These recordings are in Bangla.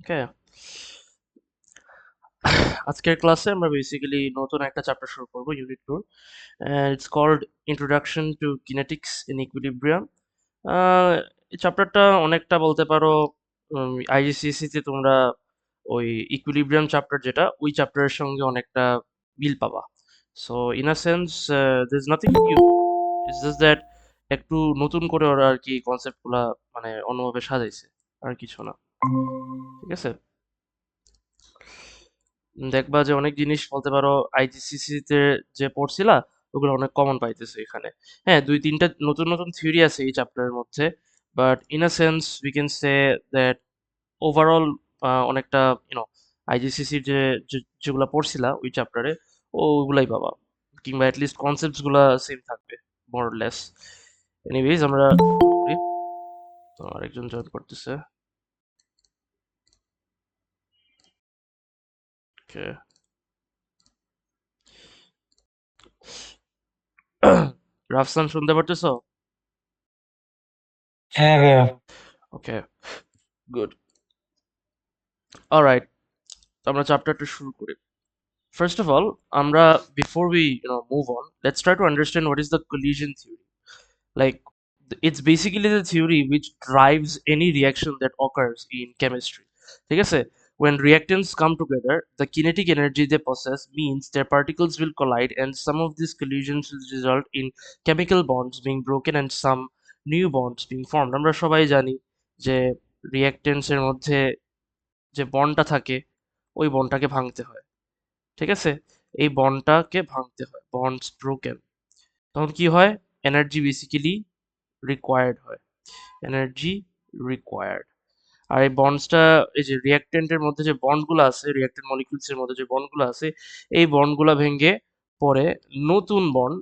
ওকে। আজকের ক্লাসে আমরা বেসিক্যালি নতুন একটা চ্যাপ্টার শুরু করব, unit 2। It's called introduction to kinetics in equilibrium. এই চ্যাপ্টারটা অনেকটা বলতে পারো আইজিসিএসি তে তোমরা ওই ইকুইলিব্রিয়াম চ্যাপ্টার যেটা ওই চ্যাপ্টারের সঙ্গে অনেকটা মিল পাবা। So in a sense there is nothing new, it's just that একটু নতুন করে ওরা আর কি কনসেপ্টগুলা মানে অন্যভাবে সাজাইছে, আর কিছু না। ঠিক আছে, দেখবা যে অনেক জিনিস বলতে পারো আইজিসিসি তে যে পড়ছিলা ওগুলো অনেক কমন পাইতেছে এখানে। হ্যাঁ, দুই তিনটা নতুন নতুন থিওরি আছে এই চ্যাপ্টারের মধ্যে, but in a sense we can say that overall অনেকটা ইউনো আইজিসিসির যেগুলো পড়ছিলা ওই চ্যাপ্টারে ওগুলাই পাবা, কিংবা অ্যাটলিস্ট কনসেপ্টস গুলা সেম থাকবে মোর লেস। এনিওয়েজ আমরা করি। তো আরেকজন জয়েন করতেছে। ওকে। রাফসান শুনতে পারতেছো? হ্যাঁ ভাইয়া। ওকে, গুড। অলরাইট, আমরা চ্যাপ্টারটা শুরু করি। First of all, আমরা before we move on, let's try to understand what is the collision theory. Like, it's basically the theory which drives any reaction that occurs in chemistry. ঠিক আছে? When reactants come together, the kinetic energy they possess means their particles will collide, and some of these collisions will result in chemical bonds being broken and some new bonds being formed. আমরা সবাই জানি যে reactants এর মধ্যে যে বন্ডটা থাকে ওই বন্ডটাকে ভাঙতে হয়। ঠিক আছে, এই বন্ডটাকে ভাঙতে হয়, বন্ডস ব্রোকেন। তখন কি হয়? এনার্জি বেসিক্যালি রিকোয়ার্ড হয়, এনার্জি রিকোয়ার্ড। আর এই বন্ডসটা, এই যে রিয়াক্টেন্টের মধ্যে যে বন্ডগুলো আছে, রিয়াক্টেন্ট মলিকিউলসের মধ্যে যে বন্ডগুলো আছে, এই বন্ডগুলো ভেঙে পরে নতুন বন্ড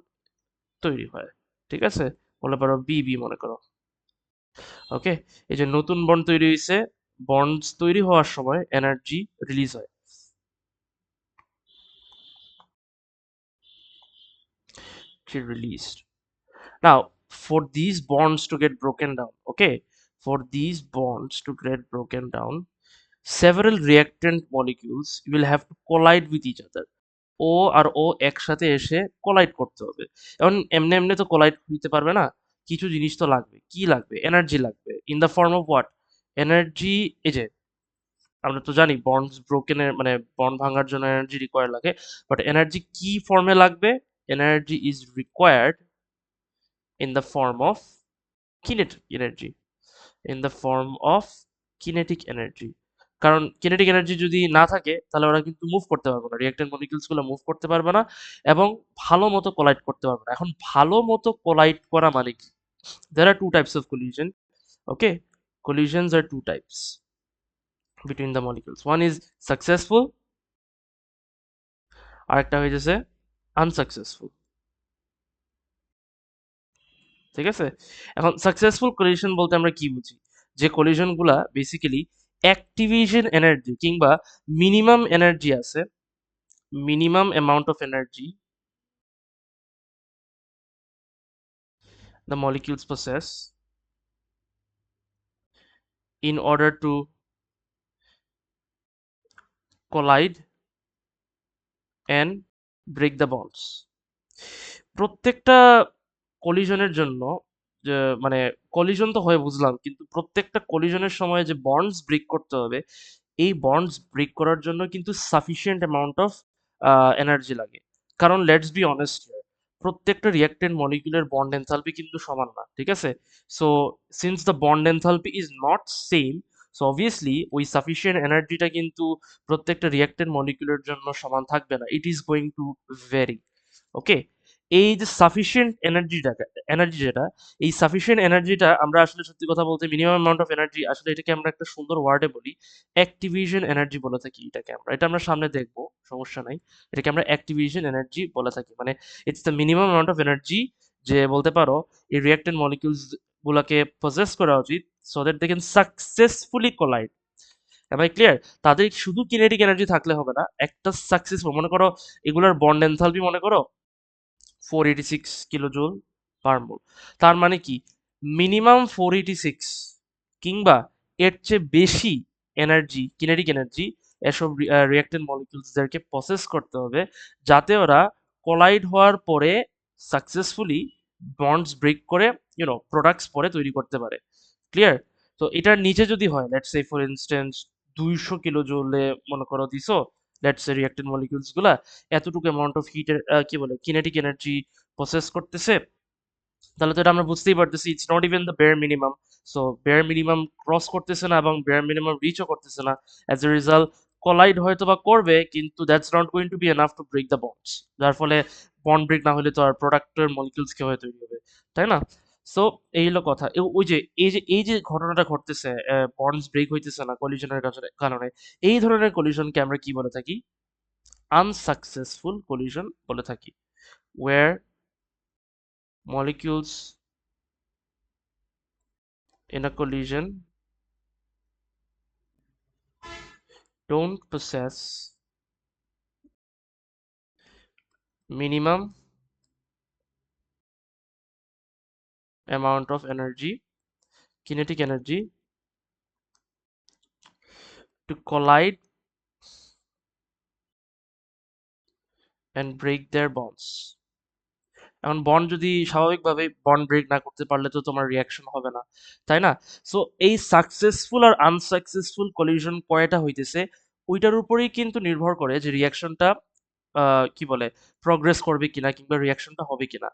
তৈরি হয়। ঠিক আছে, বলে পারো বিবি মনে করো। ওকে, এই যে নতুন বন্ড তৈরি হয়েছে, বন্ডস তৈরি হওয়ার সময় এনার্জি রিলিজ হয়, released. Now, for these bonds to get broken down, okay, for these bonds to get broken down, several reactant molecules will have to collide with each other. ও আর ও একসাথে এসে কোলাইড করতে হবে। এখন এমনি এমনি তো কোলাইড হইতে পারবে না, কিছু জিনিস তো লাগবে। কি লাগবে? এনার্জি লাগবে। In the form of what? Energy. এই যে আমরা তো জানি বন্ডস ব্রোকেনের মানে বন্ড ভাঙার জন্য এনার্জি রিকোয়ার লাগে, বাট এনার্জি কি ফর্মে লাগবে? Energy is required in the form of kinetic energy, in the form of kinetic energy। কারণ কিনেটিক এনার্জি যদি না থাকে তাহলে ওরা কিন্তু মুভ করতে পারবে না, রিঅ্যাক্ট্যান্ট মলিকিউলস গুলো মুভ করতে পারবে না এবং ভালো মতো কোলাইড করতে পারবে না। এখন ভালো মতো কোলাইড করা মানে কি? there are two types of collision. Okay, collisions are two types between the molecules. One is successful, আরেকটা হয়ে যাচ্ছে আনসাকসেসফুল। ঠিক আছে, এখন সাকসেসফুল কোলিশন বলতে আমরা কি বুঝি? যে কোলিশন গুলা বেসিক্যালি অ্যাক্টিভেশন এনার্জি কিংবা মিনিমাম এনার্জি আছে, minimum amount of energy the molecules possess in order to collide and break the bonds. প্রত্যেকটা কলিশনের জন্য যে মানে কলিশন তো হয় বুঝলাম, কিন্তু প্রত্যেকটা কলিশনের সময় যে বন্ডস ব্রেক করতে হবে, এই বন্ডস ব্রেক করার জন্য কিন্তু সাফিসিয়েন্ট অ্যামাউন্ট অফ এনার্জি লাগে। কারণ লেটস বি অনেস্ট হিয়ার, প্রত্যেকটা রিঅ্যাক্টেন্ট মলিকিউলের বন্ড এনথালপি কিন্তু সমান না। ঠিক আছে, so since the bond enthalpy is not same, so obviously ওই সাফিসিয়েন্ট এনার্জিটা কিন্তু প্রত্যেকটা রিঅ্যাক্টেন্ট মলিকিউলের জন্য সমান থাকবে না, it is going to vary. Okay, এই যে সাফিসিয়েন্ট এনার্জি যেটা, এই সাফিসিয়েন্ট এনার্জিটা আমরা আসলে সত্যি কথা বলতে মিনিমাম অ্যামাউন্ট অফ এনার্জি, আসলে এটাকে আমরা একটা সুন্দর ওয়ার্ডে বলি অ্যাক্টিভেশন এনার্জি বলে থাকি। এটা আমরা সামনে দেখবো, সমস্যা নাই। এটাকে আমরা অ্যাক্টিভেশন এনার্জি বলে থাকি, মানে it's the minimum amount of energy যে বলতে পারো এই রিঅ্যাক্টেন্ট মলিকিউলস গুলাকে পজেস করা উচিত so that they can successfully collide. Am I clear? তাদের শুধু কিনেটিক এনার্জি থাকলে হবে না, একটা সাকসেসফুল মনে করো এগুলোর বন্ড এনথালপি মনে করো 486 কিলোজুল পার মোল। তার মানে কি মিনিমাম 486 কিংবা এর চেয়ে বেশি এনার্জি, কিনেটিক এনার্জি এসব রিঅ্যাক্টেন্ট মলিকিউলসদেরকে প্রসেস করতে হবে যাতে ওরা কোলাইড হওয়ার পরে সাকসেসফুলি বন্ডস ব্রেক করে প্রোডাক্টস পরে তৈরি করতে পারে। ক্লিয়ার? তো এটার নিচে যদি হয়, let's say for instance 200 kilo joule মনে করো দিছো, লেটস সে রিঅ্যাক্টেন্ট মলিকিউলস গুলা এতটুকু অ্যামাউন্ট অফ হিটের কি বলে কিনেটিক এনার্জি প্রসেস করতেছে, তাহলে তো এটা আমরা বুঝতেই পারতেছি it's not even the bear minimum. So bear minimum cross করতেছে না এবং বেয়ার মিনিমাম রিচও করতেছে না। অ্যাজ এ রেজাল্ট কোলাইড হয়তো বা করবে, কিন্তু that's not going to be enough to break the bonds. যার ফলে বন্ড ব্রেক না হলে তো আর প্রোডাক্টের মলিকিউলস কিভাবে তৈরি হবে, তাই না? সো এই হলো কথা। ওই যে এই যে ঘটনাটা ঘটতেছে, বন্ডস ব্রেক হইতেছে না কলিশনের কারণে, এই ধরনের কলিশনকে আমরা কি বলে থাকি? আনসাকসেসফুল কলিশন বলে থাকি, wire molecules in a collision don't possess minimum amount of energy, kinetic energy, to collide and break their bonds. এখন বন্ড যদি স্বাভাবিকভাবে বন্ড ব্রেক না করতে পারলে তো তোমার রিয়াকশন হবে না, তাই না? সো এই সাকসেসফুল আর আনসাকসেসফুল কলিশন কয়টা হইতেছে ওইটার উপরেই কিন্তু নির্ভর করে যে রিয়াকশনটা কি বলে প্রগ্রেস করবে কিনা কিংবা রিয়াকশনটা হবে কিনা।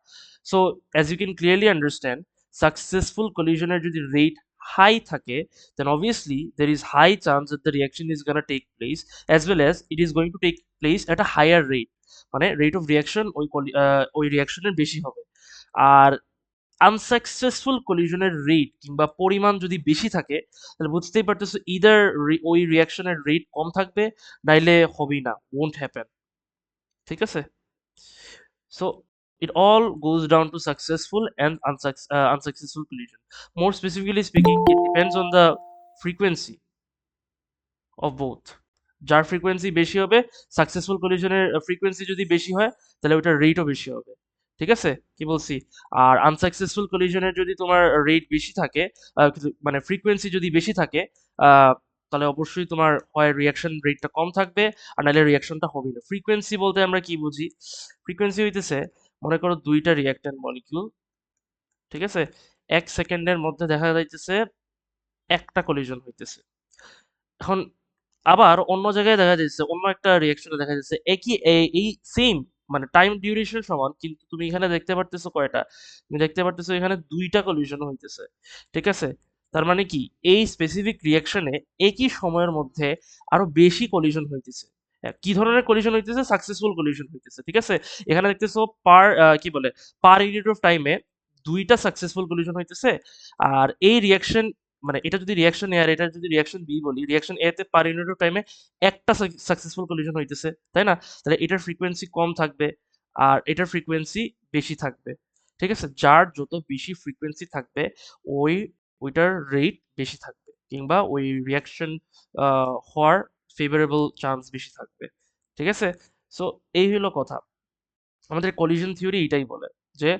So as you can clearly understand, successful কলিশনের যদি রেট হাই থাকে, then obviously there is high chance that the reaction is going to take place, as well as it is going to take place at a higher rate, মানে রেট অফ রিয়াকশন ওই রিয়াকশনের বেশি হবে। আর আনসাকসেসফুল কলিশনের রেট কিংবা পরিমাণ যদি বেশি থাকে, তাহলে বুঝতেই পারতেছো ইদার ওই রিয়াকশনের রেট কম থাকবে, নাইলে হবেই না, won't happen। ঠিক আছে? So it all goes down to successful and unsuccessful collision. More specifically speaking, it depends on the frequency of both. যার ফ্রিকোয়েন্সি বেশি হবে, সাকসেসফুল কলিশনের ফ্রিকোয়েন্সি যদি বেশি হয়, তাহলে ওটার রেটও বেশি হবে। ঠিক আছে? কি বলছি? আর আনসাকসেসফুল কলিশনের যদি তোমার রেট বেশি থাকে, মানে ফ্রিকোয়েন্সি যদি বেশি থাকে, তাহলে অবশ্যই তোমার হয় রিয়াকশন রেটটা কম থাকবে, আর নাহলে রিয়াকশনটা হবে না। ফ্রিকোয়েন্সি বলতে আমরা কি বুঝি? ফ্রিকোয়েন্সি হইতেছে, মনে করো দুইটা রিয়াক্ট্যান্ট মলিকিউল, ঠিক আছে, 1 সেকেন্ডের মধ্যে দেখা যাইতেছে একটা কলিশন হইতেছে। এখন আবার অন্য জায়গায় দেখা যাচ্ছে, অন্য একটা রিঅ্যাকশনে দেখা যাচ্ছে একই এই সেম মানে টাইম ডিউরেশন সমান, কিন্তু তুমি এখানে দেখতে পারতেছো কয়টা? তুমি দেখতে পারতেছো এখানে 2টা কলিশন হইতেছে। ঠিক আছে? তার মানে কি এই স্পেসিফিক রিঅ্যাকশনে একই সময়ের মধ্যে আরো বেশি কলিশন হইতেছে। কি ধরনের কলিশন হইতেছে? সাকসেসফুল কলিশন হইতেছে। ঠিক আছে? এখানে দেখতেছো কি বলে পার ইউনিট অফ টাইমে 2টা সাকসেসফুল কলিশন হইতেছে। আর এই রিঅ্যাকশন মানে এটা যদি রিঅ্যাকশন এ আর এটা যদি রিঅ্যাকশন বি বলি, রিঅ্যাকশন এ তে পার ইউনিট অফ টাইমে একটা সাকসেসফুল কলিশন হইতেছে, তাই না? তাহলে এটার ফ্রিকোয়েন্সি কম থাকবে আর এটার ফ্রিকোয়েন্সি বেশি থাকবে। ঠিক আছে? যার যত বেশি ফ্রিকোয়েন্সি থাকবে ওই ওইটার রেট বেশি থাকবে, কিংবা ওই রিঅ্যাকশন হওয়ার ফেভারেবল চান্স বেশি থাকবে। ঠিক আছে? সো এই হলো কথা। আমাদের কলিশন থিওরি এটাই বলে যে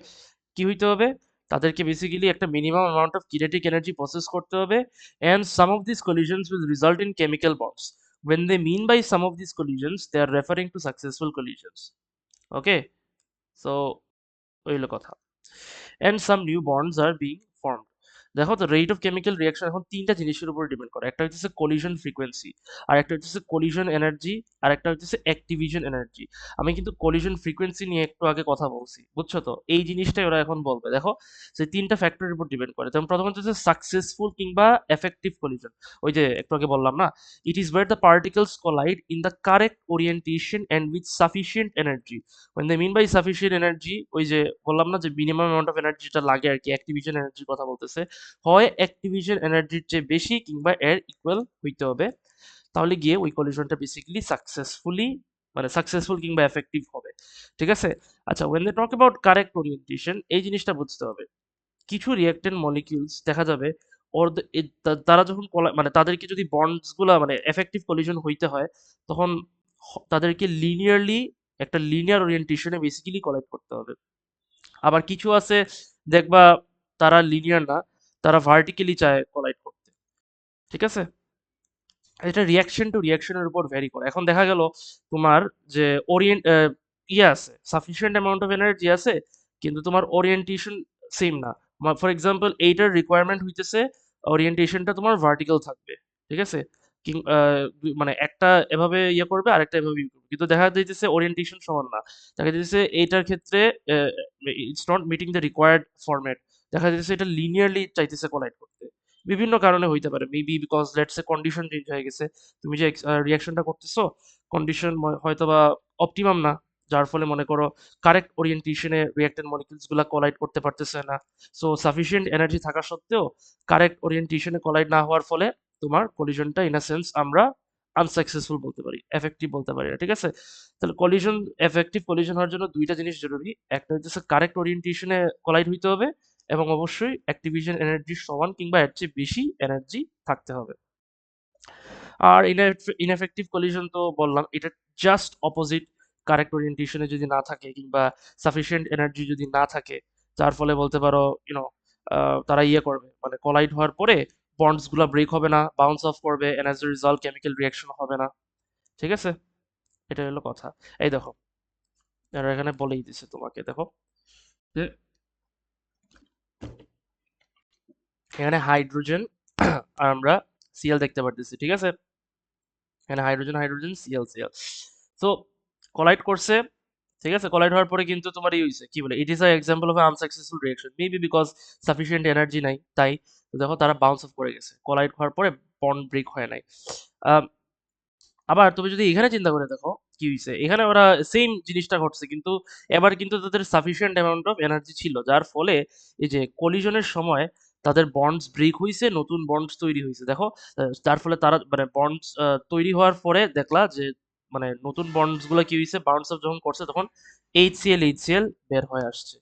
কি হইতে হবে, তাদেরকে বেসিক্যালি একটা minimum amount of kinetic energy process করতে হবে, and some of this collisions will result in chemical bonds. When they mean by some of these collisions, they are referring to successful collisions. Okay, so ওই হলো কথা। And some new bonds are being formed. দেখো তো রেট অফ কেমিক্যাল রিয়াকশন এখন 3টা জিনিসের উপর ডিপেন্ড করে। একটা হচ্ছে কলিশন ফ্রিকোয়েন্সি, আর একটা হচ্ছে কলিশন এনার্জি, আর একটা হচ্ছে অ্যাক্টিভেশন এনার্জি। আমি কিন্তু কলিশন ফ্রিকোয়েন্সি নিয়ে একটু আগে কথা বলছি, বুঝছো তো? এই জিনিসটাই ওরা এখন বলবে। দেখো সেই 3টা ফ্যাক্টরের উপর ডিপেন্ড করে। যেমন প্রথমত হচ্ছে সাকসেসফুল কিংবা এফেক্টিভ কলিশন। ওই যে একটু আগে বললাম না, it is where the particles collide in the correct orientation and with sufficient energy. when they mean by sufficient energy, ওই যে বললাম না যে মিনিমাম অ্যামাউন্ট অফ এনার্জি যেটা লাগে আর কি, অ্যাক্টিভেশন এনার্জির কথা বলতেছে। হয় অ্যাক্টিভেশন এনার্জির চেয়ে বেশি কিংবা এর ইকুয়াল হইতে হবে, তাহলে গিয়ে ওই কলিশনটা বেসিক্যালি সাকসেসফুলি মানে সাকসেসফুল কিংবা এফেক্টিভ হবে। ঠিক আছে? আচ্ছা, when they talk about correct orientation, এই জিনিসটা বুঝতে হবে। কিছু রিঅ্যাক্টেন্ট মলিকিউলস দেখা যাবে ওর তারা যখন মানে তাদেরকে যদি বন্ডস গুলা মানে এফেক্টিভ কলিশন হইতে হয়, তখন তাদেরকে লিনিয়ারলি একটা লিনিয়ার ওরিয়েন্টেশনে বেসিক্যালি কলাইড করতে হবে। আবার কিছু আছে দেখবা তারা লিনিয়ার না, তারা ভার্টিক্যালি চায় কলাইড করতে। ঠিক আছে? এটা রিয়াকশন টু রিয়াকশনের উপর ভ্যারি করে। এখন দেখা গেল তোমার যে ওরিয়েন্ট ইয়ে আছে, সাফিসিয়েন্ট অ্যামাউন্ট অফ এনার্জি আছে, কিন্তু তোমার ওরিয়েন্টেশন সেম না। ফর এক্সাম্পল এইটার রিকোয়ারমেন্ট হইতেছে ওরিয়েন্টেশনটা তোমার ভার্টিক্যাল থাকবে, ঠিক আছে? মানে একটা এভাবে ইয়ে করবে, আরেকটা এভাবে ইয়ে করবে, কিন্তু দেখা যাইতেছে ওরিয়েন্টেশন সমান না। দেখা যাইতেছে এইটার ক্ষেত্রে it's not meeting the required format. দেখা যাইতেছে এটা লিনিয়ারলি চাইতেছে কোলাইড করতে। বিভিন্ন কারণে হইতে পারে, maybe because let's say condition change হয়ে গেছে। তুমি যে রিয়াকশনটা করতেছো, কন্ডিশন হয়তো বা অপটিমাম না, যার ফলে মনে করো কারেক্ট ওরিয়েন্টেশনে রিয়াক্টেন্ট মলিকিউলস গুলা কোলাইড করতে পারতেছে না। সো সাফিসিয়েন্ট এনার্জি থাকা সত্ত্বেও কারেক্ট ওরিয়েন্টেশনে কোলাইড না হওয়ার ফলে তোমার কলিশনটা ইন আ সেন্স আমরা আনসাকসেসফুল বলতে পারি, এফেক্টিভ বলতে পারি না, ঠিক আছে? তাহলে কলিশন, এফেক্টিভ কলিশন হওয়ার জন্য দুইটা জিনিস জরুরি। একটা হচ্ছে কারেক্ট ওরিয়েন্টেশনে কোলাইড হইতে হবে, এবং অবশ্যই অ্যাক্টিভিশন এনার্জির সমান কিংবা এর চেয়ে বেশি এনার্জি থাকতে হবে। আর ইনএফেক্টিভ কলিশন তো বললাম, এটা জাস্ট অপোজিট। কারেক্ট ওরিয়েন্টেশনে যদি না থাকে কিংবা সাফিসিয়েন্ট এনার্জি যদি না থাকে, যার ফলে বলতে পারো ইউনো তারা ইয়ে করবে, মানে কলাইড হওয়ার পরে বন্ডস গুলা ব্রেক হবে না, বাউন্স অফ করবে, and as a result chemical reaction হবে না, ঠিক আছে? এটা হলো কথা। এই দেখো, এরা এখানে বলেই দিছে তোমাকে, দেখো যে এখানে হাইড্রোজেন আর আমরা সিএল দেখতে পারতেছি, ঠিক আছে? এখানে হাইড্রোজেন হাইড্রোজেন সিএল সিএল। তো কলাইড করছে, ঠিক আছে? কলাইড হওয়ার পরে কিন্তু তোমার এই হইছে কি বলে, it is a example of unsuccessful reaction, maybe because sufficient energy নাই তাই। তো দেখো তারা বাউন্স অফ করে গেছে, কলাইড হওয়ার পরে বন্ড ব্রেক হয় নাই। আম, আবার তুমি যদি এখানে চিন্তা করে দেখো কি হইছে, এখানে ওরা সেম জিনিসটা ঘটছে, কিন্তু এবার কিন্তু তাদের সাফিসিয়েন্ট অ্যামাউন্ট অফ এনার্জি ছিল, যার ফলে এই যে কলিশনের সময় তাদের বন্ডস ব্রেক হইছে, নতুন বন্ডস তৈরি হয়েছে, দেখো। যার ফলে তারা মানে বন্ডস তৈরি হওয়ার পরে দেখলা যে মানে নতুন বন্ডস গুলো কি হয়েছে, বাউন্স অফ যখন করছে তখন এইচসিএল বের হয়ে আসছে,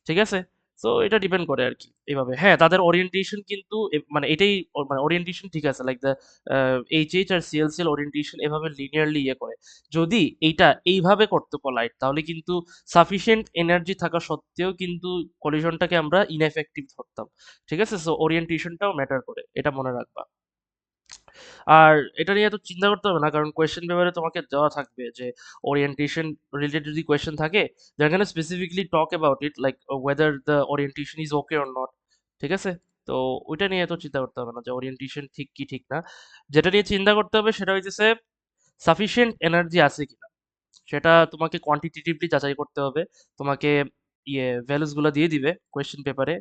ঠিক আছে? সো এটা ডিপেন্ড করে আর কি এইভাবে। হ্যাঁ, তাদের ওরিয়েন্টেশন কিন্তু মানে এটাই মানে ওরিয়েন্টেশন ঠিক আছে, লাইক দ্য এইচএইচ আর সিএল ওরিয়েন্টেশন এভাবে লিনিয়ারলি ইয়ে করে। যদি এইটা এইভাবে করতো কলাইড, তাহলে কিন্তু সাফিসিয়েন্ট এনার্জি থাকা সত্ত্বেও কিন্তু কলিশনটাকে আমরা ইনএফেক্টিভ ধরতাম, ঠিক আছে? সো ওরিয়েন্টেশনটাও ম্যাটার করে, এটা মনে রাখবা। আর এটা নিয়ে এত চিন্তা করতে হবে না, কারণ কোয়েশ্চেন পেপারে তোমাকে দেওয়া থাকবে যে ওরিয়েন্টেশন রিলেটেড যদি কোয়েশ্চেন থাকে, যেখানে specifically talk about it like whether the orientation is okay or not, ঠিক আছে? তো ওইটা নিয়ে এত চিন্তা করতে হবে না যে ওরিয়েন্টেশন ঠিক কি ঠিক না। যেটা নিয়ে চিন্তা করতে হবে সেটা হইতেছে সাফিসিয়েন্ট এনার্জি আছে কিনা, সেটা তোমাকে কোয়ান্টিটেটিভলি যাচাই করতে হবে। তোমাকে ইয়ে ভ্যালুস গুলো দিয়ে দিবে কোয়েশ্চেন পেপারে,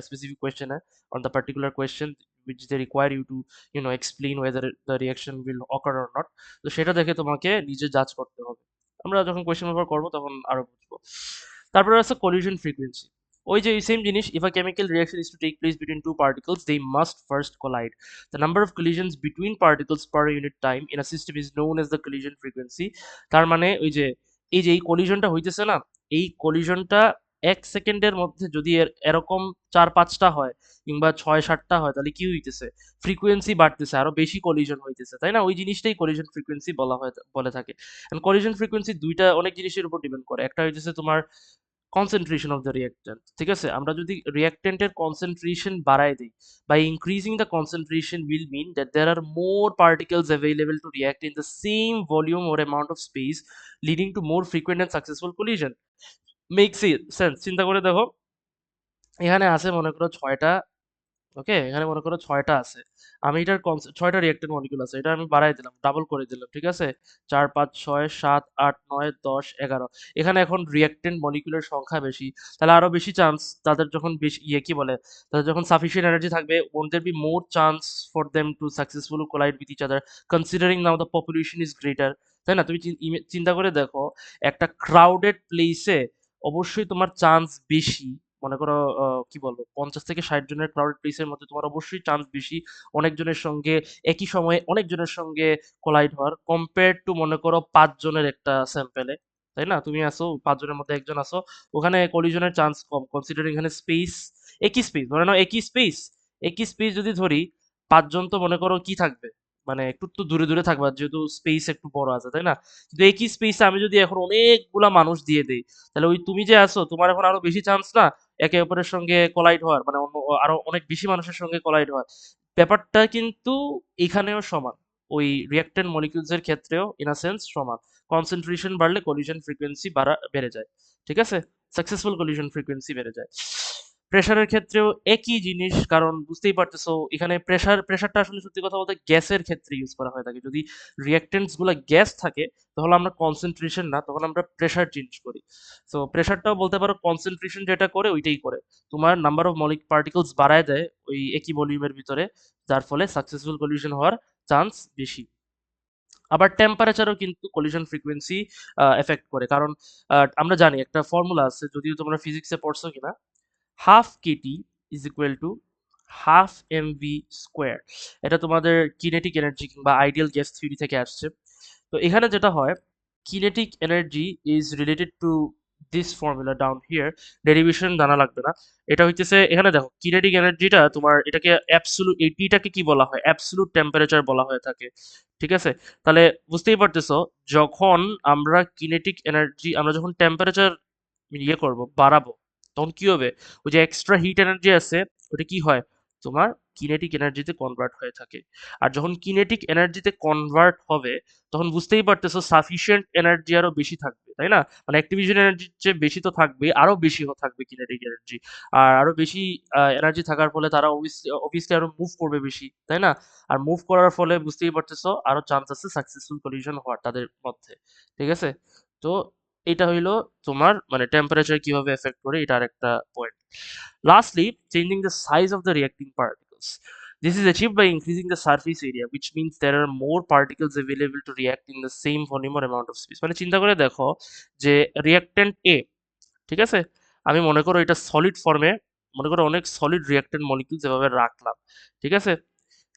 স্পেসিফিক কোয়েশ্চেনে, on the particular question which they require you to explain whether the reaction will occur or not। তো সেটা দেখে তোমাকে নিজে জাজ করতে হবে। আমরা যখন কোয়েশ্চেন পেপার করবো তখন আরো বুঝবো। তারপরে আছে collision frequency। ওই যে সেম জিনিস, if a chemical reaction is to take place between two particles they must first collide. The number of collisions between particles per unit time in a system is known as the collision frequency। তার মানে ওই যে এই যে এই কলিশনটা হইতেছে না, এই কলিশনটা 1 সেকেন্ডের মধ্যে যদি এরকম 4-5টা হয় কিংবা 6-7টা হয়, তাহলে কি হইতেছে, ফ্রিকোয়েন্সি বাড়তেছে, আরো বেশি কলিশন হইতেছে, তাই না? ওই জিনিসটাই কলিশন ফ্রিকোয়েন্সি বলে থাকে। কলিশন ফ্রিকোয়েন্সি দুইটা অনেক জিনিসের উপর ডিপেন্ড করে। একটা হইতেছে তোমার কনসেন্ট্রেশন অফ দ্য রিঅ্যাক্ট্যান্ট, ঠিক আছে? আমরা যদি রিঅ্যাক্ট্যান্টের কনসেন্ট্রেশন বাড়ায় দিই, by increasing the concentration will mean that there are more particles available to react in the same volume or amount of space, leading to more frequent and successful collision। Makes sense, চিন্তা করে দেখো, এখানে আছে মনে করো 6টা, ওকে? এখানে মনে করো 6টা আছে। আমি এটার 6টা রিঅ্যাক্টেন্ট মলিকিউল আছে। এটা আমি বাড়ায় দিলাম, ডাবল করে দিলাম, ঠিক আছে? ৪, ৫, ৬, ৭, ৮, ৯, ১০, ১১। এখানে এখন রিঅ্যাক্টেন্ট মলিকিউলের সংখ্যা বেশি। তাহলে আরো বেশি চান্স, তাদের যখন বেশি ইয়ে কি বলে, তাদের যখন সাফিসিয়েন্ট এনার্জি থাকবে, won't there be more chance for them to successfully collide with each other considering now the population is greater? তাই না? তুমি চিন্তা করে দেখো, একটা ক্রাউডেড প্লেসে অবশ্যই তোমার চান্স বেশি। মনে করো কি বলবো, ৫০ থেকে ৬০ জনের ক্রাউডেড প্লেসের মধ্যে তোমার অবশ্যই চান্স বেশি অনেকজনের সঙ্গে একই সময়ে অনেকজনের সঙ্গে কোলাইড হওয়ার, কম্পেয়ার টু মনে করো ৫ জনের একটা স্যাম্পেলে, তাই না? তুমি আসো ৫ জনের মধ্যে একজন আসো, ওখানে কলিশনের চান্স কম, কনসিডারিং এখানে স্পেস, একই স্পেস ধরে নাও, একই স্পেস যদি ধরি, ৫ জন তো মনে করো কি থাকবে, মানে একটু তো দূরে দূরে থাকবা, যেহেতু স্পেস একটু বড় আছে, তাই না? কিন্তু একই স্পেসে আমি যদি এখন অনেকগুলা মানুষ দিয়ে দেই, তাহলে ওই তুমি যে আছো তোমার এখন আরো বেশি চান্স না একে অপরের সঙ্গে কোলাইড হওয়ার, মানে অন্য আরো অনেক বেশি মানুষের সঙ্গে কোলাইড হওয়ার। ব্যাপারটা কিন্তু এখানেও সমান, ওই রিঅ্যাক্ট্যান্ট মলিকিউলস এর ক্ষেত্রেও ইন আ সেন্স সমান। কনসেন্ট্রেশন বাড়লে কলিশন ফ্রিকোয়েন্সি বেড়ে যায়। ঠিক আছে? সাকসেসফুল কলিশন ফ্রিকোয়েন্সি বেড়ে যায়। প্রেশারের ক্ষেত্রেও একই জিনিস, কারণ বুঝতেই পারতেছো এখানে প্রেশারটা আসলে সত্যি কথা বলতে গ্যাসের ক্ষেত্রে ইউজ করা হয়ে থাকে। যদি রিঅ্যাক্টেন্টস গুলা গ্যাস থাকে তাহলে আমরা কনসেন্ট্রেশন না, তখন আমরা প্রেশার চেঞ্জ করি। সো প্রেশারটাও বলতে পারো কনসেন্ট্রেশন যেটা করে ওইটাই করে, তোমার নাম্বার অফ মলিক পার্টিকলস বাড়ায় দেয় ওই একই ভলিউমের ভিতরে, যার ফলে সাকসেসফুল কলিশন হওয়ার চান্স বেশি। আবার টেম্পারেচারও কিন্তু কলিশন ফ্রিকোয়েন্সি এফেক্ট করে, কারণ আমরা জানি একটা ফর্মুলা আছে, যদিও তোমরা ফিজিক্সে পড়ছো কিনা, half KE is equal to half MV square. এটা তোমাদের কিনেটিক এনার্জি কিংবা আইডিয়াল গ্যাস থিওরি থেকে আসছে। তো এখানে যেটা হয়, kinetic energy is related to this formula down here. Derivation জানা লাগবে না। এটা হইতেছে, এখানে দেখো কিনেটিক এনার্জিটা তোমার, এটাকে অ্যাবসলুট, এটাকে কি বলা হয়, অ্যাবসলুট টেম্পারেচার বলা হয়ে থাকে। ঠিক আছে? তাহলে বুঝতেই পারতেছো, যখন আমরা কিনেটিক এনার্জি, আমরা যখন টেম্পারেচার করব, বাড়াবো, তখন কি হবে, ওই যে এক্সট্রা হিট এনার্জি আছে, ওটা কি হয়, তোমার কিনেটিক এনার্জিতে কনভার্ট হয়ে থাকে। আর যখন কিনেটিক এনার্জিতে কনভার্ট হবে, তখন বুঝতেই পারতেছো সাফিসিয়েন্ট এনার্জি আরো বেশি থাকবে, তাই না? মানে অ্যাক্টিভিশন এনার্জির চেয়ে বেশি তো থাকবে, আরো বেশি থাকবে কিনেটিক এনার্জি। আর আরো বেশি এনার্জি থাকার ফলে তারা অবভিয়াসলি আরো মুভ করবে বেশি, তাই না? আর মুভ করার ফলে বুঝতেই পারতেছো আরো চান্স আছে সাকসেসফুল কলিশন হওয়ার তাদের মধ্যে। ঠিক আছে? তো এটা হইলো তোমার মানে টেম্পারেচার কিভাবে এফেক্ট করে, এটা আরেকটা point. Lastly, changing the size of the reacting particles, this is achieved by increasing the surface area, which means there are more particles available to react in the same volume or amount of space. মানে চিন্তা করে দেখো যে রিঅ্যাক্ট্যান্ট এ, ঠিক আছে, আমি মনে করো এটা সলিড ফর্মে, মনে করো অনেক সলিড রিঅ্যাক্ট্যান্ট মলিকিউলস এভাবে রাখলাম। ঠিক আছে?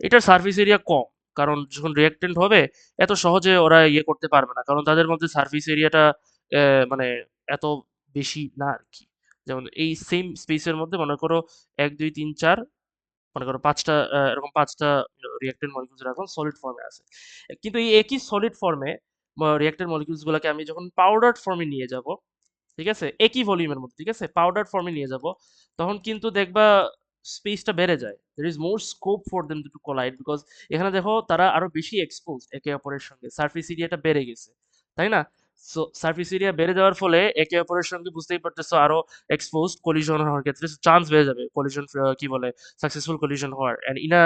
এটার সারফেস এরিয়া কম, কারণ যখন রিঅ্যাক্টেন্ট হবে এত সহজে ওরা করতে পারবে না, কারণ তাদের মধ্যে সারফেস এরিয়াটা মানে এত বেশি না আর কি। যেমন এই সেম স্পেসের মধ্যে মনে করো 1 2 3 4, মনে করো 5টা, এরকম 5টা রিঅ্যাক্টেন্ট মলিকিউলস রাখলাম, সলিড ফর্মে আছে। কিন্তু এই একই সলিড ফর্মে রিঅ্যাক্টেন্ট মলিকিউলস গুলোকে আমি যখন পাউডার ফর্মে নিয়ে যাব, ঠিক আছে, একই ভলিউমের মধ্যে, ঠিক আছে, পাউডার ফর্মে নিয়ে যাব, তখন কিন্তু দেখবা স্পেসটা বেড়ে যায়। There is more scope for them to collide, because এখানে দেখো তারা আরো বেশি এক্সপোজ একে অপরের সঙ্গে, সারফেস এরিয়াটা বেড়ে গেছে, তাই না? সো সারফেস এরিয়া বেড়ে যাওয়ার ফলে একে অপরের সঙ্গে বুঝতেই পারতেছো আরো এক্সপোজ কলিশন হওয়ার ক্ষেত্রে চান্স বেড়ে যাবে, কলিশন কি বলে, সাকসেসফুল কলিশন হওয়ার, এন্ড ইন আ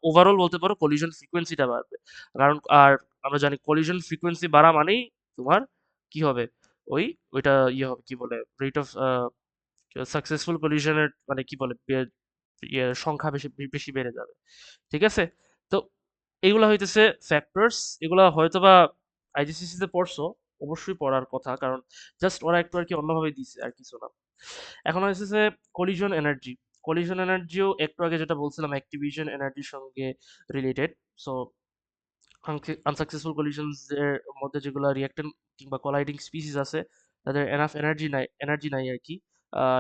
ওভারঅল বলতে পারো কলিশন ফ্রিকোয়েন্সিটা বাড়বে। কারণ আর আমরা জানি কলিশন ফ্রিকোয়েন্সি বাড়া মানেই তোমার কি হবে, ওই ওইটা হবে কি বলে, রেট অফ সাকসেসফুল কলিশনের মানে কি বলে, সংখ্যা বেশি বেশি বেড়ে যাবে। ঠিক আছে? তো এগুলা হইতেছে ফ্যাক্টরস, এগুলা হয়তোবা আইজিসিসি তে পড়ছো, অবশ্যই পড়ার কথা, কারণ জাস্ট ওরা একটু আর কি অন্যভাবে দিছে, আর কিছু না। এখন হইতেছে কলিশন এনার্জি। কলিশন এনার্জিও একটু আগে যেটা বলছিলাম অ্যাক্টিভিশন এনার্জির সঙ্গে রিলেটেড। সো আনসাকসেসফুল কলিশনস এর মধ্যে যেগুলো রিঅ্যাক্টেন্ট কিংবা কোলাইডিং স্পিসিস আছে, তাদের এনাফ এনার্জি নাই আর কি,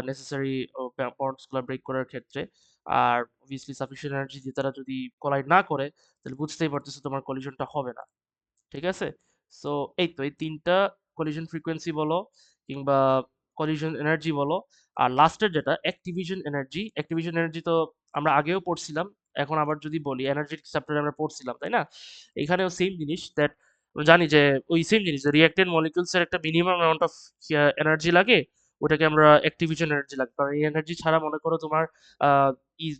নেসেসারি বন্ডস গুলো ব্রেক করার ক্ষেত্রে। আর অবভিয়াসলি সাফিসিয়েন্ট এনার্জি দিয়ে তারা যদি কোলাইড না করে, তাহলে বুঝতেই পারতেছো তোমার কলিশনটা হবে না। ঠিক আছে? সো এই তো এই ৩টা, কলিশন ফ্রিকোয়েন্সি বলো কিংবা কলিশন এনার্জি বলো, আর লাস্টের যেটা অ্যাক্টিভিশন এনার্জি। অ্যাক্টিভিশন এনার্জি তো আমরা আগেও পড়ছিলাম, এখন আবার যদি বলি এনার্জেটিক চ্যাপ্টারে আমরা পড়ছিলাম, তাই না? এখানেও সেম জিনিস, দ্যাট আমরা জানি যে ওই সেম জিনিস, যে রিঅ্যাক্টেন্ট মলিকিউলস এর একটা মিনিমাম অ্যামাউন্ট অফ এনার্জি লাগে, ওটাকে আমরা অ্যাক্টিভিশন এনার্জি লাগে, কারণ এই এনার্জি ছাড়া মনে করো তোমার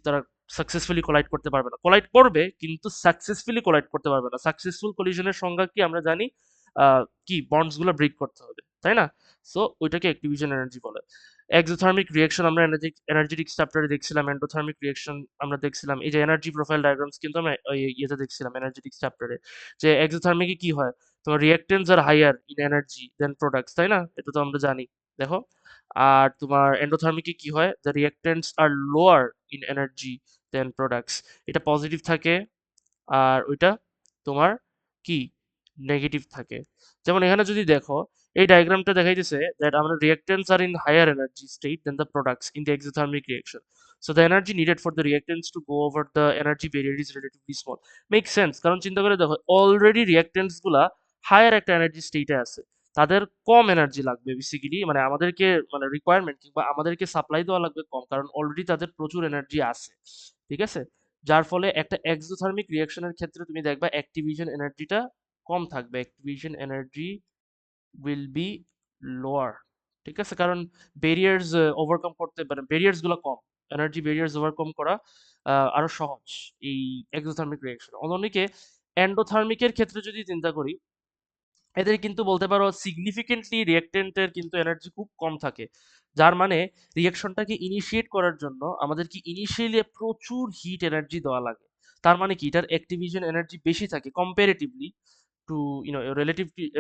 তারা সাকসেসফুলি কোলাইড করতে পারবে না, কোলাইড করবে কিন্তু সাকসেসফুলি কোলাইড করতে পারবে না। সাকসেসফুল কলিশনের সংজ্ঞা কি আমরা জানি, কি বন্ডস গুলো ব্রেক করতে হবে, তাই না? সো ওইটাকে অ্যাক্টিভিশন এনার্জি বলে। এক্সোথার্মিক রিঅ্যাকশন আমরা এনার্জেটিক চ্যাপ্টারে দেখছিলাম, এন্ডোথার্মিক রিঅ্যাকশন আমরা দেখছিলাম, এই যে এনার্জি প্রোফাইল ডায়াগ্রামস কিন্তু আমরা ইয়েতে দেখছিলাম এনার্জেটিক চ্যাপ্টারে, যে এক্সোথার্মিকে কি হয়, তোমার reactants are higher in energy than products, তাই না? এটা তো আমরা জানি। দেখো, আর তোমার এন্ডোথার্মিকে কি হয়, the reactants are lower in energy than products, এটা পজিটিভ থাকে, আর ওইটা তোমার কি নেগেটিভ থাকে। যেমন এখানে যদি দেখো, এই ডায়াগ্রামটা দেখাইতেছে দ্যাট আমরা reactants are in higher energy state than the products in the exothermic reaction, so the energy needed for the reactants to go over the energy barrier is relatively small. Make sense, কারণ চিন্তা করে দেখো অলরেডি রিঅ্যাক্টেন্টস গুলা হায়ার একটা এনার্জি স্টেটে আছে, তাদের কম এনার্জি লাগবে বেসিক্যালি, মানে আমাদেরকে মানে রিকোয়ারমেন্ট কিংবা আমাদেরকে সাপ্লাই দেওয়া লাগবে কম, কারণ অলরেডি তাদের প্রচুর এনার্জি আছে। ঠিক আছে? যার ফলে একটা এক্সোথার্মিক রিয়াকশনের ক্ষেত্রে তুমি দেখবা অ্যাক্টিভেশন এনার্জিটা কম থাকবে, activation energy will be lower. ঠিক আছে, কারণ ব্যারিয়ার্স ওভারকাম করতে পারে, ব্যারিয়ার্স গুলো কম, এনার্জি ব্যারিয়ার্স ওভারকাম করা আরো সহজ এই এক্সোথার্মিক রিয়াকশন। অন্যদিকে এন্ডোথার্মিকের ক্ষেত্রে যদি চিন্তা করি, এদের কিন্তু বলতে পারো সিগনিফিকেন্টলি রিয়েক্টেন্টের কিন্তু এনার্জি খুব কম থাকে, যার মানে রিয়াকশনটাকে ইনিশিয়েট করার জন্য আমাদের কি ইনিশিয়ালি প্রচুর হিট এনার্জি দেওয়া লাগে। তার মানে কি এটার অ্যাক্টিভেশন এনার্জি বেশি থাকে comparatively to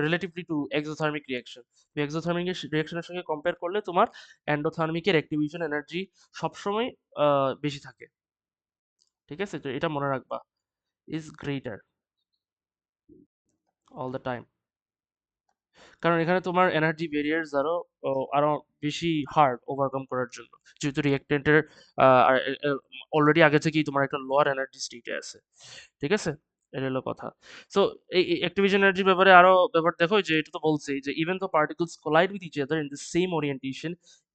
relatively to exothermic reaction. Exothermic রিয়াকশনের সঙ্গে কম্পেয়ার করলে তোমার এন্ডোথার্মিকের অ্যাক্টিভেশন এনার্জি সবসময় বেশি থাকে। ঠিক আছে, তো এটা মনে রাখবা, is greater all the time. কারণ এখানে তোমার এনার্জি ব্যারিয়ার্স আরো বেশি হার্ড ওভারকাম করার জন্য, যেহেতু রিয়েক্টেন্টের অলরেডি আগে থেকেই তোমার একটা লোয়ার এনার্জি স্টেটে আছে। ঠিক আছে, এটা হলো কথা। সো এই অ্যাক্টিভেশন এনার্জির ব্যাপারে আরো ব্যাপার দেখো, যে এটা তো বলছেই যে even two particles collide with each other in the same orientation,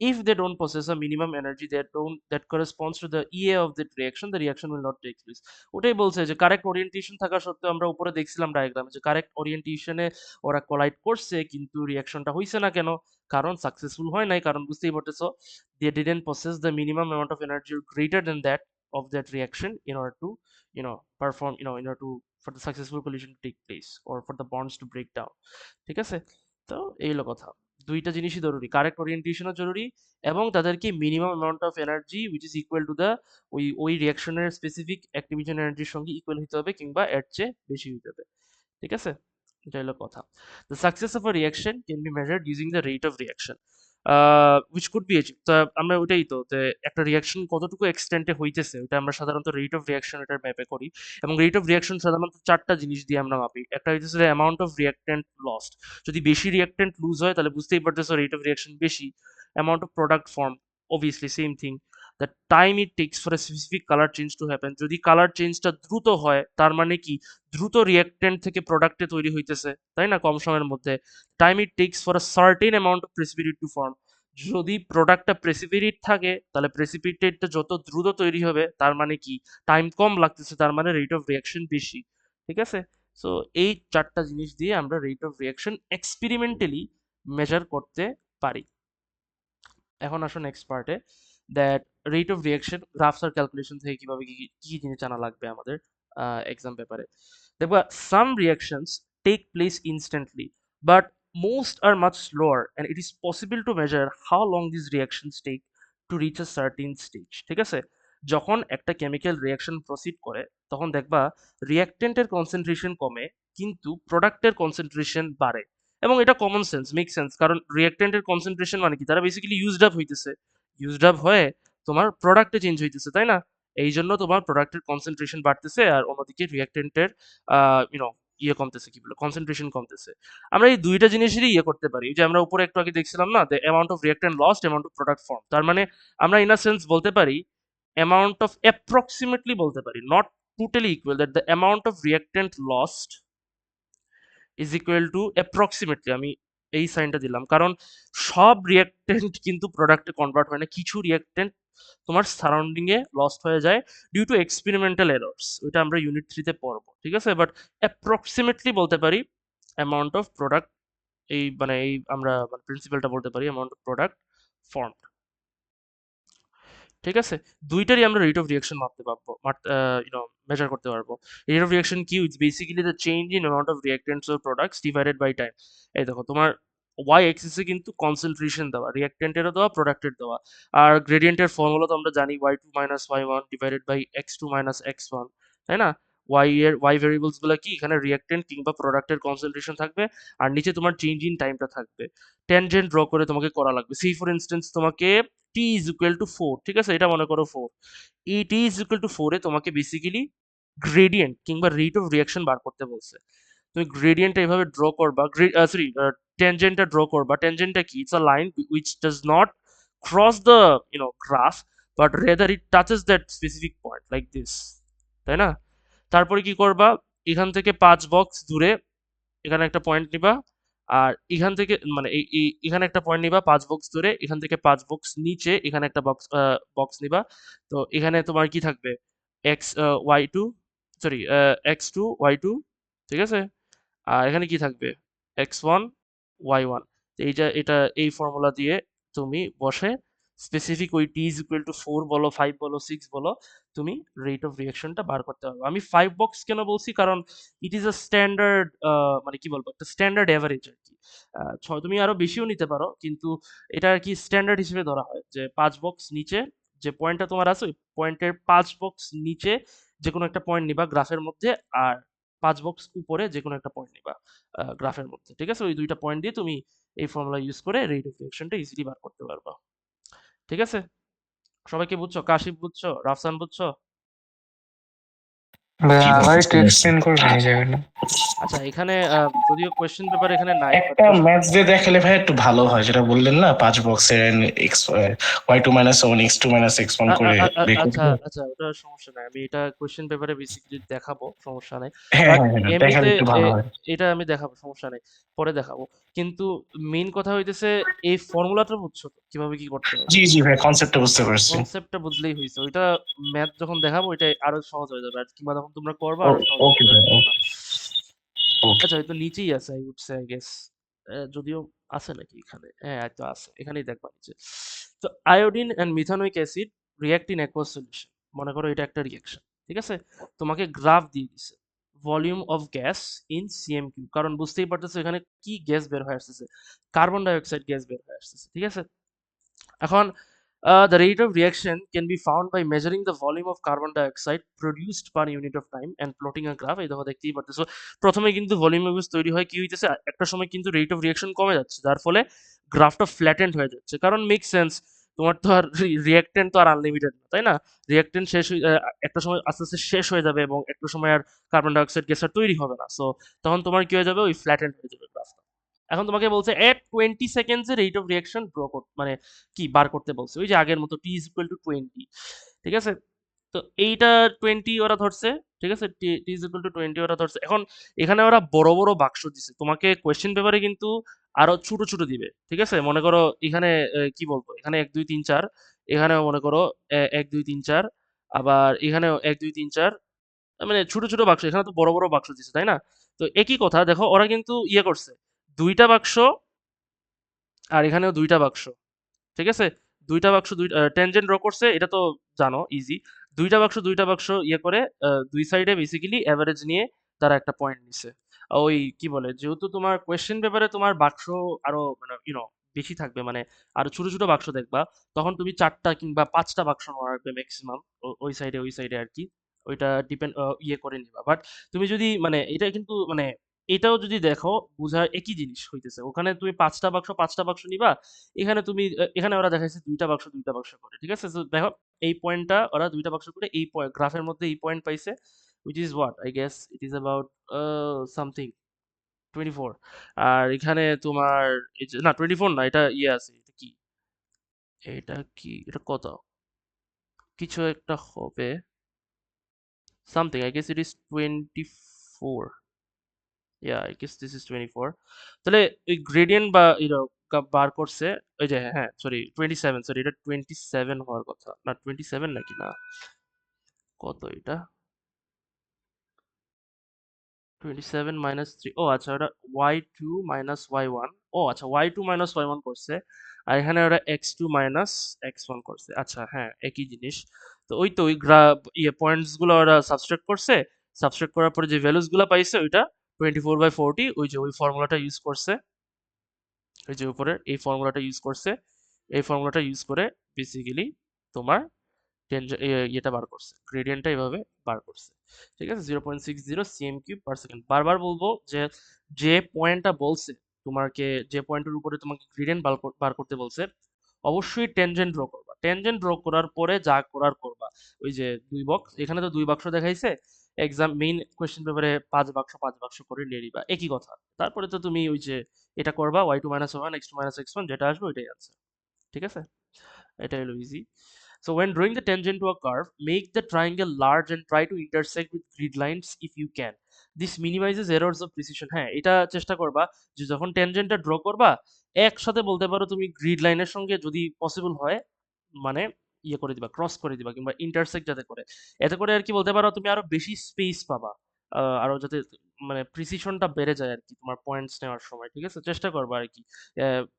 if they don't possess a minimum energy that corresponds to the EA of that reaction, the reaction will not take place. ওটাই বলছে যে কারেক্ট ওরিয়েন্টেশন থাকা সত্ত্বেও, আমরা উপরে দেখছিলাম ডায়াগ্রামে যে কারেক্ট ওরিয়েন্টেশনে ওরা কোলাইড করছে কিন্তু রিয়াকশনটা হইছে না কেন? কারণ সাকসেসফুল হয় নাই, কারণ বুঝতেই পারতেছো, they didn't possess the minimum amount of energy greater than that of that reaction in order to perform, in order to for the successful collision to take place or for the bonds to break down. ঠিক আছে, তো এই হলো কথা। দুইটা জিনিসই জরুরি, কারেক্ট ওরিয়েন্টেশনও জরুরি এবং তাদেরকে minimum amount of energy which is equal to the ওই রিয়াকশনের স্পেসিফিক অ্যাক্টিভেশন এনার্জির সঙ্গে ইকুয়াল হতে হবে কিংবা এর চেয়ে বেশি হতে হবে। ঠিক আছে, এটা হলো কথা। The success of a reaction can be measured using the rate of reaction, which could be achieved. তা আমরা ওইটাই তো, যে একটা রিয়াকশন কতটুকু এক্সটেন্টে হইতেছে ওটা আমরা সাধারণত রেট অফ রিয়াকশন এটার ম্যাপে করি। এবং রেট অফ রিয়াকশন সাধারণত চারটা জিনিস দিয়ে আমরা মাপি। একটা হইতেছে যে অ্যামাউন্ট অফ রিয়াক্টেন্ট লস্ট, যদি বেশি রিয়াক্টেন্ট লুজ হয় তাহলে বুঝতেই পারতেছো রেট অফ রিয়াকশন বেশি। Amount of product form, obviously same thing. The time it takes for a specific colour change to happen, যদি কালার চেঞ্জটা দ্রুত হয় তার মানে কি দ্রুত রিয়াক্টেন্ট থেকে প্রোডাক্টে তৈরি হইতেছে, তাই না, কম সময়ের মধ্যে। Time it takes for a certain amount of precipitate to form, যদি প্রোডাক্টটা প্রেসিপিটেট থাকে তাহলে প্রেসিপিটেটটা যত দ্রুত তৈরি হবে তার মানে কি টাইম কম লাগতেছে, তার মানে রেট অফ রিয়াকশন বেশি। ঠিক আছে, সো এই চারটা জিনিস দিয়ে আমরা rate of reaction experimentally measure করতে পারি। এখন আসো নেক্সট পার্টে, that rate of reaction graphs আর ক্যালকুলেশন থেকে কিভাবে কি কি জিনিস জানা লাগবে আমাদের এক্সাম পেপারে। দেখবা, some reactions take place instantly, but most are much slower and it is possible to measure how long these reactions take to reach a certain stage. ঠিক আছে, যখন একটা কেমিক্যাল রিয়াকশন প্রসিড করে তখন দেখবা রিয়াক্টেন্টের কনসেন্ট্রেশন কমে কিন্তু প্রোডাক্টের কনসেন্ট্রেশন বাড়ে। এবং এটা কমন সেন্স, মেক সেন্স, কারণ রিয়াক্টেন্টের কনসেন্ট্রেশন মানে কি, তারা বেসিক্যালি ইউজড আপ হইতেছে, ইউজড আপ হয়ে তোমার প্রোডাক্টে চেঞ্জ হইতেছে, তাই না? এই জন্য তোমার প্রোডাক্টের কনসেন্ট্রেশন বাড়তেছে আর অন্যদিকে রিয়াক্টেন্টের ইউনো ইয়ে কমতেছে, কি বলে, কনসেন্ট্রেশন কমতেছে। আমরা এই দুইটা জিনিসেরই ইয়ে করতে পারি, যে আমরা উপরে একটু আগে দেখছিলাম না, the amount of reactant lost, amount of product form. তার মানে আমরা ইন আ সেন্স বলতে পারি অ্যামাউন্ট অফ অ্যাপ্রক্সিমেটলি বলতে পারি, not totally equal, that the amount of reactant lost is equal two approximately, আমি এই সাইনটা দিলাম কারণ সব রিয়াক্টেন্ট কিন্তু প্রোডাক্টে কনভার্ট হয় না, কিছু রিয়াক্টেন্ট তোমার সারাউন্ডিং এ লস্ট হয়ে যায় ডিউ টু এক্সপেরিমেন্টাল এরর্স, ওইটা আমরা ইউনিট 3 তে পড়বো। ঠিক আছে, বাট অ্যাপ্রক্সিমেটলি বলতে পারি অ্যামাউন্ট অফ প্রোডাক্ট, এই আমরা মানে প্রিন্সিপালটা বলতে পারি অ্যামাউন্ট অফ প্রোডাক্ট ফর্ম। ঠিক আছে, দুইটারই আমরা রেট অফ রিয়াকশন মাপতে পারবো, মেজার করতে পারবো। রেট অফ রিয়াকশন কি, it's basically the change in amount of reactants or products divided by time. এই দেখো তোমার ওয়াই এক্সিসে কিন্তু কনসেন্ট্রেশন দেওয়া, রিয়াক্টেন্টেরও দেওয়া, প্রোডাক্টের দেওয়া। আর গ্রেডিয়েন্টের ফর্মুলা তো আমরা জানি, y two minus y one divided by x two minus x one, তাই না? ওয়াই ভেরিয়েবলস গুলো কি, এখানে রিয়াক্টেন্ট কিংবা প্রোডাক্টের কনসেন্ট্রেশন থাকবে আর নিচে তোমার চেঞ্জ ইন টাইমটা থাকবে। ট্যানজেন্ট ড্র করে তোমাকে করা লাগবে। সি ফর ইনস্টেন্স তোমাকে টি ইজ ইকুয়াল টু 4, ঠিক আছে, এটা মনে করো 4। এই টি ইজ ইকুয়াল টু 4 এ তোমাকে বেসিক্যালি গ্রেডিয়েন্ট কিংবা রেট অফ রিয়াকশন বার করতে বলছে। তুমি গ্রেডিয়েন্টটা এভাবে ড্র করবা, সরি ট্যানজেন্টটা ড্র করবা। ট্যানজেন্টটা কি, it's a line which does not cross the graph, but rather it touches that specific point like this, তাই না? তারপরে কি করবা, এখান থেকে 5 বক্স দূরে এখানে একটা পয়েন্ট নিবা, আর এখান থেকে মানে এখানে একটা পয়েন্ট নিবা 5 বক্স ধরে, এখান থেকে 5 বক্স নিচে এখানে একটা বক্স নিবা। তো এখানে তোমার কি থাকবে, x y two, sorry x two y two, ঠিক আছে? আর এখানে কি থাকবে? x1 y1। এইটা এটা এই ফর্মুলা দিয়ে তুমি বসে স্পেসিফিক ওই t is equal to 4 বলো 5 বলো 6 বলো, তুমি রেট অফ রিঅ্যাকশনটা বার করতে পারবে। আমি 5 বক্স কেন বলছি, কারণ ইট ইজ আ স্ট্যান্ডার্ড, মানে কি বলবো, একটা স্ট্যান্ডার্ড অ্যাভারেজ আর কি। তুমি আরো বেশিও নিতে পারো, কিন্তু এটা আর কি স্ট্যান্ডার্ড হিসেবে ধরা হয় যে 5 বক্স নিচে যে পয়েন্টটা তোমার আছে ওই পয়েন্টের 5 বক্স নিচে যে কোনো একটা পয়েন্ট নিবা গ্রাফের মধ্যে, আর 5 বক্স উপরে যে কোনো একটা পয়েন্ট নিবা গ্রাফের মধ্যে, ঠিক আছে? ওই দুইটা পয়েন্ট দিয়ে তুমি এই ফর্মুলা ইউজ করে রেট অফ রিঅ্যাকশনটা ইজিলি বার করতে পারবা, ঠিক আছে? সবাইকে বুঝছো? কাশিফ বুঝছো? রাফসান বুঝছো? ভাই জি ভাই আবার বুঝতে একটু পারছি। এক্সপ্লেন করবেন এই জায়গাটা? আচ্ছা, এখানে যদিও কোয়েশ্চেন পেপার এখানে নাই, বাট একটা ম্যাথস দিয়ে দেখালে ভাই একটু ভালো হয়, যেটা বললেন না 5 বক্সের এক্স y2 - 1 x2 - x1 করে বের আচ্ছা করতে। আচ্ছা, ওটা সমস্যা নাই, আমি এটা কোয়েশ্চেন পেপারে বেসিক্যালি দেখাবো, সমস্যা নাই। হ্যাঁ বাট হ্যাঁ হ্যাঁ, দেখালে এমনিতে একটু ভালো হয়। এটা আমি দেখাবো, সমস্যা নেই, পরে দেখাবো। কিন্তু মেইন কথা হইতেছে এই ফর্মুলাটা বুঝছো তো কিভাবে কি করতে হবে? জি জি ভাই, কনসেপ্টটা বুঝতে পারছি। কনসেপ্টটা বুঝলেই হয়েছে, ওইটা ম্যাথ যখন দেখাবো ওইটা আরো সহজ হয়ে যাবে, আর কিংবা যখন তোমরা করবা আরো সহজ হয়ে ওকে যাবে, আর ভাই, কিছু না। ওকে। আচ্ছা, হয়তো নিচেই আছে, I would say, I guess. যদিও আছে নাকি এখানে, হ্যাঁ হয়তো আছে, এখানেই দেখবা নিচে। তো iodine and methanoic acid react in aqueous solution. মনে করো এটা একটা রিঅ্যাকশন, ঠিক আছে? তোমাকে গ্রাফ দিয়ে দিছে volume of gas in cm cu, কারণ বুঝতেই পারতেছো এখানে কি গ্যাস বের হয়ে আসতেছে, কার্বন ডাইঅক্সাইড গ্যাস বের হয়ে আসতেছে, ঠিক আছে? এখন the rate of reaction can be found by measuring the volume of carbon dioxide produced per unit of time and plotting a graph। এই দেখো দেখতেই পারতেছো, প্রথমে কিন্তু ভলিউম অফ তৈরি হয়, কি হইতেছে একটা সময় কিন্তু রেট অফ রিয়াকশন কমে যাচ্ছে, যার ফলে গ্রাফটা ফ্ল্যাটেন্ড হয়ে যাচ্ছে, কারণ মেক সেন্স, তোমার তো আর রিয়াক্টেন্ট তো আর আনলিমিটেড না, তাই না? রিয়াক্টেন্ট শেষ একটা সময় আস্তে আস্তে শেষ হয়ে যাবে, এবং একটা সময় আর কার্বন ডাইঅক্সাইড গ্যাস আর তৈরি হবে না, সো তখন তোমার কি হয়ে যাবে, ওই ফ্ল্যাটেন্ড হয়ে যাবে গ্রাফটা। এখন তোমাকে বলছে এট 20 seconds a rate of reaction মানে কি বার করতে বলছে, ওই যে আগের মতো টি ইজ ইকুয়াল টু 20, ঠিক আছে? তো এইটা 20 ওরা ধরছে, ঠিক আছে? টি ইজ ইকুয়াল টু 20 ওরা ধরছে। এখন এখানে ওরা বড় বড় বাক্স দিছে, তোমাকে কোয়েশ্চেন পেপারে কিন্তু আরো ছোট ছোট দিবে, ঠিক আছে? মনে করো এখানে কি বলবো, এখানে 1 2 3 4, এখানেও মনে করো 1 2 3 4, আবার এখানেও 1 2 3 4, মানে ছোট ছোট বাক্স, এখানে তো বড় বড় বাক্স দিছে, তাই না? তো একই কথা দেখো, ওরা কিন্তু ইয়ে করছে, দুইটা বাক্স আর এখানেও দুইটা বাক্স, ঠিক আছে? দুইটা বাক্স ট্যানজেন্ট ড্র করছে, এটা তো জানো ইজি। দুইটা বাক্স ইয়ে করে দুই সাইডে বেসিক্যালি এভারেজ নিয়ে তারা একটা পয়েন্ট নিছে। ওই কি বলে, যেহেতু তোমার কোয়েশ্চেন পেপারে তোমার বাক্স আরো মানে বেশি থাকবে, মানে আরো ছোট ছোট বাক্স দেখবা, তখন তুমি 4টা কিংবা 5টা বাক্স মনে রাখবে ম্যাক্সিমাম, ওই সাইডে আর কি। ওইটা ডিপেন্ড ইয়ে করে নিবা। বাট তুমি যদি মানে এটা কিন্তু মানে এটাও যদি দেখো, বুঝা একই জিনিস হইতেছে, ওখানে তুমি 5টা বাক্স নিবা, এখানে তুমি এখানে ওরা দেখাইছে দুইটা বাক্স করে, ঠিক আছে? তো দেখো এই পয়েন্টটা ওরা দুইটা বাক্স করে এই গ্রাফের মধ্যে এই পয়েন্ট পাইছে, which is what I guess it is about something 24। আর এখানে তোমার এই যে না 24 না, এটা ইয়ে আছে, এটা কত কিছু একটা হবে, something I guess it is 24। Yeah, I guess this is 24। তাহলে ওই গ্রেডিয়েন্ট বা বার করছে, ওই যে হ্যাঁ সরি 27, সরি এটা 27 হওয়ার কথা না, 27 নাকি না, কত এটা 27 মাইনাস 3, ও আচ্ছা ওটা y2 মাইনাস y1, ও আচ্ছা y2 মাইনাস y1 করছে, আর এখানে ওরা x2 মাইনাস x1 করছে, আচ্ছা হ্যাঁ একই জিনিস। তো ওই তো ওই ইয়ে পয়েন্টস গুলো ওরা সাবস্ট্রাক্ট করছে, সাবস্ট্রাক্ট করার পরে যে ভ্যালুস গুলো পাইছে ওইটা 24/40, ওই যে ওই ফর্মুলাটা ইউজ করছে, ওই যে উপরে এই ফর্মুলাটা ইউজ করছে, এই ফর্মুলাটা ইউজ করে বেসিক্যালি তোমার ইয়েটা বার করছে, গ্রেডিয়েন্টটা এভাবে বার করছে, ঠিক আছে? 0.60 cm³/সেকেন্ড। বারবার বলবো যে যে পয়েন্টটা বলছে তোমাকে, যে পয়েন্টের উপরে তোমাকে গ্রেডিয়েন্ট বার করতে বলছে, অবশ্যই টেনজেন্ট ড্র করবা, টেনজেন্ট ড্র করার পরে যা করার করবা। ওই যে দুই বক্স, এখানে তো দুই বাক্স দেখাইছে, এক্সাম মেইন কোয়েশ্চেন পেপারে 5 বাক্স করে নিয়ে নিবা, একই কথা। তারপরে তো তুমি ওই যে এটা করবা y2 - y1 x2 - x1, যেটা আসবে ওইটাই আনসার, ঠিক আছে? এটা হলো easy. So when drawing the tangent to a curve, make the triangle large and try to intersect with grid lines if you can. This minimizes errors of precision। হ্যাঁ, এটা চেষ্টা করবা যে যখন ট্যানজেন্টটা ড্র করবা, একসাথে বলতে পারো তুমি গ্রিড লাইনের সঙ্গে যদি পসিবল হয়, মানে ইয়ে করে দিবা, ক্রস করে দিবা, কিংবা ইন্টারসেক্ট যাতে করে, এতে করে আর কি বলতে পারো তুমি আরো বেশি স্পেস পাবা, আরো যাতে মানে প্রিসিশনটা বেড়ে যায় আর কি তোমার পয়েন্টস নেওয়ার সময়। ঠিক আছে, চেষ্টা করবা আর কি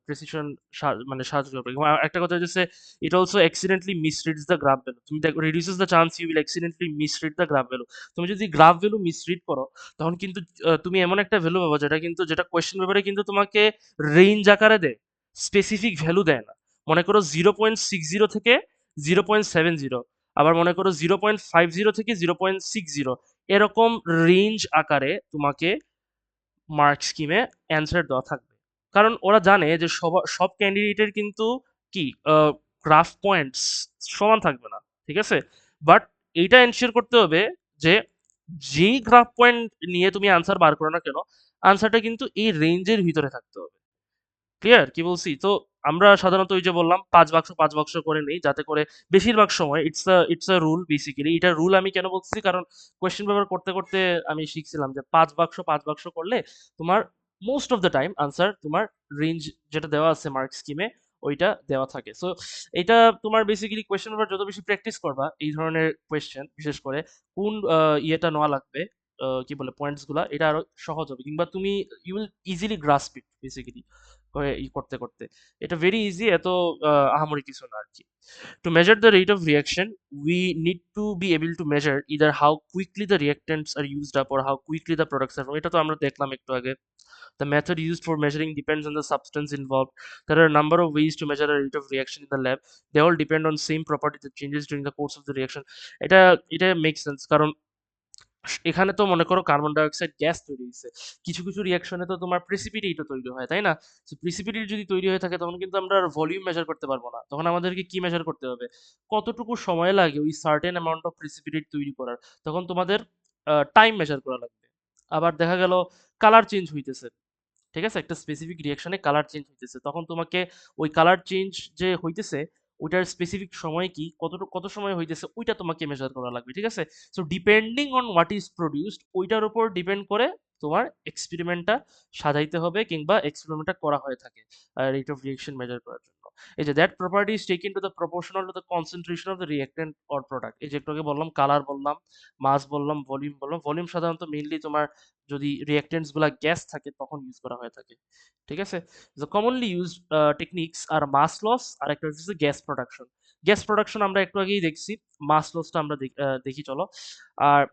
প্রিসিশন মানে সাহায্য করবে। এবং একটা কথা হচ্ছে, it also accidentally misreads the graph value. তুমি দেখো, reduces the chance you will accidentally misread the graph value. তুমি যদি গ্রাফ ভ্যালু মিসরিড করো, তখন কিন্তু তুমি এমন একটা ভ্যালু পাবো যেটা কোয়েশ্চেন পেপারে কিন্তু তোমাকে রেঞ্জ আকারে দেয়, স্পেসিফিক ভ্যালু দেয় না। মনে করো 0.60 থেকে 0.70, আবার মনে করো 0.50 থেকে 0.60, এরকম রেঞ্জ আকারে তোমাকে মার্ক স্কিমে অ্যান্সার দেওয়া থাকবে। কারণ ওরা জানে যে সব ক্যান্ডিডেটের কিন্তু কি গ্রাফ পয়েন্টস সমান থাকবে না। ঠিক আছে, বাট এইটা এনশিওর করতে হবে যে যেই গ্রাফ পয়েন্ট নিয়ে তুমি আনসার বার করো না কেন, আনসারটা কিন্তু এই রেঞ্জের ভিতরে থাকতে হবে। ক্লিয়ার কি বলছি? তো আমরা সাধারণত ওই যে বললাম 5 বাক্স করে নেই, যাতে করে বেশিরভাগ সময় ইটস আ রুল বেসিক্যালি। এটা রুল আমি কেন বলছি, কারণ কোয়েশ্চেন পেপার করতে করতে আমি শিখছিলাম যে 5 বাক্স করলে তোমার most of the time answer তোমার রেঞ্জ যেটা দেওয়া আছে মার্ক স্কিমে ওইটা দেওয়া থাকে। সো এটা তোমার বেসিক্যালি কোয়েশ্চেন পেপার যত বেশি প্র্যাকটিস করবা এই ধরনের কোয়েশ্চেন, বিশেষ করে কোন ইয়েটা নেওয়া লাগবে, কি বলে পয়েন্টস গুলা, এটা আরো সহজ হবে, কিংবা তুমি you will easily grasp it basically করতে করতে। এটা ভেরি ইজি, এত আহামরি কিছু না আর কি। To measure the rate of reaction, we need to be able to measure either how quickly the reactants are used up or how quickly the products are. এটা তো আমরা দেখলাম একটু আগে। The method used for measuring depends on the substance involved. There are a number of ways to measure a rate of reaction in the lab. They all depend on same property that changes during the course of the reaction. এটা এটা মেক সেন্স, কারণ এখানে তো মনে করো কার্বন ডাই অক্সাইড গ্যাস তৈরি হয়েছে, কিছু কিছু রিয়াকশনে তো তোমার প্রেসিপিটেটও তৈরি হয়, তাই না? তো প্রেসিপিটেট যদি তৈরি হয়ে থাকে, তখন কিন্তু আমরা ভলিউম মেজার করতে পারবো না। তখন আমাদেরকে কি মেজার করতে হবে, কতটুকু সময় লাগে ওই সার্টেন অ্যামাউন্ট অফ প্রেসিপিটেট তৈরি করার। তখন তোমাদের টাইম মেজার করা লাগবে। আবার দেখা গেল কালার চেঞ্জ হইতেছে, ঠিক আছে? একটা স্পেসিফিক রিঅ্যাকশনে কালার চেঞ্জ হইতেছে। তখন তোমাকে ওই কালার চেঞ্জ যে হইতেছে, ওইটার স্পেসিফিক সময় কি, কত সময় হইতেছে, ওইটা তোমাকে মেজার করা লাগবে। ঠিক আছে? So depending on what is produced, ওইটার উপর ডিপেন্ড করে তোমার এক্সপেরিমেন্টটা সাজাইতে হবে, কিংবা এক্সপেরিমেন্টটা করা হয়ে থাকে রেট অফ রিঅ্যাকশন মেজার করার জন্য। এই যে that property is taken to the proportional to the concentration of the reactant or product. এই যে একটু আগে বললাম, কালার বললাম, মাস বললাম, ভলিউম বললাম। ভলিউম সাধারণত মেইনলি তোমার যদি রিঅ্যাকটেন্টস গুলা গ্যাস থাকে তখন ইউজ করা হয়ে থাকে। ঠিক আছে? the commonly used techniques are mass loss আর একটা হচ্ছে গ্যাস প্রোডাকশন। গ্যাস প্রোডাকশন আমরা একটু আগেই দেখছি, মাস লসটা আমরা দেখি চলো। আর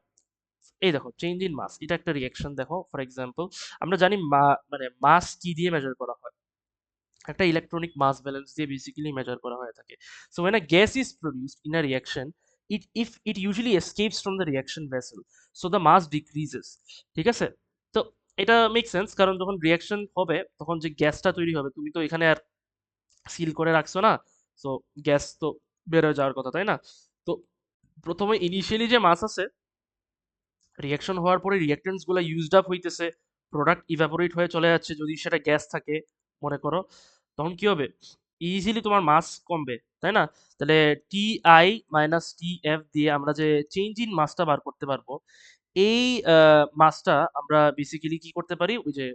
এই দেখো, চেঞ্জ ইন মাস, এটা একটা রিঅ্যাকশন। দেখো ফর এক্সাম্পল, আমরা জানি মানে মাস কি দিয়ে মেজার করা হয়, একটা ইলেকট্রনিক মাস ব্যালেন্স দিয়ে বেসিক্যালি মেজার করা হয়ে থাকে। So when a gas is produced in a reaction, if it usually escapes from the reaction vessel, so the mass decreases. ঠিক আছে? তো এটা মেক সেন্স, কারণ যখন রিয়াকশন হবে তখন যে গ্যাসটা তৈরি হবে, তুমি তো এখানে আর সিল করে রাখছো না। সো গ্যাস তো বের হয়ে যাওয়ার কথা, তাই না? তো প্রথমে ইনিশিয়ালি যে মাস আছে, রিয়াকশন হওয়ার পরে রিঅ্যাকট্যান্টস গুলো ইউজড আপ হইতেছে, প্রোডাক্ট ইভাপোরেট হয়ে চলে যাচ্ছে, যদি সেটা গ্যাস থাকে মনে করো, তখন কি হবে, ইজিলি তোমার মাস কমবে, তাই না? তাহলে T I minus T F দিয়ে আমরা যে চেঞ্জ ইন মাসটা বার করতে পারবো, এই মাসটা আমরা বেসিক্যালি কি করতে পারি, ওই যে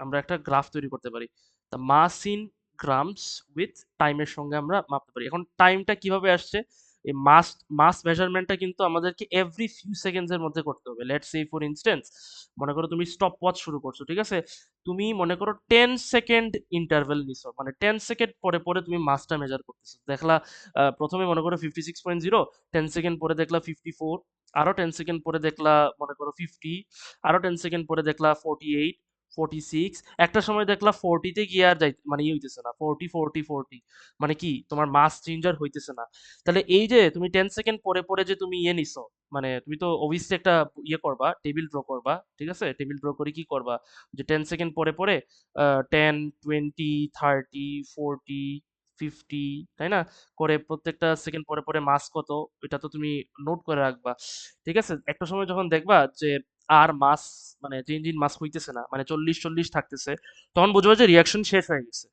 আমরা একটা গ্রাফ তৈরি করতে পারি, the mass in grams with টাইমের সঙ্গে আমরা মাপতে পারি। এখন টাইমটা কিভাবে আসছে, এই মাস মাস মেজারমেন্টটা কিন্তু আমাদেরকে এভরি ফিউ সেকেন্ডস এর মধ্যে করতে হবে। লেটস সে ফর ইনস্ট্যান্স, মনে করো তুমি স্টপ ওয়াচ শুরু করছো, ঠিক আছে? তুমি মনে করো 10 সেকেন্ড ইন্টারভেল নিছো, মানে 10 সেকেন্ড পরে পরে তুমি মাসটা মেজার করতেছো। দেখলা প্রথমে মনে করো 56.0, 10 সেকেন্ড পরে দেখলা 54, আরো 10 সেকেন্ড পরে দেখলা মনে করো 50, আরো 10 সেকেন্ড পরে দেখলা 48, 46, একটা সময় দেখলা 40-তে গিয়ে আর যাই মানে ইয়ে হইতেছে না, 40, 40, 40, মানে কি তোমার মাস চেঞ্জ আর হইতেছে না। তাহলে এই যে তুমি 10 সেকেন্ড পরে পরে যে তুমি ইয়ে নিছো, মানে তুমি তো অবভিয়াসলি একটা ইয়ে করবা, টেবিল ড্র করবা, ঠিক আছে? টেবিল ড্র করে কি করবা, যে 10 সেকেন্ড পরে পরে 10, 20, 30, 40, 50, তাই না, করে প্রত্যেকটা সেকেন্ড পরে পরে মাস কত, এটা তো তুমি নোট করে রাখবা। ঠিক আছে? একটা সময় যখন দেখবা যে আর মাস মানে চেঞ্জ ইন মাস হইতেছে না, মানে 40-40 থাকতেছে, তখন বুঝবা যে রিয়াকশন শেষ হয়ে গেছে।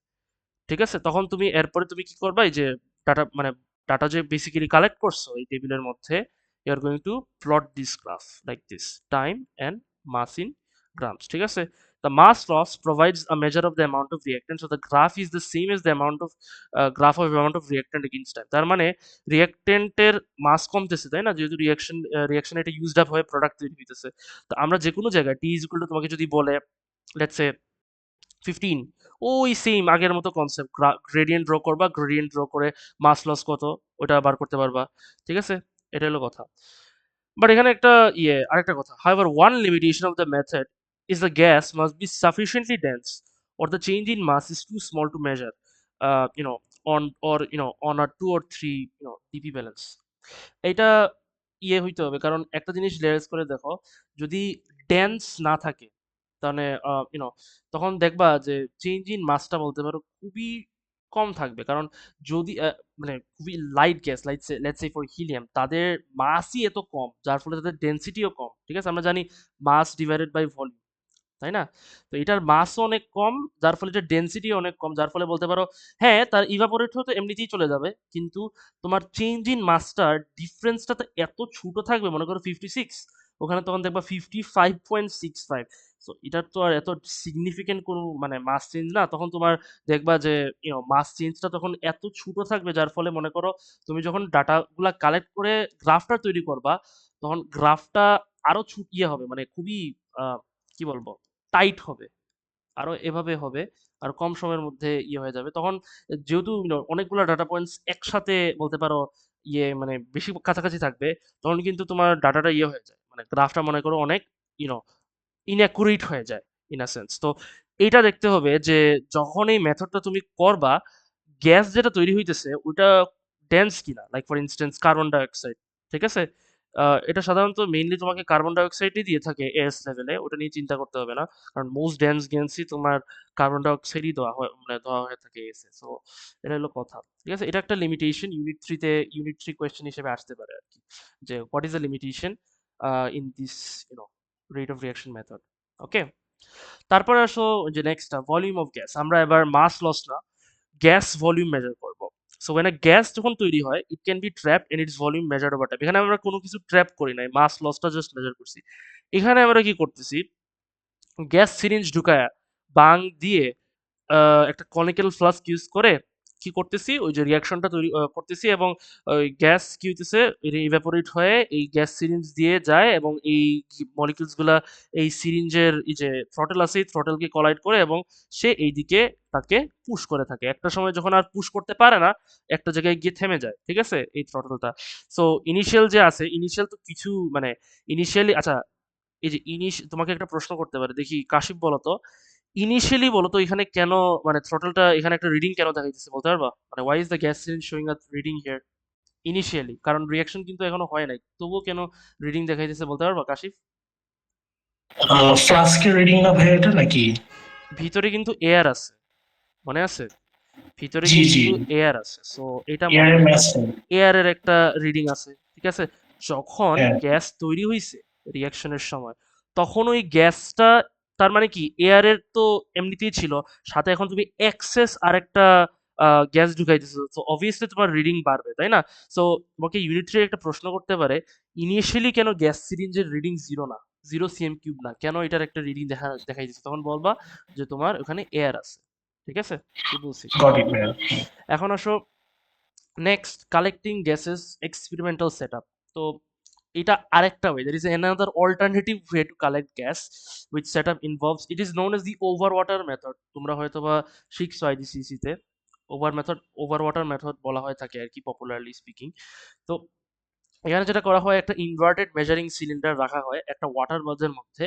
ঠিক আছে? তখন তুমি এরপরে তুমি কি করবা, এই যে ডাটা মানে ডাটা যে বেসিক্যালি কালেক্ট করছো এই টেবিলের মধ্যে, you are going to plot this graph like this, time and mass in grams. ঠিক আছে? তো The mass loss provides a measure of the amount of reactant, so the graph is the same as the amount of amount of reactant against time. তার মানে রিঅ্যাক্টেন্টের মাস কমতেছে, তাই না? যেহেতু রিঅ্যাকশন এটা ইউজড আপ হয়ে প্রোডাক্ট তৈরি হইতেছে। তো আমরা যে কোনো জায়গায় টি ইজ ইকুয়াল টু তোমাকে যদি বলে লেটস সে 15, ওই সেম আগের মতো কনসেপ্ট, গ্রেডিয়েন্ট ড্র করবা, গ্রেডিয়েন্ট ড্র করে মাস লস কত ওটা বার করতে পারবা। ঠিক আছে, এটা হলো কথা। বাট এখানে একটা আরেকটা কথা, however one limitation of the method is the gas must be sufficiently dense or the change in mass is too small to measure, you know, on a 2 or 3 dp balance. এটা হইতে হবে, কারণ একটা জিনিস রিয়ালাইজ করে দেখো, যদি ডেন্স না থাকে তাহলে তখন দেখবা যে চেঞ্জ ইন মাসটা বলতে পারো খুবই কম থাকবে। কারণ যদি মানে খুবই light gas, let's say for helium, তাদের মাসই এত কম যার ফলে তাদের ডেন্সিটিও কম। ঠিক আছে, আমরা জানি মাস ডিভাইডেড বাই ভলিউম, তাই না? তো এটার মাসও অনেক কম, যার ফলে এটার ডেনসিটি অনেক কম, যার ফলে বলতে পারো হ্যাঁ তার ইভাপোরেট হতে এমনিতেই চলে যাবে, কিন্তু তোমার চেঞ্জ ইন মাসটার ডিফারেন্সটা তো এত ছোট থাকবে, মনে করো 56, ওখানে তখন দেখবা 55.65। সো এটার তো আর এত সিগনিফিকেন্ট কোনো মানে মাস চেঞ্জ না, তখন তোমার দেখবা যে মাস চেঞ্জটা তখন এত ছোট থাকবে, যার ফলে মনে করো তুমি যখন ডাটাগুলা কালেক্ট করে গ্রাফটা তৈরি করবা, তখন গ্রাফটা আরো হবে, মানে খুবই কি বলবো, টাইট হবে, আরো এভাবে হবে, আর কম সময়ের মধ্যে হয়ে যাবে। তখন যেহেতু অনেকগুলো ডাটা পয়েন্টস একসাথে বলতে পারো মানে বেশি কাছাকাছি থাকবে, তখন কিন্তু তোমার ডাটাটা হয়ে যায়, মানে গ্রাফটা মনে করো অনেক ইউনো ইনঅ্যাকুরেট হয়ে যায় ইন আ সেন্স। তো এইটা দেখতে হবে যে যখন এই মেথডটা তুমি করবা, গ্যাস যেটা তৈরি হইতেছে ওটা ডেন্স কিনা, like for instance carbon dioxide. ঠিক আছে, এটা সাধারণত মেইনলি তোমাকে কার্বন ডাইঅক্সাইডই দিয়ে থাকে এস লেভেলে, ওটা নিয়ে চিন্তা করতে হবে না, কারণ মোস্ট ডেন্স গ্যাসই তোমার কার্বন ডাইঅক্সাইডই দেওয়া হয়ে থাকে এসে। সো এটা হলো কথা। ঠিক আছে, এটা একটা লিমিটেশন ইউনিট থ্রি কোয়েশ্চেন হিসেবে আসতে পারে আর কি, যে what is the limitation in this rate of reaction method. Okay, তারপরে আসো যে নেক্সট ভলিউম অফ গ্যাস। আমরা এবার মাস লস না, গ্যাস ভলিউম মেজার করব। সো when a গ্যাস যখন তৈরি হয়, it can be trapped and its volume measured over time. এখানে আমরা কোনো কিছু ট্র্যাপ করি নাই, মাস লসটা জাস্ট মেজার করছি। এখানে আমরা কি করতেছি, গ্যাস সিরিঞ্জ ঢুকায়া বাং দিয়ে একটা কনিক্যাল ফ্লাস্ক ইউজ করে কি করতেছি, ওই যে রিয়াকশনটা তৈরি করতেছি, এবং ওই গ্যাস কি হইতেছে, ইভাপোরেট হয়ে এই গ্যাস সিরিঞ্জ দিয়ে যায়, এবং এই মলিকিউলস গুলা এই সিরিঞ্জের এই যে থ্রটেল আছে, থ্রটেলকে কলাইড করে, এবং সে এই দিকে তাকে পুশ করে থাকে। একটা সময় যখন আর পুশ করতে পারে না, একটা জায়গায় গিয়ে থেমে যায়। ঠিক আছে, এই থ্রটেলটা। সো ইনিশিয়াল যে আছে, ইনিশিয়াল তো কিছু মানে ইনিশিয়ালি, আচ্ছা এই যে তোমাকে একটা প্রশ্ন করতে পারে, দেখি কাশিফ বলো তো, ইনিশিয়ালি বলো তো এখানে কেন, মানে থ্রটলটা এখানে একটা রিডিং কেন দেখাইতেছে বলতে পারবা? মানে why is the gas syringe showing a reading here initially, কারণ রিঅ্যাকশন কিন্তু এখনো হয় নাই, তবুও কেন রিডিং দেখাইতেছে বলতে পারবা কাশিফ? ফ্লাস্কের রিডিং না ভাই এটা নাকি? ভিতরে কিন্তু এয়ার আছে, মনে আছে? ভিতরে জি জি, কিন্তু এয়ার আছে, সো এটা মনে এয়ারের রাখবা, ম্যাচ নেই। এয়ারের একটা রিডিং আছে। ঠিক আছে, যখন হ্যাঁ। গ্যাস তৈরি হইছে রিঅ্যাকশনের সময়, তখন ওই গ্যাসটা, তার মানে কি এয়ারের তো এমনিতেই ছিল, সাথে এখন তুমি এক্সেস আরেকটা গ্যাস ঢুকাইতেছো, তো অবভিয়াসলি তোমার রিডিং বাড়বে, তাই না? সো তোমাকে ইউনিট থ্রি একটা প্রশ্ন করতে পারে, ইনিশিয়ালি কেন গ্যাস সিরিঞ্জের রিডিং জিরো না, 0 cm³ না, কেন এটার একটা রিডিং দেখাই দিচ্ছে? তখন বলবা যে তোমার ওখানে এয়ার আছে। ঠিক আছে, কি বলছি? গট ইট ভাইয়া। এখন আসো next, collecting gases experimental setup. তো এটা আরেকটা way, there is another alternative way to collect gas which setup involves, it is known as the over water method. তোমরা হয়তোবা শিখছো আইজিসিসি তে, ওভার ওয়াটার মেথড বলা হয় থাকে আর কি, পপুলারলি স্পিকিং। তো এখানে যেটা করা হয়, একটা ইনভার্টেড মেজারিং সিলিন্ডার রাখা হয় একটা ওয়াটার বাজের মধ্যে,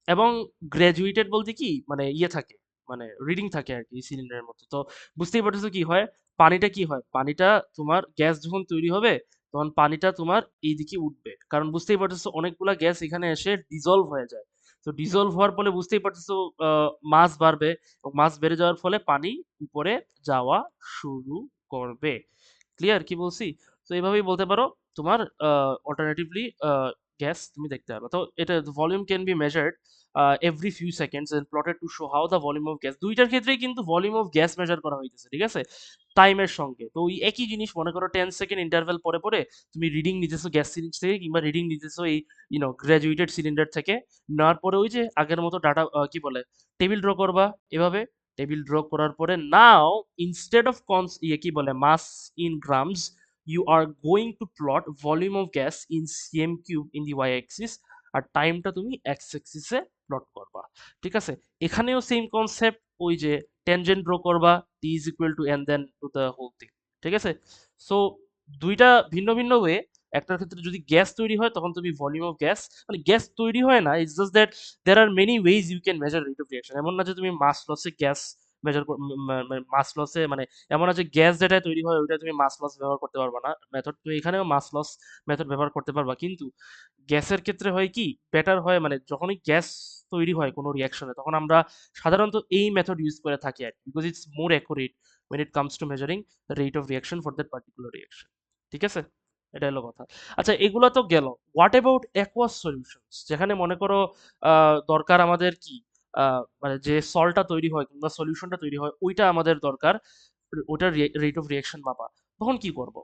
এবং গ্র্যাজুয়েটেড বলতে কি মানে থাকে, মানে রিডিং থাকে আর কি সিলিন্ডারের মধ্যে। তো বুঝতেই পারতেছো কি হয়, পানিটা কি হয়, পানিটা তোমার গ্যাস যখন তৈরি হবে, তখন পানিটা তোমার এইদিকে উঠবে, কারণ বুঝতেই পারতেছো অনেকগুলা গ্যাস এখানে এসে ডিজলভ হয়ে যায়। তো ডিজলভ হওয়ার ফলে বুঝতেই পারতেছো মাস বাড়বে, এবং মাস বেড়ে যাওয়ার ফলে পানি উপরে যাওয়া শুরু করবে। ক্লিয়ার কি বলছি? তো এইভাবেই বলতে পারো তোমার অল্টারনেটিভলি গ্যাস তুমি দেখতে পারবে। তো এটা volume can be measured every few seconds and plotted to show how the volume of gas, দুইটার ক্ষেত্রেই কিন্তু ভলিউম অফ গ্যাস মেজার করা হইতেছে, ঠিক আছে, টাইমের সঙ্গে। তো ওই একই জিনিস মনে করো 10 সেকেন্ড ইন্টারভ্যাল পরে পরে তুমি রিডিং নিতেছো গ্যাস সিরিঞ্জ থেকে, কিংবা রিডিং নিতেছো এই গ্র্যাজুয়েটেড সিলিন্ডার থেকে, নেওয়ার পরে ওই যে আগের মতো ডাটা কি বলে টেবিল ড্র করবা, এভাবে টেবিল ড্র করার পরে নাও ইনস্টেড অফ কি বলে mass in grams, you are going to plot volume of gas in cm cube in the y axis, আর টাইমটা তুমি এক্স অ্যাক্সিসে প্লট করবা, ঠিক আছে। এখানেও সেম কনসেপ্ট, ওই যে টেনজেন্ট ড্র করবা, T is equal to N then to the whole thing, ঠিক আছে। সো দুইটা ভিন্ন ভিন্ন ওয়ে। একটার ক্ষেত্রে যদি গ্যাস তৈরি হয় তখন তুমি ভলিউম অফ গ্যাস, মানে গ্যাস তৈরি হয় না, it's just that there are many ways you can measure rate of reaction. এমন না যে তুমি মাস লসে গ্যাস মেজার, মানে মাস লসে, মানে এমন আছে গ্যাস যেটা তৈরি হয় ওইটা তুমি মাস লস ব্যবহার করতে পারবা না মেথড, তুমি এখানেও মাস লস মেথড ব্যবহার করতে পারবা, কিন্তু গ্যাসের ক্ষেত্রে হয় কি বেটার হয়, মানে যখনই গ্যাস তৈরি হয় কোনো রিয়াকশনে তখন আমরা সাধারণত এই মেথড ইউজ করে থাকি আর because it's more accurate when it comes to measuring the rate of reaction for that particular reaction, ঠিক আছে। এটা হলো কথা। আচ্ছা, এগুলো তো গেল। হোয়াট অ্যাবাউট অ্যাকোয়াস সলিউশনস, যেখানে মনে করো দরকার আমাদের কি মানে যে সল্টটা তৈরি হয় কিংবা সলিউশনটা তৈরি হয় ওইটা আমাদের দরকার, ওটার রেট অফ রিয়াকশন মাপা। তখন কি করব?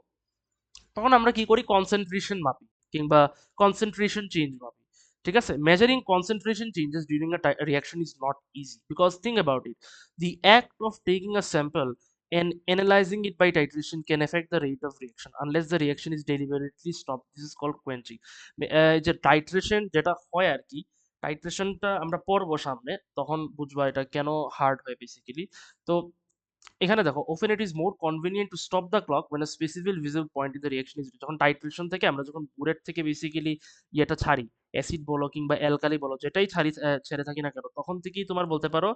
তখন আমরা কি করি, কনসেন্ট্রেশন মাপি কিংবা কনসেন্ট্রেশন চেঞ্জ মাপি, ঠিক আছে। Measuring concentration changes during a reaction is not easy because think about it, the act of taking a sample and analyzing it by titration can affect the rate of reaction unless the reaction is deliberately stopped. This is called quenching. যে টাইট্রেশন যেটা হয় আর কি, টাইট্রেশনটা আমরা পড়বো সামনে, তখন বুঝবা এটা কেন হার্ড হয় বেসিক্যালি। তো এখানে দেখো, often it is more convenient to stop the clock when a specific visible point in the reaction is reached। যখন টাইট্রেশন থেকে আমরা যখন বুলেট থেকে বেসিক্যালি ইয়েটা ছাড়ি, অ্যাসিড বলো কিংবা অ্যালকালি বলো, যেটাই ছাড়ি ছেড়ে থাকি না কেন, তখন থেকেই তোমার বলতে পারো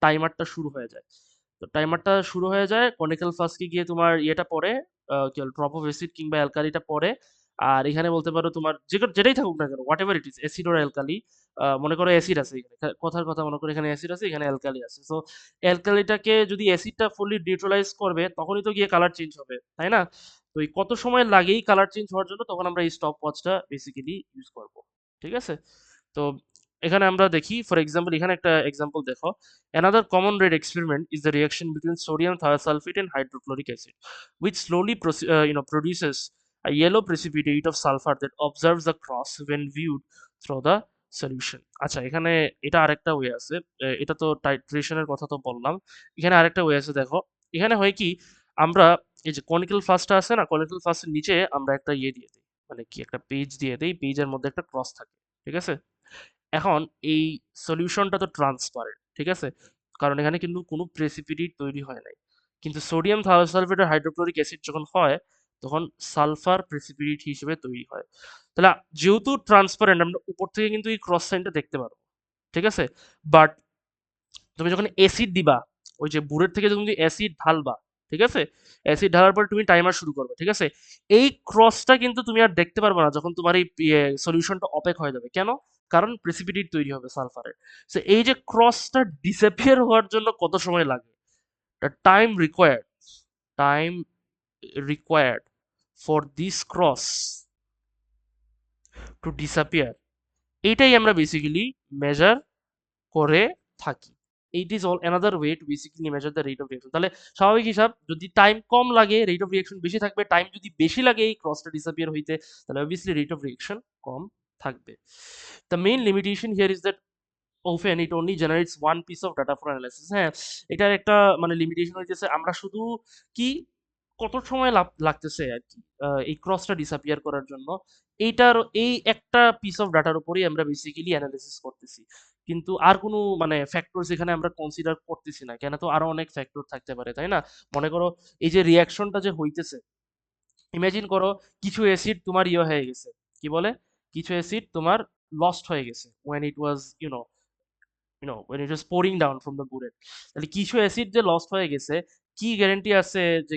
টাইমারটা শুরু হয়ে যায়। তো টাইমারটা শুরু হয়ে যায় কনিক্যাল ফ্লাস্কে গিয়ে তোমার ইয়েটা পড়ে, কি বলে ড্রপ অফ অ্যাসিড কিংবা অ্যালকালিটা পড়ে। আর এখানে বলতে পারো তোমার যেটাই থাকুক না কেন, what ever it is, acid or alkali, মনে করো অ্যাসিড আছে এখানে, কথার কথা মনে করো এখানে অ্যাসিড আছে, এখানে অ্যালকালি আছে। সো অ্যালকালিটাকে যদি অ্যাসিডটা ফুললি নিউট্রালাইজ করবে তখনই তো গিয়ে কালার চেঞ্জ হবে, তাই না? তো এই কত সময় লাগেই কালার চেঞ্জ হওয়ার জন্য, তখন আমরা এই স্টপ ওয়াচটা বেসিক্যালি ইউজ করব, ঠিক আছে। তো এখানে আমরা দেখি ফর এক্সাম্পল, এখানে একটা এক্সাম্পল দেখো, another common rate experiment is the reaction between sodium thiosulfate and hydrochloric acid, which slowly produces a yellow precipitate of sulfur that observes the cross when viewed through the solution। আচ্ছা, এখানে এটা আরেকটা ওয়ে আছে, এটা তো টাইট্রেশনের কথা তো বললাম, এখানে আরেকটা ওয়ে আছে দেখো। এখানে হয় কি, আমরা এই যে কনিক্যাল ফ্লাস্কটা আছে না, কনিক্যাল ফ্লাস্কের নিচে আমরা একটা ইয়ে দিয়ে দিই, মানে কি একটা পেজ দিয়ে দিই, পেজের মধ্যে একটা ক্রস থাকে, ঠিক আছে। এখন এই সলিউশনটা তো ট্রান্সপারেন্ট, ঠিক আছে, কারণ এখানে কিন্তু কোনো প্রেসিপিটেট তৈরি হয় নাই। কিন্তু সোডিয়াম থায়োসালফেট আর হাইড্রোক্লোরিক অ্যাসিড যখন হয় তখন সালফার প্রেসিপিটেট হিসেবে তৈরি হয়। তাহলে যেহেতু ট্রান্সপারেন্ট, আমরা উপর থেকে কিন্তু এই ক্রস সাইনটা দেখতে পারবো, ঠিক আছে। বাট তুমি যখন অ্যাসিড দিবা, ওই যে বুড়ের থেকে যখন তুমি অ্যাসিড ঢালবা, ঠিক আছে, অ্যাসিড ঢালার পর তুমি টাইমার শুরু করবে, ঠিক আছে, এই ক্রসটা কিন্তু তুমি আর দেখতে পারবে না যখন তোমার এই সলিউশনটা অপেক হয়ে যাবে। কেন? কারণ প্রেসিপিটেট তৈরি হবে সালফারের। সো এই যে ক্রসটা ডিসঅ্যাপিয়ার হওয়ার জন্য কত সময় লাগে, time required, time required for this cross to disappear, এইটাই আমরা বেসিক্যালি মেজার করে থাকি। It is all another way to basically measure the rate of reaction. তাহলে স্বাভাবিক হিসাব, যদি টাইম কম লাগে রেট অফ রিয়াকশন বেশি থাকবে, টাইম যদি বেশি লাগে এই ক্রসটা ডিসঅ্যাপিয়ার হইতে, তাহলে অবভিয়াসলি রেট অফ রিয়াকশন কম থাকবে। The main limitation here is that often it only generates one piece of data for analysis। হ্যাঁ, এটার একটা মানে লিমিটেশন হইতেছে আমরা শুধু কি কত সময় লাগতেছে আর কি এই ক্রসটা ডিসঅ্যাপিয়ার করার জন্য, এইটার এই একটা পিস অফ ডাটার উপরেই আমরা বেসিক্যালি অ্যানালিসিস করতেছি। কিন্তু আর কোনো মানে ফ্যাক্টরস এখানে আমরা কনসিডার করতেছি না, কেন তো আরো অনেক ফ্যাক্টর থাকতে পারে, তাই না? মনে করো এই যে রিয়াকশনটা যে হইতেছে, ইমাজিন করো কিছু অ্যাসিড তোমার ইয়ে হয়ে গেছে, কি বলে, কিছু অ্যাসিড তোমার লস্ট হয়ে গেছে when it was when it was pouring down from the bullet। তাহলে কিছু অ্যাসিড যে লস্ট হয়ে গেছে, কি গ্যারান্টি আছে যে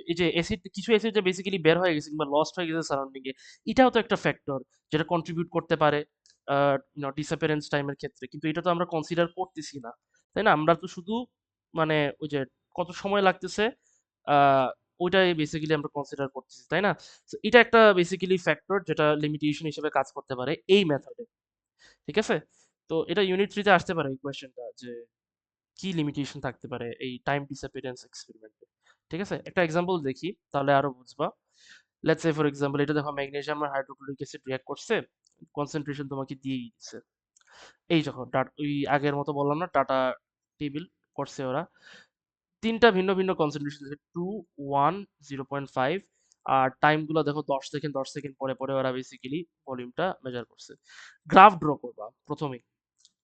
এই যে অ্যাসিড, কিছু অ্যাসিড যে বেসিক্যালি বের হয়ে গেছে কিংবা লস্ট হয়ে গেছে সারাউন্ডিং এ, এটাও তো একটা ফ্যাক্টর যেটা কন্ট্রিবিউট করতে পারে ডিসঅ্যাপিয়ারেন্স টাইমের ক্ষেত্রে, কিন্তু এটা তো আমরা কনসিডার করতেছি না, তাই না? আমরা তো শুধু মানে ওই যে কত সময় লাগতেছে আহ ওইটাই বেসিক্যালি আমরা কনসিডার করতেছি, তাই না? So, এটা একটা বেসিক্যালি ফ্যাক্টর যেটা লিমিটেশন হিসেবে কাজ করতে পারে এই মেথডে, ঠিক আছে। তো এটা ইউনিট 3 তে আসতে পারে এই কোয়েশ্চেনটা, যে কি লিমিটেশন থাকতে পারে এই টাইম ডিসঅ্যাপিয়ারেন্স এক্সপেরিমেন্টে। ঠিক আছে, একটা এক্সাম্পল দেখি তাহলে আরো বুঝবা। লেটস সে ফর এক্সাম্পল, এটা দেখো ম্যাগনেসিয়াম আর হাইড্রোক্লোরিক অ্যাসিড রিঅ্যাক্ট করছে, কনসেন্ট্রেশন তোমাকে দিয়েই দিচ্ছে। এই যখন ওই আগের মতো বললাম না, ডাটা টেবিল করছে ওরা, তিনটা ভিন্ন ভিন্ন কনসেন্ট্রেশন আছে, 2, 1, 0.5। আর টাইমগুলো দেখো 10 সেকেন্ড 10 সেকেন্ড পরে পরে ওরা বেসিক্যালি ভলিউমটা মেজার করছে। গ্রাফ ড্র করবা প্রথমেই,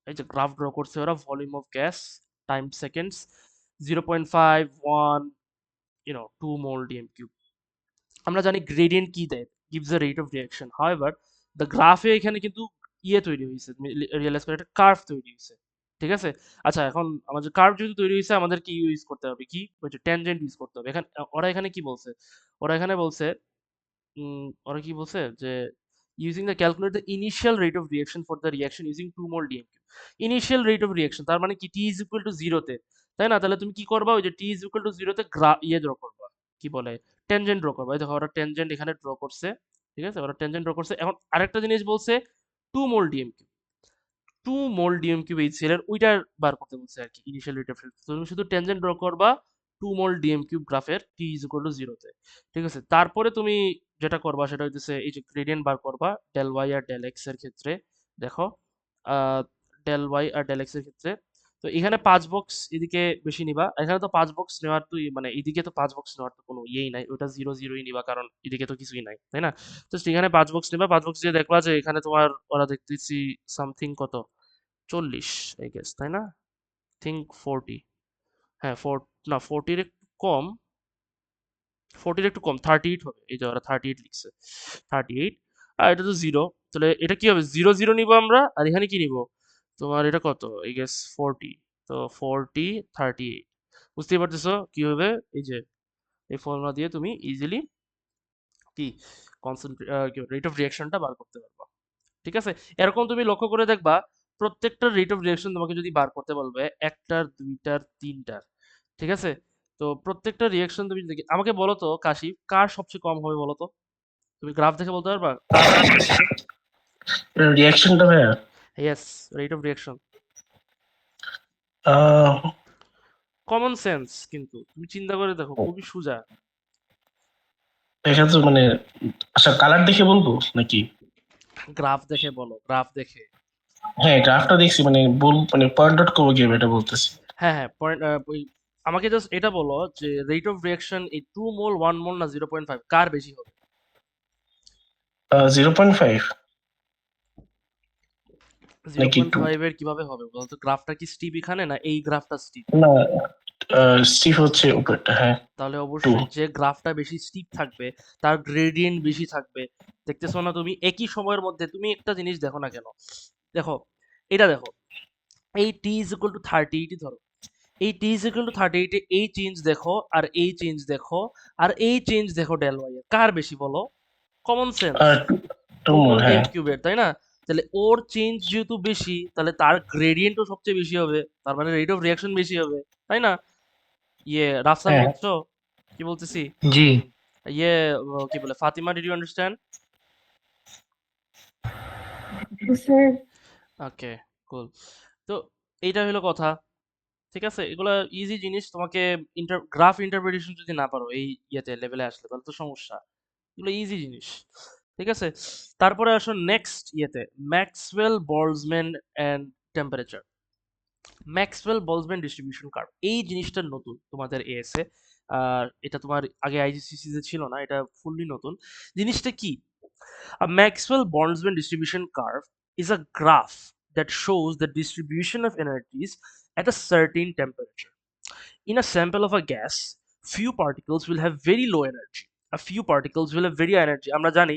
এই যে গ্রাফ ড্র করছে ওরা, volume of gas, time seconds, 0.5, 1, 2 mole DM cube. আমরা জানি গ্রেডিয়েন্ট কি দেয়, gives a rate of reaction. However, the গ্রাফে এখানে কিন্তু ইয়ে তৈরি হয়েছে, রিয়েলাইজ করে একটা কার্ভ তৈরি হয়েছে। ঠিক আছে, আচ্ছা এখন আমাদের কার্ভ যেহেতু তৈরি হয়েছে, আমাদের কি ইউজ করতে হবে, কি ওই যে ট্যানজেন্ট ইউজ করতে হবে। এখানে ওরা এখানে কি বলছে, ওরা এখানে বলছে ওরা কি বলছে যে using the calculate the initial rate of reaction for the reaction using 2 mole DMQ. Initial rate of reaction তার মানে কি, টি ইজ ইকুয়াল টু জিরোতে, তাই না? তাহলে তুমি কি করবা, ওই যে টি ইজ ইকুয়াল টু জিরোতে ইয়ে ড্র করবা, কি বলে, টেনজেন্ট ড্র করবা। এই দেখো ওরা টেনজেন্ট এখানে ড্র করছে। ঠিক আছে, ওরা টেনজেন্ট ড্র করছে। এখন আরেকটা জিনিস বলছে, 2 মোল ডিএমকিউ, 2 মোল ডিএমকিউ এই সেলের ওইটার বার করতে বলছে আর কি, ইনিশিয়াল রেট অফ রিয়াকশন। তুমি শুধু টেনজেন্ট ড্র করবা 2 মোল ডিএমকিউ গ্রাফের টি ইজ ইকুয়াল টু জিরোতে। ঠিক আছে, তারপরে তুমি যেটা করবা সেটা হইতেছে এই যে গ্রেডিয়েন্ট বার করবা ডেল ওয়াই আর ডেল এক্স এর ক্ষেত্রে। দেখো ডেল ওয়াই আর ডেল এক্স এর ক্ষেত্রে, তো এখানে 5 বক্স এদিকে বেশি নিবা। এখানে তো 5 বক্স নেওয়ার তো মানে এইদিকে তো 5 বক্স নেওয়ার তো কোনো ইয়েই নাই, ওটা 0 0ই নিবা, কারণ এদিকে তো কিছুই নাই, তাই না? তো এখানে 5 বক্স নিবা, 5 বক্স দিয়ে দেখবা যে এখানে তোমার ওরা দেখতেছি সামথিং কত, 40 আই গেস, তাই না? থিঙ্ক 40, হ্যাঁ না 40-এর একটু কম, 40-এর একটু কম, 38 হবে। এই যে ওরা 38 লিখছে, 38। আর এটা তো জিরো, তাহলে এটা কি হবে, 0 0 নিব আমরা। আর এখানে কি নিব, তোমার এটা কত, এই গেস 40। তো 40, 38, বুঝতেই পারতেছো কি হবে। এই যে এই ফর্মুলা দিয়ে তুমি ইজিলি কি রেট অফ রিয়াকশনটা বার করতে পারবা। ঠিক আছে, এরকম তুমি লক্ষ্য করে দেখবা, প্রত্যেকটা রেট অফ রিয়াকশন তোমাকে যদি বার করতে বলবে, একটার, দুইটার, তিনটার, ঠিক আছে, তো প্রত্যেকটা রিয়াকশন তুমি দেখি, আমাকে বলো তো কাশিফ, কার সবচেয়ে কম হবে বলো তো, তুমি গ্রাফ দেখে বলতে পারবা কার সবচেয়ে কম হবে? রিয়াকশনটা ভাইয়া, yes, rate of reaction. Ah, common sense, কিন্তু তুমি চিন্তা করে দেখো, খুবই সোজা। এটা তো মানে, আচ্ছা কালার দেখে বলবো নাকি? গ্রাফ দেখে বলো, গ্রাফ দেখে। হ্যাঁ গ্রাফটা দেখছি, মানে মানে পয়েন্ট আউট করবো গিয়ে এটা বলতেছি। হ্যাঁ হ্যাঁ, পয়েন্ট, আমাকে জাস্ট এটা বলো যে রেট অফ রিয়াকশন এই 2 মোল, 1 মোল না 0.5, কার বেশি হবে? 0.5 জিরো নাকি পয়েন্ট 2? ফাইভ এর কিভাবে হবে বলতো, গ্রাফটা কি স্টিপ এখানে, না এই গ্রাফটা স্টিপ? না, স্টিফ হচ্ছে উপরেরটা, হ্যাঁ। তাহলে 2। অবশ্যই যে গ্রাফটা বেশি স্টিপ থাকবে তার গ্রেডিয়েন্ট বেশি থাকবে। দেখতেছো না তুমি, একই সময়ের মধ্যে তুমি একটা জিনিস দেখো না কেন, দেখো এটা দেখো, এই টি ইজ ইকুয়াল টু 38 ধরো, এই টি ইজ ইকুয়াল টু 38 এই চেঞ্জ দেখো, আর এই চেঞ্জ দেখো, আর এই চেঞ্জ দেখো, ডেল ওয়াই এর কার বেশি বলো? কমন সেন্স, আর 2 2 মোল, মোল হ্যাঁ। ডিএম কিউবের, তাই না? তাহলে ওর চেঞ্জ যেহেতু বেশি, তাহলে তার গ্রেডিয়েন্টও সবচেয়ে বেশি হবে, তার মানে রেট অফ রিয়াকশন বেশি হবে, তাই না? ইয়ে রাফসান, হ্যাঁ, বুঝছো কি বলতেছি? জি ইয়ে কি বলে, Fatima, did you understand? Sir. Okay, cool. তো এইটা হলো কথা। ঠিক আছে, এগুলা ইজি জিনিস, তোমাকে গ্রাফ ইন্টারপ্রিটেশন যদি না পারো এই ইয়েতে লেভেলে আসলে, তাহলে তো সমস্যা। এগুলো ইজি জিনিস। ঠিক আছে, তারপরে আসো নেক্সট ইয়েতে, Maxwell Boltzmann and temperature. Maxwell Boltzmann distribution curve, এই জিনিসটা নতুন তোমাদের এএসএ। আর এটা তোমার আগে আইজিসিসি তে ছিল না, এটা ফুললি নতুন। জিনিসটা কি, a Maxwell Boltzmann distribution curve is a graph that shows the distribution of energies at a certain temperature. In a sample of a gas, few particles will have very low energy. A few particles will have very high energy. আমরা জানি,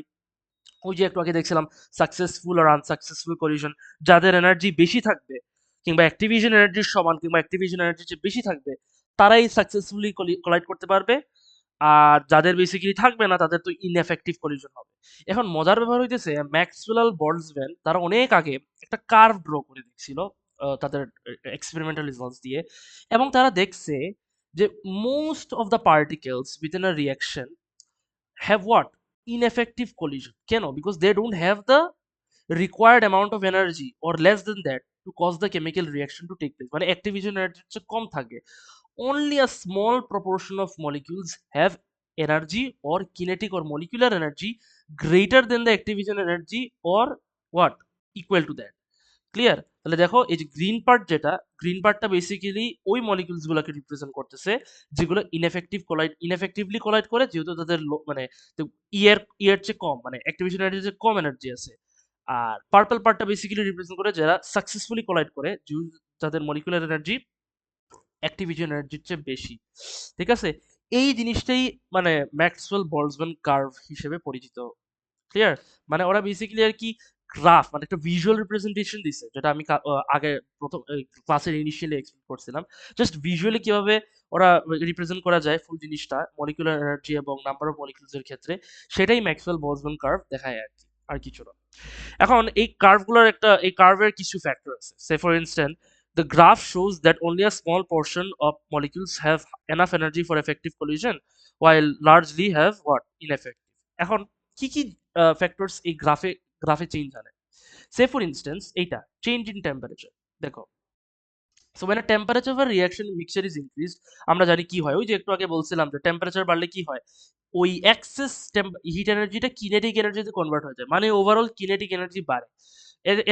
ওই যে একটু আগে দেখছিলাম, সাকসেসফুল আর আনসাকসেসফুল কলিশন, যাদের এনার্জি বেশি থাকবে, কিংবা অ্যাক্টিভিশন এনার্জির সমান, কিংবা অ্যাক্টিভিশন এনার্জির চেয়ে বেশি থাকবে, তারাই সাকসেসফুলি কোলাইড করতে পারবে। আর যাদের বেসিক্যালি থাকবে না, তাদের তো ইনএফেক্টিভ কলিশন হবে। এখন মজার ব্যাপার হইতেছে, ম্যাক্সওয়েল বলজম্যান তারা অনেক আগে একটা কার্ভ ড্র করে দেখছিল তাদের এক্সপেরিমেন্টাল রিজাল্টস দিয়ে, এবং তারা দেখছে যে most of the particles within a reaction have what? Ineffective collision. কেন? Because they don't have the required amount of energy or less than that to cause the chemical reaction to take place, মানে activation energy হচ্ছে কম থাকে। Only a small proportion of molecules have energy or kinetic or molecular energy greater than the activation energy or what equal to that, clear? তাহলে দেখো এই যে গ্রিন পার্টটা বেসিক্যালি ওই মলিকিউলস গুলোকে রিপ্রেজেন্ট করতেছে যেগুলো ইনএফেক্টিভলি কোলাইড করে, যেহেতু তাদের মানে ইয়ার চেয়ে কম, মানে অ্যাক্টিভেশন এনার্জি যে কম এনার্জি আছে। আর পার্পল পার্টটা বেসিক্যালি রিপ্রেজেন্ট করে যারা সাকসেসফুলি কোলাইড করে, যাদের মলিকুলার এনার্জি অ্যাক্টিভেশন এনার্জির চেয়ে বেশি। ঠিক আছে, এই জিনিসটাই মানে ম্যাক্সওয়েল বলজম্যান কার্ভ হিসেবে পরিচিত। ক্লিয়ার? মানে ওরা বেসিক্যালি আর কি গ্রাফ, মানে একটা ভিজুয়াল রিপ্রেজেন্টেশন দিছে, যেটা আমি আগে প্রথম ক্লাসের ইনিশিয়ালি এক্সপ্লেন করছিলাম। জাস্ট ভিজুয়ালি কিভাবে ওরা রিপ্রেজেন্ট করা যায় ফুল জিনিসটা মলিকুলার এনার্জি এবং নাম্বার অফ মলিকুলস এর ক্ষেত্রে, সেটাই ম্যাক্সওয়েল বলজম্যান কার্ভ দেখায় আর কি, আর কিছু না। এখন এই কার্ভের কিছু ফ্যাক্টর আছে। Say for instance, the graph shows that only a small portion of molecules have enough energy for effective collision while largely have what ineffective। এখন কি ফ্যাক্টরস এই গ্রাফে চেঞ্জ আনে? সে ফর ইনস্ট্যান্স এইটা চেঞ্জ ইন টেম্পারেচার। দেখো, so when a temperature of a reaction mixture is increased, আমরা জানি কি হয়, ওই যে একটু আগে বলছিলাম যে টেম্পারেচার বাড়লে কি হয়, ওই এক্সেস হিট এনার্জিটা কিনেটিক এনার্জিতে কনভার্ট হয়ে যায়, মানে ওভারঅল কিনেটিক এনার্জি বাড়ে।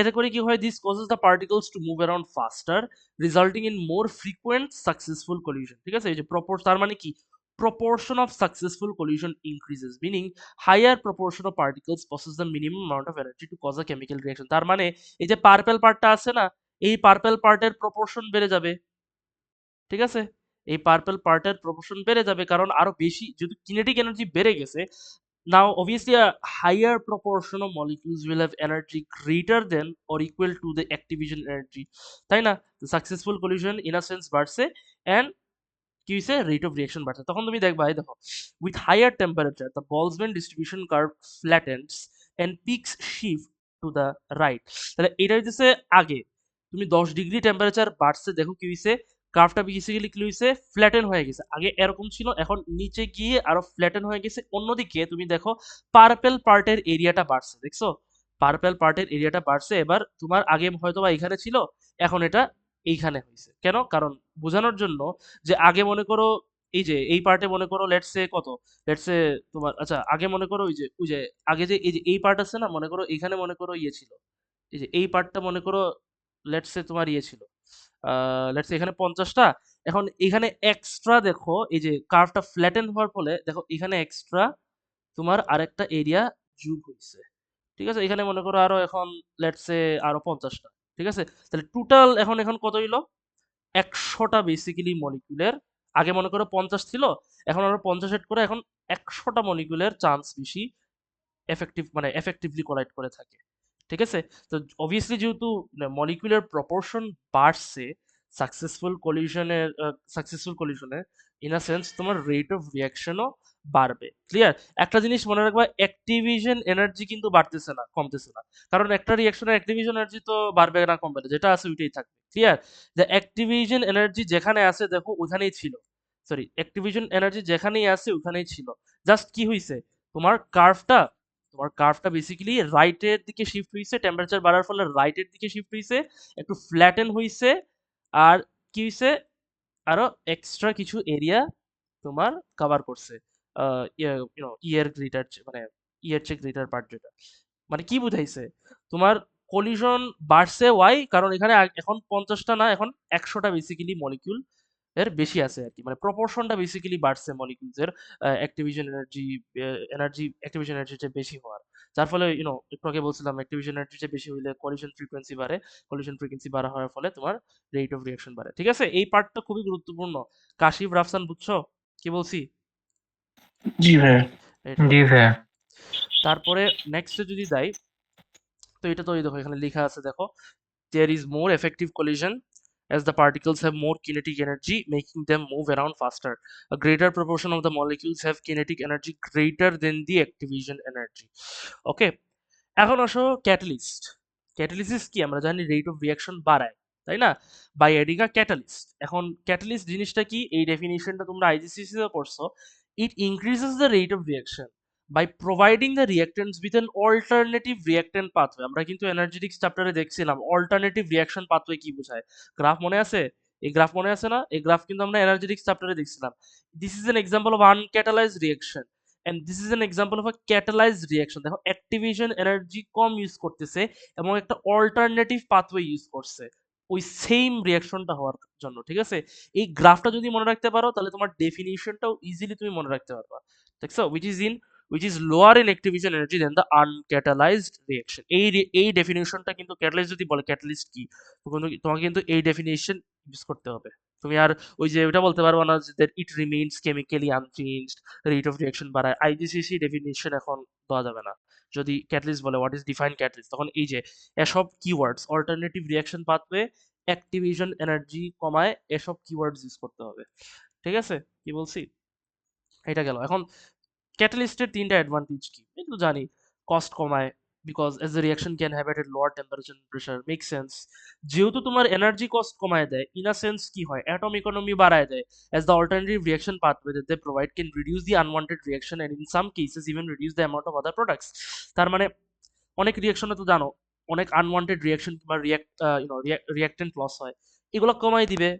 এতে করে কি হয়, this causes the particles to move around faster, resulting in more frequent successful collision. ঠিক আছে, এই যে তার মানে কি, proportion of successful collision increases, meaning higher proportion of particles possess the minimum amount of energy to cause a chemical reaction। তার মানে এই যে পার্পল পার্টটা আছে না, এই পার্পল পার্টের প্রপোর্শন বেড়ে যাবে। ঠিক আছে, এই পার্পল পার্টের প্রপোর্শন বেড়ে যাবে, কারণ আরো বেশি যেহেতু কিনেটিক এনার্জি বেড়ে গেছে। নাও obviously a higher proportion of molecules will have energy greater than or equal to the activation energy, তাই না? Successful collision in a sense বাড়ছে, and কি হইছে, রেট অফ রিঅ্যাকশন বাড়ছে। তখন তুমি দেখবা, এই দেখো, with higher temperature the Boltzmann distribution curve flattens and peaks shift to the right. তাহলে এটা হইতেছে আগে, তুমি 10 ডিগ্রি টেম্পারেচার বাড়ছে, দেখো কি হইছে, কার্ভটা বেসিক্যালি কি হইছে, ফ্ল্যাটেন হয়ে গেছে। আগে এরকম ছিল, এখন নিচে গিয়ে আরো ফ্ল্যাটেন হয়ে গেছে। অন্যদিকে তুমি দেখো পার্পল পার্টের এরিয়াটা বাড়ছে, দেখছো? পার্পল পার্টের এরিয়াটা বাড়ছে। এবার তোমার আগে হয়তোবা এখানে ছিল, এখন এটা এইখানে হয়েছে। কেন? কারণ বোঝানোর জন্য যে আগে মনে করো এই যে এই পার্টে মনে করো লেটস সে তোমার, আচ্ছা আগে মনে করো ওই যে আগে যে এই পার্ট আছে না, মনে করো এখানে মনে করো ইয়ে ছিল, এই যে এই পার্টটা মনে করো লেটস সে তোমার ইয়ে ছিল, লেটস সে এখানে 50টা। এখন এখানে এক্সট্রা দেখো, এই যে কার্ভটা ফ্ল্যাটেন হওয়ার ফলে দেখো এখানে এক্সট্রা তোমার আরেকটা এরিয়া যোগ হয়েছে। ঠিক আছে, এখানে মনে করো আরো এখন লেটস সে আরো 50টা। ঠিক আছে, তাহলে টোটাল এখন কত হইলো, 100টা বেসিক্যালি মলিকুলের, আগে মনে করো 50 ছিল, এখন আরো 50 এড করে এখন 100টা মলিকুলের চান্স বেশি এফেক্টিভলি কোলাইড করে থাকে। ঠিক আছে, তো অবভিয়াসলি যেহেতু মলিকুলার প্রপোর্শন বাড়ছে, সাকসেসফুল কলিশনের ইন আ সেন্স তোমার রেট অফ রিয়াকশনও বাড়বে। ক্লিয়ার? একটা জিনিস মনে রাখবা, অ্যাক্টিভেশন এনার্জি কিন্তু বাড়তেছে না, কমতেছে না। কারণ একটা রিয়াকশনের অ্যাক্টিভেশন এনার্জি তো বাড়বে না কমবে না, যেটা আছে ওইটাই থাকবে। ক্লিয়ার? যে অ্যাক্টিভেশন এনার্জি যেখানে আছে দেখো ওখানেই ছিল, সরি অ্যাক্টিভেশন এনার্জি যেখানেই আছে ওখানেই ছিল। জাস্ট কি হইছে, তোমার কার্ভটা বেসিক্যালি রাইটের দিকে শিফট হইছে, টেম্পারেচার বাড়ার ফলে রাইটের দিকে শিফট হইছে, একটু ফ্ল্যাটেন হইছে। আর কি হইছে, আরো এক্সট্রা কিছু এরিয়া তোমার কভার করছে, ইয়ের গ্রিটার, মানে ইয়ের চেয়ে গ্রিটার পার্ট যেটা, মানে কি বুঝাইছে, তোমার কলিশন বাড়ছে ওয়াই, কারণ এখানে এখন 50টা না, এখন 100টা বেসিক্যালি মলিকিউল এর বেশি আছে আর কি, মানে প্রপোর্শনটা বেসিক্যালি বাড়ছে মলিকিউলস এর অ্যাক্টিভেশন এনার্জির চেয়ে বেশি হওয়ার, যার ফলে একটু আগে বলছিলাম অ্যাক্টিভেশন এনার্জির চেয়ে বেশি হইলে কলিশন ফ্রিকোয়েন্সি বাড়ে, কলিশন ফ্রিকোয়েন্সি বাড়া হওয়ার ফলে তোমার রেট অফ রিঅ্যাকশন বাড়ে। ঠিক আছে, এই পার্টটা খুবই গুরুত্বপূর্ণ। কাশিফ, রাফসান, বুঝছো কি বলছি? জি ভাইয়া। এটা জি ভাইয়া। তারপরে নেক্সটে যদি যাই, তো এটা তো এই দেখো এখানে লেখা আছে, দেখো, there is more effective collision as the particles have more kinetic energy, making them move around faster. A greater proportion of the molecules have kinetic energy greater than the activation energy. Okay, এখন আসো ক্যাটালিস্ট। ক্যাটালিসিস কি, আমরা জানি রেট অফ রিয়াকশন বাড়ায়, তাই না, বাই অ্যাডিং আ ক্যাটালিস্ট। এখন ক্যাটালিস্ট জিনিসটা কি, এই ডেফিনিশনটা তোমরা আইজিসিসি তে পড়ছো। It increases the rate of reaction by providing the reactants with an alternative reactant pathway. আমরা কিন্তু এনার্জেটিক্স চ্যাপ্টারে দেখছিলাম অল্টারনেটিভ রিয়াকশন পাথওয়ে কি বোঝায়। গ্রাফ মনে আছে? এই গ্রাফ মনে আছে না? এই গ্রাফ কিন্তু আমরা এনার্জেটিক্স চ্যাপ্টারে দেখছিলাম। This is an example of uncatalysed reaction and this is an example of a catalysed reaction. দেখো অ্যাক্টিভেশন এনার্জি কম ইউজ করতেছে এবং একটা অল্টারনেটিভ পাথওয়ে ইউজ করছে ওই সেম রিয়াকশনটা হওয়ার জন্য, ঠিক আছে? এই গ্রাফটা যদি মনে রাখতে পারো তাহলে তোমার ডেফিনিশনটাও ইজিলি তুমি মনে রাখতে পারবা। দেখছো, which is lower in activation energy than the uncatalyzed reaction. এই ডেফিনিশনটা কিন্তু ক্যাটালিস্ট যদি বলে ক্যাটালিস্ট কি, তখন তোমাকে কিন্তু এই ডেফিনিশন ইউজ করতে হবে। তুমি আর ওই যে ওটা বলতে পারবে না যে that it remains chemically unchanged, rate of reaction বাড়ায়। আইজিসিসি ডেফিনিশন এখন দেওয়া যাবে না। যদি ক্যাটালিস্ট বলে হোয়াট ইজ ডিফাইন ক্যাটালিস্ট, তখন এই যে এসব keywords alternative reaction pathway, activation energy কমায়, এসব কিওয়ার্ডস ইউজ করতে হবে। ঠিক আছে? কি বলছি? এটা গেল। এখন ক্যাটালিস্টের তিনটা অ্যাডভান্টেজ কি এটা তো জানি। কস্ট কমায়, because as the reaction can have at lower temperature pressure, make sense. যেহেতু তোমার এনার্জি কস্ট কমায় দেয়, ইন আ সেন্স কি হয়, অ্যাটম ইকোনমি বাড়ায় দেয়। As the alternative reaction pathway that they provide can reduce the unwanted reaction and in some cases even reduce the amount of other products. তার মানে অনেক রিয়াকশনে তো জানো অনেক আনওয়ান্টেড রিয়াকশন বা রিয়াক্টেন্ট লস হয়, এগুলো কমাই দিবে।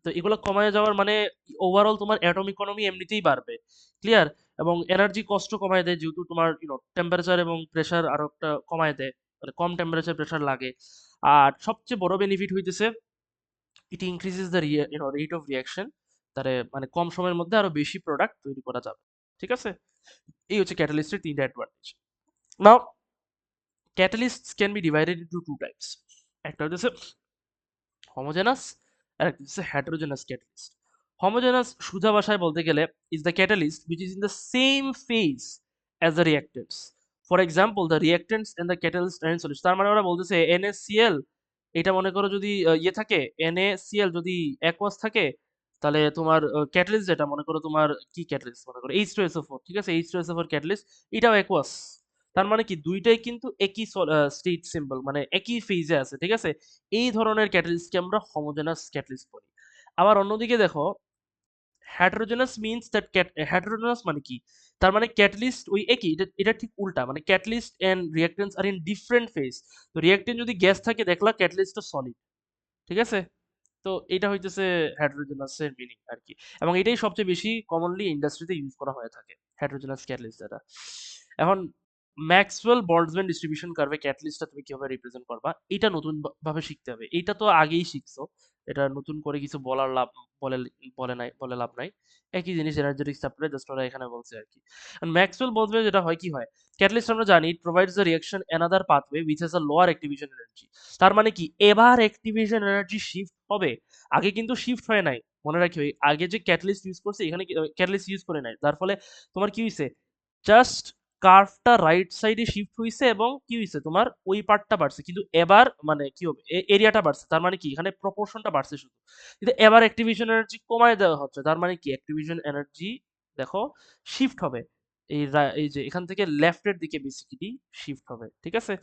তো এগুলো কমায় যাওয়ার মানে ওভারঅল তোমার অ্যাটম ইকোনমি এমনিতেই বাড়বে, ক্লিয়ার? এবং এনার্জি কষ্ট কমায় দেয়, যেহেতু তোমার টেম্পারেচার এবং প্রেশার আরো একটা কমায় দেয়, মানে কম টেম্পারেচার প্রেশার লাগে। আর সবচেয়ে বড় বেনিফিট হইতেছে it increases the rate of reaction, তারে মানে কম সময়ের মধ্যে আরো বেশি প্রোডাক্ট তৈরি করা যাবে। ঠিক আছে? এই হচ্ছে ক্যাটালিস্টের তিনটা advantage. Now catalysts can be divided into two types. একটা হচ্ছে হোমোজেনাস আর একটা হচ্ছে হেটেরোজেনাস ক্যাটালিস্ট। হোমোজেনাস সোজা ভাষায় বলতে গেলে is the catalyst which is in the same phase as the reactants. For example, the reactants and the catalyst are in solution. তার মানে ওরা বলতেছে NaCl, এটা মনে করো যদি ইয়ে থাকে, NaCl যদি অ্যাকোয়াস থাকে, তাহলে তোমার ক্যাটালিস্ট যেটা মনে করো তোমার কি ক্যাটালিস্ট মনে করো H2SO4, ঠিক আছে? H2SO4 ক্যাটালিস্ট, এটাও অ্যাকোয়াস। তার মানে কি দুইটাই কিন্তু একই স্টেট সিম্বল, মানে একই ফেজে আছে, ঠিক আছে? এই ধরনের ক্যাটালিস্টকে আমরা হোমোজেনাস ক্যাটালিস্ট বলি। আবার অন্যদিকে দেখো হেটেরোজেনাস মিন্স দ্যাট হেটেরোজেনাস মানে কি, তার মানে ক্যাটালিস্ট ওই একই, এটা ঠিক উল্টা, মানে catalyst and reactants are in different phase. তো রিঅ্যাকটেন্ট যদি গ্যাস থাকে দেখলা ক্যাটালিস্টটা সলিড, ঠিক আছে? তো এটা হইতেছে হেটেরোজেনাস এর মিনিং আর কি, এবং এটাই সবচেয়ে বেশি কমনলি ইন্ডাস্ট্রিতে ইউজ করা হয়ে থাকে হেটেরোজেনাস ক্যাটালিস্ট যেটা। এখন ম্যাক্সওয়েল বল্টজম্যান ডিস্ট্রিবিউশন কার্ভে ক্যাটালিস্টটা তুমি কিভাবে রিপ্রেজেন্ট করবা, এটা নতুন ভাবে শিখতে হবে। এটা তো আগেই শিখছো, এটা নতুন করে কিছু বলার লাভ বলে বলে লাভ নাই। একই জিনিস এনার্জেটিক্স চ্যাপ্টারে জাস্ট ওরা এখানে বলছে আর কি। ম্যাক্সওয়েল বলজম্যান যেটা হয় কি হয়, ক্যাটালিস্ট আমরা জানি ইট provides the reaction another pathway which has a lower activation energy. তার মানে কি এবার অ্যাক্টিভেশন এনার্জি শিফট হবে, আগে কিন্তু শিফট হয় নাই। মনে রাখি ওই আগে যে ক্যাটালিস্ট ইউজ করছে এখানে ক্যাটালিস্ট ইউজ করে নাই, তার ফলে তোমার কি হইছে, জাস্ট কার্ভটা রাইট সাইডে শিফট হইছে এবং কি হইছে তোমার ওই পার্টটা বাড়ছে, কিন্তু এবার মানে কি হবে এরিয়াটা বাড়ছে, তার মানে কি এখানে প্রপোর্শনটা বাড়ছে শুধু, কিন্তু এবার অ্যাক্টিভেশন এনার্জি কমায় দেওয়া হচ্ছে, তার মানে কি অ্যাক্টিভেশন এনার্জি দেখো শিফট হবে, এই যে এখান থেকে লেফটের দিকে বেসিক্যালি শিফট হবে, ঠিক আছে?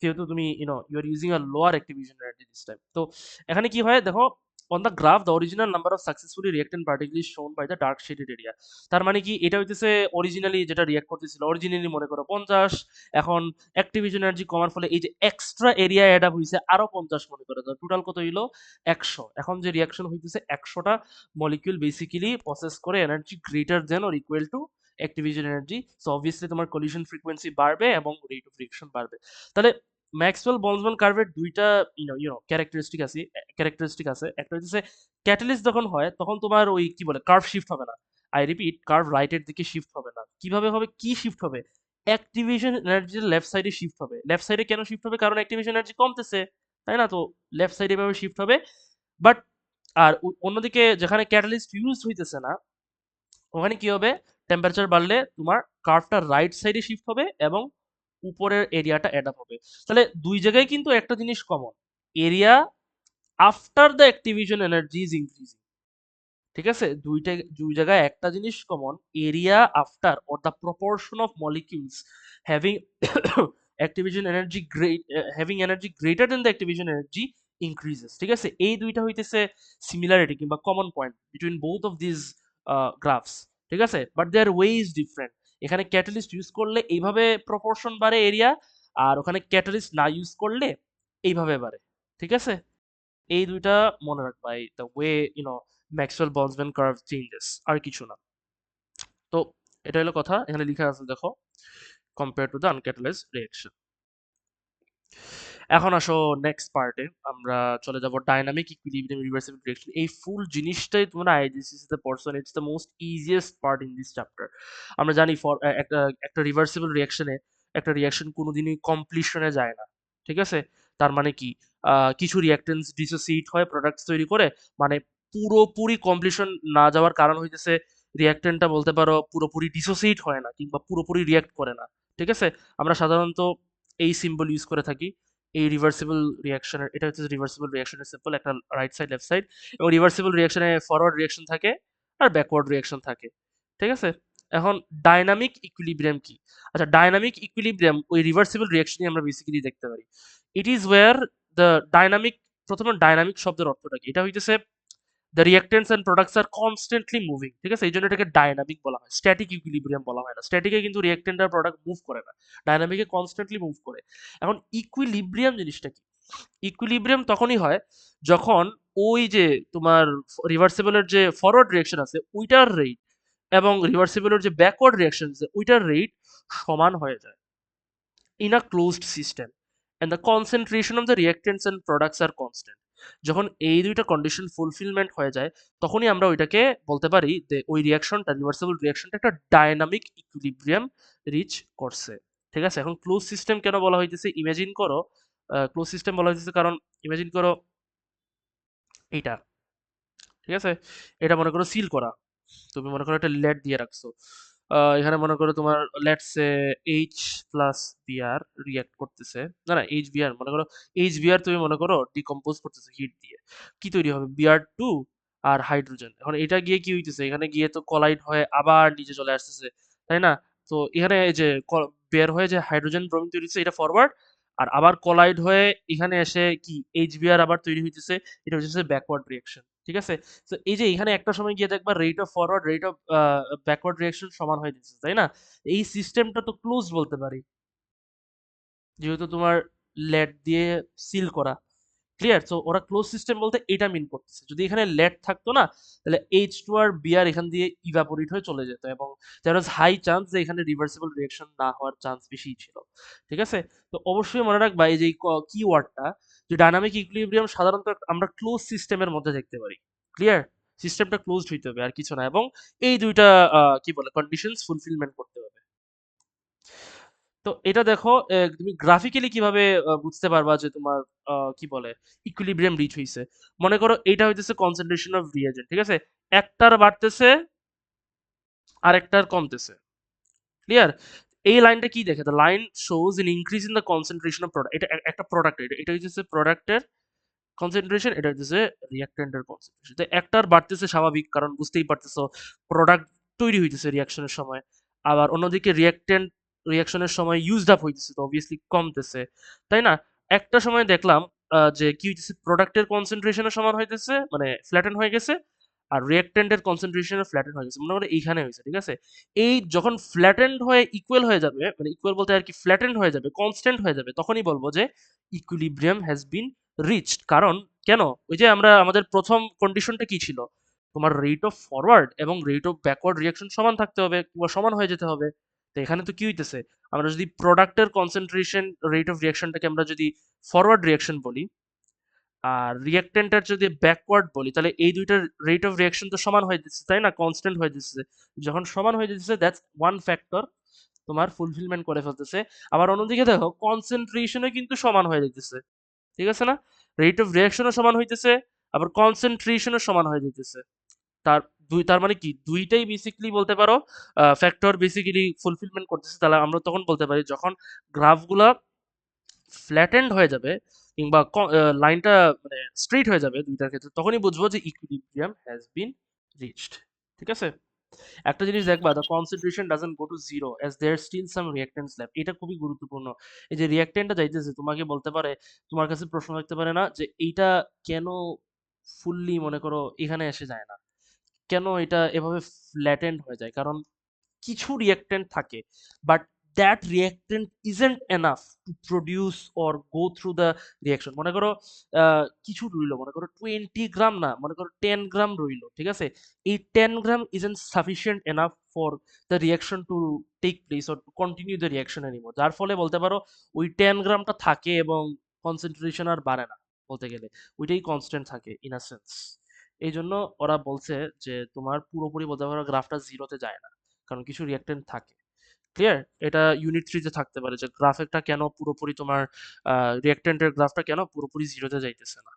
যেহেতু তুমি you are using a lower activation energy this time. তো এখানে কি হয় দেখো, on the graph the original number of successfully reactant particle is shown by the dark shaded area. তার মানে কি এটা হইতেছে অরিজিনালি যেটা রিঅ্যাক্ট করতেছিল, অরিজিনালি মনে করো 50, এখন অ্যাক্টিভেশন এনার্জি কমার ফলে এই যে এক্সট্রা এরিয়া অ্যাড আপ হইছে আরো 50 মনে করো, টোটাল কত হইলো 100। এখন যে রিঅ্যাকশন হইতেছে 100টা মলিকিউল বেসিক্যালি প্রসেস করে energy greater than or equal to activation energy. So obviously তোমার কলিশন ফ্রিকোয়েন্সি বাড়বে এবং রেট অফ রিঅ্যাকশন বাড়বে। তাহলে ম্যাক্সওয়েল বলজম্যান কার্ভের দুইটা ক্যারেক্টারিস্টিক আছে। একটা হচ্ছে ক্যাটালিস্ট যখন হয় তখন তোমার ওই কি বলে কার্ভ শিফট হবে না। আই রিপিট, কার্ভ রাইটের দিকে শিফট হবে না। কিভাবে হবে, কি শিফট হবে, অ্যাক্টিভেশন এনার্জি লেফট সাইডে শিফট হবে। লেফট সাইডে কেন শিফট হবে, কারণ অ্যাক্টিভেশন এনার্জি কমতেছে, তাই না? তো লেফট সাইডে এভাবে শিফট হবে। বাট আর অন্যদিকে যেখানে ক্যাটালিস্ট ইউজ হইতেছে না ওখানে কি হবে, টেম্পারেচার বাড়লে তোমার কার্ভটা রাইট সাইডে শিফট হবে এবং উপরের এরিয়াটা অ্যাড আপ হবে। তাহলে দুই জায়গায় কিন্তু একটা জিনিস common, area after the activation energy is increasing, ঠিক আছে? দুই জায়গায় একটা জিনিস common, area after or the proportion of molecules having activation energy having energy greater than the activation energy increases, ঠিক আছে? এই দুইটা হইতেছে সিমিলারিটি কিংবা common point between both of this graphs, ঠিক আছে? But their way is different. এখানে ক্যাটালিস্ট ইউজ করলে এইভাবে প্রপোর্শন বাড়ে এরিয়া, আর ওখানে ক্যাটালিস্ট না ইউজ করলে এইভাবে বাড়ে। ঠিক আছে, এই দুইটা মনে রাখবা, এই the way Maxwell Boltzmann curve changes, আর কিছু না। তো এটা হলো কথা, এখানে লেখা আছে দেখো, compare to the uncatalysed reaction. এখন আসো নেক্সট পার্টে, আমরা চলে যাব ডাইনামিক ইকুইলিব্রিয়াম রিভার্সিবল রিঅ্যাকশন। এই ফুল জিনিসটাই তোমরা আইজিসিসি তে পড়ছো, it's the most easiest part in this chapter. আমরা জানি ফর একটা একটা রিভার্সিবল রিঅ্যাকশনে একটা রিঅ্যাকশন কোনোদিনই কমপ্লিশনে যায় না। ঠিক আছে, তার মানে কি, কিছু রিঅ্যাকটেন্স ডিসোসিয়েট হয় প্রোডাক্টস তৈরি করে, মানে পুরোপুরি কমপ্লিশন না যাওয়ার কারণ হইতেছে রিঅ্যাকটেন্টটা বলতে পারো পুরোপুরি ডিসোসিয়েট হয় না কিংবা পুরোপুরি রিঅ্যাক্ট করে না। ঠিক আছে, আমরা সাধারণত এই সিম্বল ইউজ করে থাকি এই রিভার্সিবল রিঅ্যাকশনের। এটা হচ্ছে রিভার্সিবল রিঅ্যাকশনের সিম্পল, একটা রাইট সাইড লেফট সাইড, এবং রিভার্সিবল রিঅ্যাকশনে ফরওয়ার্ড রিঅ্যাকশন থাকে আর ব্যাকওয়ার্ড রিঅ্যাকশন থাকে। ঠিক আছে, এখন ডাইনামিক ইকুইলিব্রিয়াম কি? আচ্ছা, ডাইনামিক ইকুইলিব্রিয়াম ওই রিভার্সিবল রিঅ্যাকশনই আমরা বেসিক্যালি দেখতে পারি। It is where the dynamic, প্রথমে ডাইনামিক শব্দের অর্থটা কি? এটা হইতেছে the reactants and products are constantly moving. ঠিক আছে, এই জন্য এটাকে ডাইনামিক বলা হয়, স্ট্যাটিক ইকুইলিব্রিয়াম বলা হয় না। স্ট্যাটিকে কিন্তু রিঅ্যাক্টেন্ট আর প্রোডাক্ট মুভ করে না, ডাইনামিকে কনস্ট্যান্টলি মুভ করে। এখন ইকুইলিব্রিয়াম জিনিসটা কি? ইকুইলিব্রিয়াম তখনই হয় যখন ওই যে তোমার রিভার্সিবলের যে ফরওয়ার্ড রিঅ্যাকশন আছে ওইটার রেট এবং রিভার্সিবলের যে ব্যাকওয়ার্ড রিঅ্যাকশন আছে ওইটার রেট সমান হয়ে যায় in a closed system and the concentration of the reactants and products are constant। যখন এই দুইটা কন্ডিশন ফুলফিলমেন্ট হয়ে যায় তখনই আমরা ওইটাকে বলতে পারি যে ওই রিঅ্যাকশনটা, রিভার্সিবল রিঅ্যাকশনটা একটা ডাইনামিক ইকুইলিব্রিয়াম রিচ করছে। ঠিক আছে, এখন ক্লোজ সিস্টেম কেন বলা হইতেছে? ইমাজিন করো, ক্লোজ সিস্টেম বলা হইতেছে কারণ ইমাজিন করো এইটা, ঠিক আছে, এটা মনে করো সিল করা, তুমি মনে করো একটা লেড দিয়ে রাখছো, এখানে মনে করো তোমার let's say H plus Br react করতেছে, না না এইচ বিআর, মনে করো এইচ বিআর তুমি মনে করো ডিকম্পোজ করতেছে হিট দিয়ে, কি তৈরি হবে? বিআর টু আর হাইড্রোজেন। এখন এটা গিয়ে কি হইতেছে? এখানে গিয়ে তো কলাইড হয়ে আবার নিচে চলে আসতেছে, তাই না? তো এখানে এই যে বের হয়ে যে হাইড্রোজেন ব্রোমিন তৈরি হচ্ছে এটা ফরওয়ার্ড, আর আবার কলাইড হয়ে এখানে এসে কি এইচ বিআর আবার তৈরি হইতেছে, এটা হচ্ছে ব্যাকওয়ার্ড রিয়াকশন। ঠিক আছে, তো এই যে এখানে একটা সময় গিয়ে দেখবা rate of forward rate of backward reaction সমান হয়ে যাচ্ছে, তাই না? এই সিস্টেমটা তো ক্লোজ বলতে পারি, যেহেতু তোমার লেড দিয়ে সিল করা। ক্লিয়ার? সো ওরা ক্লোজ সিস্টেম বলতে এটা মিন করতেছে। যদি এখানে লেড থাকতো না তাহলে এইচ টু আর বিআর এখান দিয়ে ইভাপোরেট হয়ে চলে যেত, এবং দেয়ার ওয়াজ হাই চান্স যে এখানে রিভার্সিবল রিঅ্যাকশন না হওয়ার চান্স বেশি ছিল। ঠিক আছে, তো অবশ্যই মনে রাখবা এই যে কি ওয়ার্ডটা, যে ডাইনামিক ইকুইলিব্রিয়াম সাধারণত আমরা ক্লোজ সিস্টেমের মধ্যে দেখতে পারি। ক্লিয়ার? সিস্টেমটা ক্লোজড হইতে হবে আর কিছু না, এবং এই দুইটা কি বলে কন্ডিশনস ফুলফিলমেন্ট করতে হবে। তো এটা দেখো, তুমি গ্রাফিক্যালি কিভাবে বুঝতে পারবা যে তোমার কি বলে ইকুইলিব্রিয়াম রিচ হইছে? মনে করো এইটা হইতেছে কনসেন্ট্রেশন অফ রিএজেন্ট। ঠিক আছে, একটার বাড়তেছে আরেকটার কমতেছে। ক্লিয়ার? এই লাইনটা কি দেখে? The line shows N increase in the concentration of product. এটা একটা প্রোডাক্ট, এটা হইতেছে প্রোডাক্টের কনসেন্ট্রেশন, এটা হচ্ছে রিঅ্যাক্ট্যান্টের কনসেন্ট্রেশন। তো একটার বাড়তেছে স্বাভাবিক, কারণ বুঝতেই পারতেছো প্রোডাক্ট তৈরি হইতেছে রিঅ্যাকশনের সময়। আবার অন্যদিকে রিঅ্যাক্ট্যান্ট রিঅ্যাকশনের সময় ইউজড আপ হইতেছে, তো অবভিয়াসলি কমতেছে, তাই না? একটা সময় দেখলাম যে কি হইতেছে, প্রোডাক্টের কনসেন্ট্রেশনের সমান হইতেছে, মানে ফ্ল্যাটেন হয়ে গেছে, আর রিঅ্যাক্ট্যান্টের কনসেন্ট্রেশন ফ্ল্যাটেন হয়ে গেছে, মনে করো এইখানে হয়েছে। ঠিক আছে, এই যখন ফ্ল্যাটেন্ড হয়ে ইকুয়াল হয়ে যাবে, মানে ইকুয়াল বলতে আর কি ফ্ল্যাটেন্ড হয়ে যাবে, কনস্ট্যান্ট হয়ে যাবে, তখনই বলবো যে ইকুইলিব্রিয়াম হ্যাজ বিন রিচড। কারণ কেন? ওই যে আমরা আমাদের প্রথম কন্ডিশনটা কি ছিল? তোমার রেট অফ ফরওয়ার্ড এবং রেট অফ ব্যাকওয়ার্ড রিঅ্যাকশন সমান থাকতে হবে কিংবা সমান হয়ে যেতে হবে। তো এখানে তো কি হইতেছে, আমরা যদি প্রোডাক্টের কনসেন্ট্রেশন রেট অফ রিঅ্যাকশনটাকে আমরা যদি ফরওয়ার্ড রিঅ্যাকশন বলি আর রিঅ্যাক্টেন্টের যদি ব্যাকওয়ার্ড বলি, তাহলে এই দুইটার রেট অফ রিঅ্যাকশন তো সমান হয়ে যাচ্ছে, তাই না? কনস্ট্যান্ট হয়ে যাচ্ছে। যখন সমান হয়ে যাচ্ছে দ্যাটস ওয়ান ফ্যাক্টর তোমার ফুলফিলমেন্ট করে ফেলতেছে। আবার অন্যদিকে দেখো কনসেন্ট্রেশনও কিন্তু সমান হয়ে যাইতেছে। ঠিক আছে না? রেট অফ রিঅ্যাকশনও সমান হইতেছে, আবার কনসেন্ট্রেশনও সমান হয়ে যাইতেছে। তার মানে কি দুইটাই বেসিক্যালি বলতে পারো ফ্যাক্টর বেসিক্যালি ফুলফিলমেন্ট করতেছে। তাহলে আমরা তখন বলতে পারি যখন গ্রাফগুলা ফ্ল্যাটেন্ড হয়ে যাবে কিংবা লাইনটা মানে স্ট্রেট হয়ে যাবে দুইটার ক্ষেত্রে, তখনই বুঝবো যে ইকুইলিব্রিয়াম হ্যাজ বিন রিচড। ঠিক আছে, একটা জিনিস দেখবা, the concentration doesn't go to zero as there still some reactants left. এটা খুবই গুরুত্বপূর্ণ। এই যে রিঅ্যাক্ট্যান্টটা যাইতেছে, তোমাকে বলতে পারে, তোমার কাছে প্রশ্ন থাকতে পারে না যে এইটা কেন ফুললি মনে করো এখানে এসে যায় না, কেন এটা এভাবে ফ্ল্যাটেন্ড হয়ে যায়? কারণ কিছু রিঅ্যাক্টেন্ট থাকে, but that reactant isn't enough to produce or go through the reaction. মনে করো কিছু রইলো, মনে করো 20 গ্রাম না, মনে করো 10 গ্রাম রইলো, ঠিক আছে? এই 10 gram isn't sufficient enough for the reaction to take place or to continue the reaction anymore, যার ফলে বলতে পারো ওই 10 গ্রামটা থাকে এবং কনসেন্ট্রেশন আর বাড়ে না, বলতে গেলে ওইটাই কনস্ট্যান্ট থাকে ইন আ সেন্স। এই জন্য ওরা বলছে যে তোমার পুরোপুরি বলতে পারো গ্রাফটা জিরোতে যায় না, কারণ কিছু রিঅ্যাক্টেন্ট থাকে। ক্লিয়ার? এটা ইউনিট 3 তে থাকতে পারে যে গ্রাফেরটা কেন পুরোপুরি তোমার রিঅ্যাক্টেন্টের গ্রাফটা কেন পুরোপুরি জিরোতে যাইতেছে না,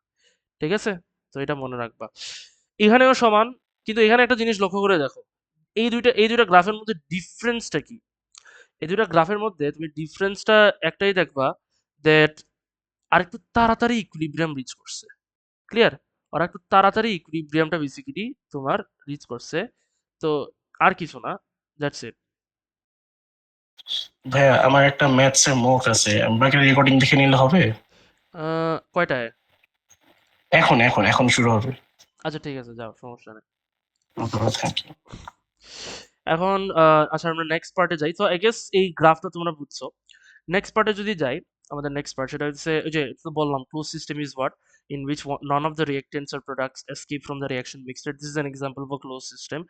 ঠিক আছে? তো এটা মনে রাখবা। এখানেও সমান, কিন্তু এখানে একটা জিনিস লক্ষ্য করে দেখো, এই দুইটা গ্রাফের মধ্যে ডিফারেন্সটা কি? এই দুইটা গ্রাফের মধ্যে তুমি ডিফারেন্সটা একটাই দেখবা, দ্যাট আরেকটু তাড়াতাড়ি ইকুইলিব্রিয়াম রিচ করছে। ক্লিয়ার? ওরা একটু তাড়াতাড়ি ইকুইলিব্রিয়ামটা বেসিক্যালি তোমার রিচ করছে। তো আর কিছু না, দ্যাটস ইট। ভাইয়া আমার একটা ম্যাথস এর মক আছে, আমাকে রেকর্ডিং দেখে নিলে হবে? কয়টায়? এখন এখন এখন শুরু হবে। আচ্ছা ঠিক আছে, যাও, সমস্যা নেই। Thank you. এখন আচ্ছা আমরা নেক্সট পার্টে যাই। তো আই গেস এই গ্রাফটা তোমরা বুঝছো। নেক্সট পার্টে যদি যাই, আমাদের নেক্সট পার্ট সেটা হচ্ছে ওই যে তো বললাম close system is what in which none of the reactants or products escape from the reaction mixture. This is an example of a closed system.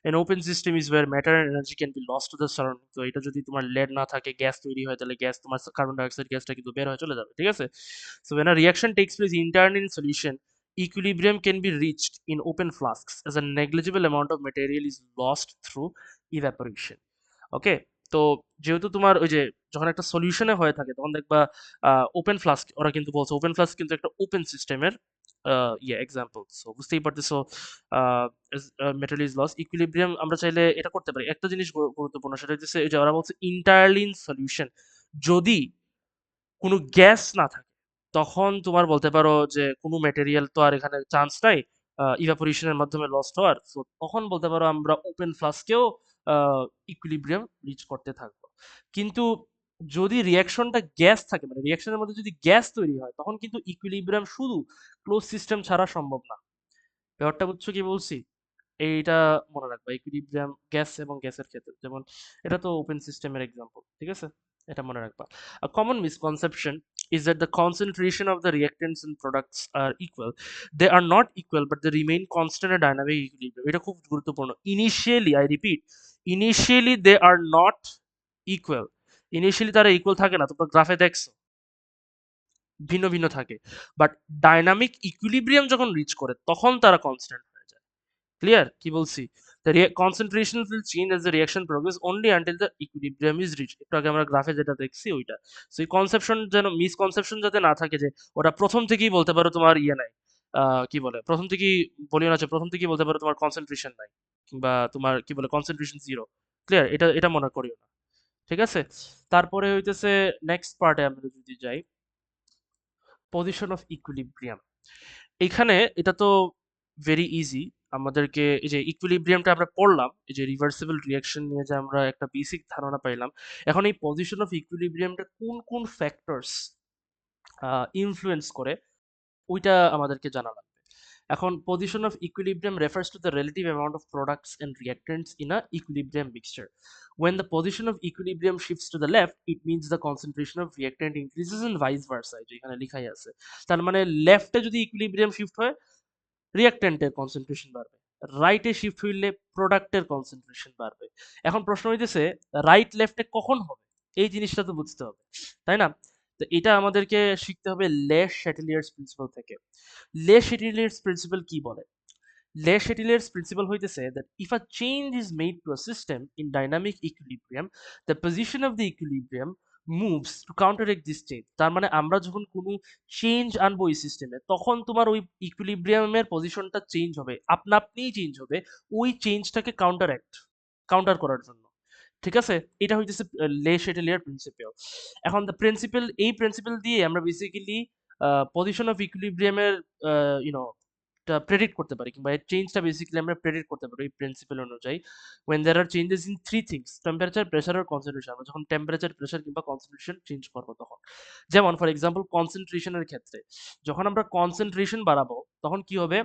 An open system is where matter and energy can be lost to the surrounding. তো এটা যদি তোমার lead না থাকে, গ্যাস তৈরি হয়, তাহলে গ্যাস তোমার কার্বন ডাইঅক্সাইড গ্যাসটা কিন্তু বের হয়ে চলে যাবে, ঠিক আছে? So when a reaction takes place internally in solution, equilibrium can be reached in open flasks as a negligible amount of material is lost through evaporation. ওকে? তো যেহেতু তোমার ওই যে যখন একটা সলিউশনে হয়ে থাকে তখন দেখবা ওপেন ফ্লাস্ক, ওরা কিন্তু বলছে ওপেন ফ্লাস্ক কিন্তু একটা ওপেন সিস্টেমের এক্সাম্পল। সো বুঝতেই পারতেছো মেটাল ইজ লস ইকুইলিব্রিয়াম আমরা চাইলে এটা করতে পারি। একটা জিনিস গুরুত্বপূর্ণ, সেটা হচ্ছে যে ওরা বলছে ইন্টায়ারলি ইন সলিউশন, যদি কোনো গ্যাস না থাকে তখন তোমার বলতে পারো যে কোনো ম্যাটেরিয়াল তো আর এখানে চান্স নাই ইভাপোরেশনের মাধ্যমে লস্ট হওয়ার। সো তখন বলতে পারো আমরা ওপেন ফ্লাস্কেও ইকুইলিব্রিয়াম রিচ করতে থাকবো। কিন্তু যদি রিয়াকশনটা গ্যাস থাকে, মানে রিয়াকশনের মধ্যে যদি গ্যাস তৈরি হয়, তখন কিন্তু ইকুইলিব্রিয়াম শুধু ক্লোজ সিস্টেম ছাড়া সম্ভব না। ব্যাপারটা বুঝছো কি বলছি? এইটা মনে রাখবা, ইকুইলিব্রিয়াম গ্যাস এবং গ্যাসের ক্ষেত্রে, যেমন এটা তো ওপেন সিস্টেমের এক্সাম্পল, ঠিক আছে? এটা মনে রাখবা। A common misconception is that the concentration of the reactants and products are equal. They are not equal, but they remain constant and dynamic equilibrium. এটা খুব গুরুত্বপূর্ণ। Initially, I repeat, initially they are not equal. Initially তারা ইকুয়াল থাকে না, তোমরা গ্রাফে দেখছো ভিন্ন ভিন্ন থাকে, বাট ডাইনামিক ইকুইলিব্রিয়াম যখন রিচ করে তখন তারা কনস্ট্যান্ট হয়ে যায়। ক্লিয়ার কি বলছি? The concentration will change as the reaction progress only until the equilibrium is reached. একটু আগে আমরা গ্রাফে যেটা দেখছি ওইটা। সো এই কনসেপশন যেন মিসকনসেপশন যাতে না থাকে যে ওটা প্রথম থেকেই বলতে পারো তোমার ইয়ে নাই, কি বলে প্রথম থেকেই বলিও না যে প্রথম থেকেই বলতে পারো তোমার কনসেন্ট্রেশন নাই, কিংবা তোমার কি বলে কনসেন্ট্রেশন জিরো। ক্লিয়ার? এটা এটা মনে করিও না, ঠিক আছে? তারপরে হইতেছে নেক্সট পার্টে আমরা যদি যাই, পজিশন অফ ইকুইলিব্রিয়াম। এখানে এটা তো ভেরি ইজি, আমাদেরকে এই যে ইকুইলিব্রিয়ামটা আমরা পড়লাম, এই যে রিভার্সিবল রিঅ্যাকশন নিয়ে যে আমরা একটা বেসিক ধারণা পাইলাম। এখন এই পজিশন অফ ইকুইলিব্রিয়ামটা কোন কোন ফ্যাক্টরস ইনফ্লুয়েন্স করে ওইটা আমাদেরকে জানা লাগবে। এখন position of equilibrium refers to the relative amount of products and reactants in a equilibrium mixture. When the position of equilibrium shifts to the left, it means the concentration of reactant increases and vice versa, যেখানে লেখাই আছে। তার মানে লেফটে যদি ইকুইলিব্রিয়াম শিফট হয়, রিঅ্যাক্ট্যান্টের কনসেন্ট্রেশন বাড়বে, রাইটে শিফট হইলে প্রোডাক্টের কনসেন্ট্রেশন বাড়বে। এখন প্রশ্ন হইতেছে রাইট লেফটে কখন হবে, এই জিনিসটা তো বুঝতে হবে, তাই না? তো এটা আমাদেরকে শিখতে হবে লে শ্যাটেলিয়ার্স প্রিন্সিপাল থেকে। লে শ্যাটেলিয়ার্স প্রিন্সিপাল কি বলে? লে শ্যাটেলিয়ার্স প্রিন্সিপাল হইতেছে that if a change is made to a system in dynamic equilibrium, the position of the equilibrium moves to counteract this change. তার মানে আমরা যখন কোনো চেঞ্জ আনবো এই সিস্টেমে, তখন তোমার ওই ইকুইলিব্রিয়ামের পজিশনটা চেঞ্জ হবে, আপনা আপনিই চেঞ্জ হবে ওই চেঞ্জটাকে কাউন্টার করার জন্য, ঠিক আছে? এটা হইতেছে লে শ্যাটেলিয়ার প্রিন্সিপাল। এখন দ্য প্রিন্সিপাল, এই প্রিন্সিপাল দিয়ে আমরা বেসিক্যালি পজিশন অফ ইকুইলিব্রিয়ামের ইউনো প্রেডিক্ট করতে পারি, কিংবা এর চেঞ্জটা বেসিক্যালি আমরা প্রেডিক্ট করতে পারি এই প্রিন্সিপাল অনুযায়ী। when there are changes in three things, temperature, pressure আর কনসেন্ট্রেশন, আমরা যখন টেম্পারেচার, প্রেসার কিংবা কনসেন্ট্রেশন চেঞ্জ করবো তখন। যেমন ফর এক্সাম্পল কনসেন্ট্রেশনের ক্ষেত্রে, যখন আমরা কনসেন্ট্রেশন বাড়াবো তখন কি হবে,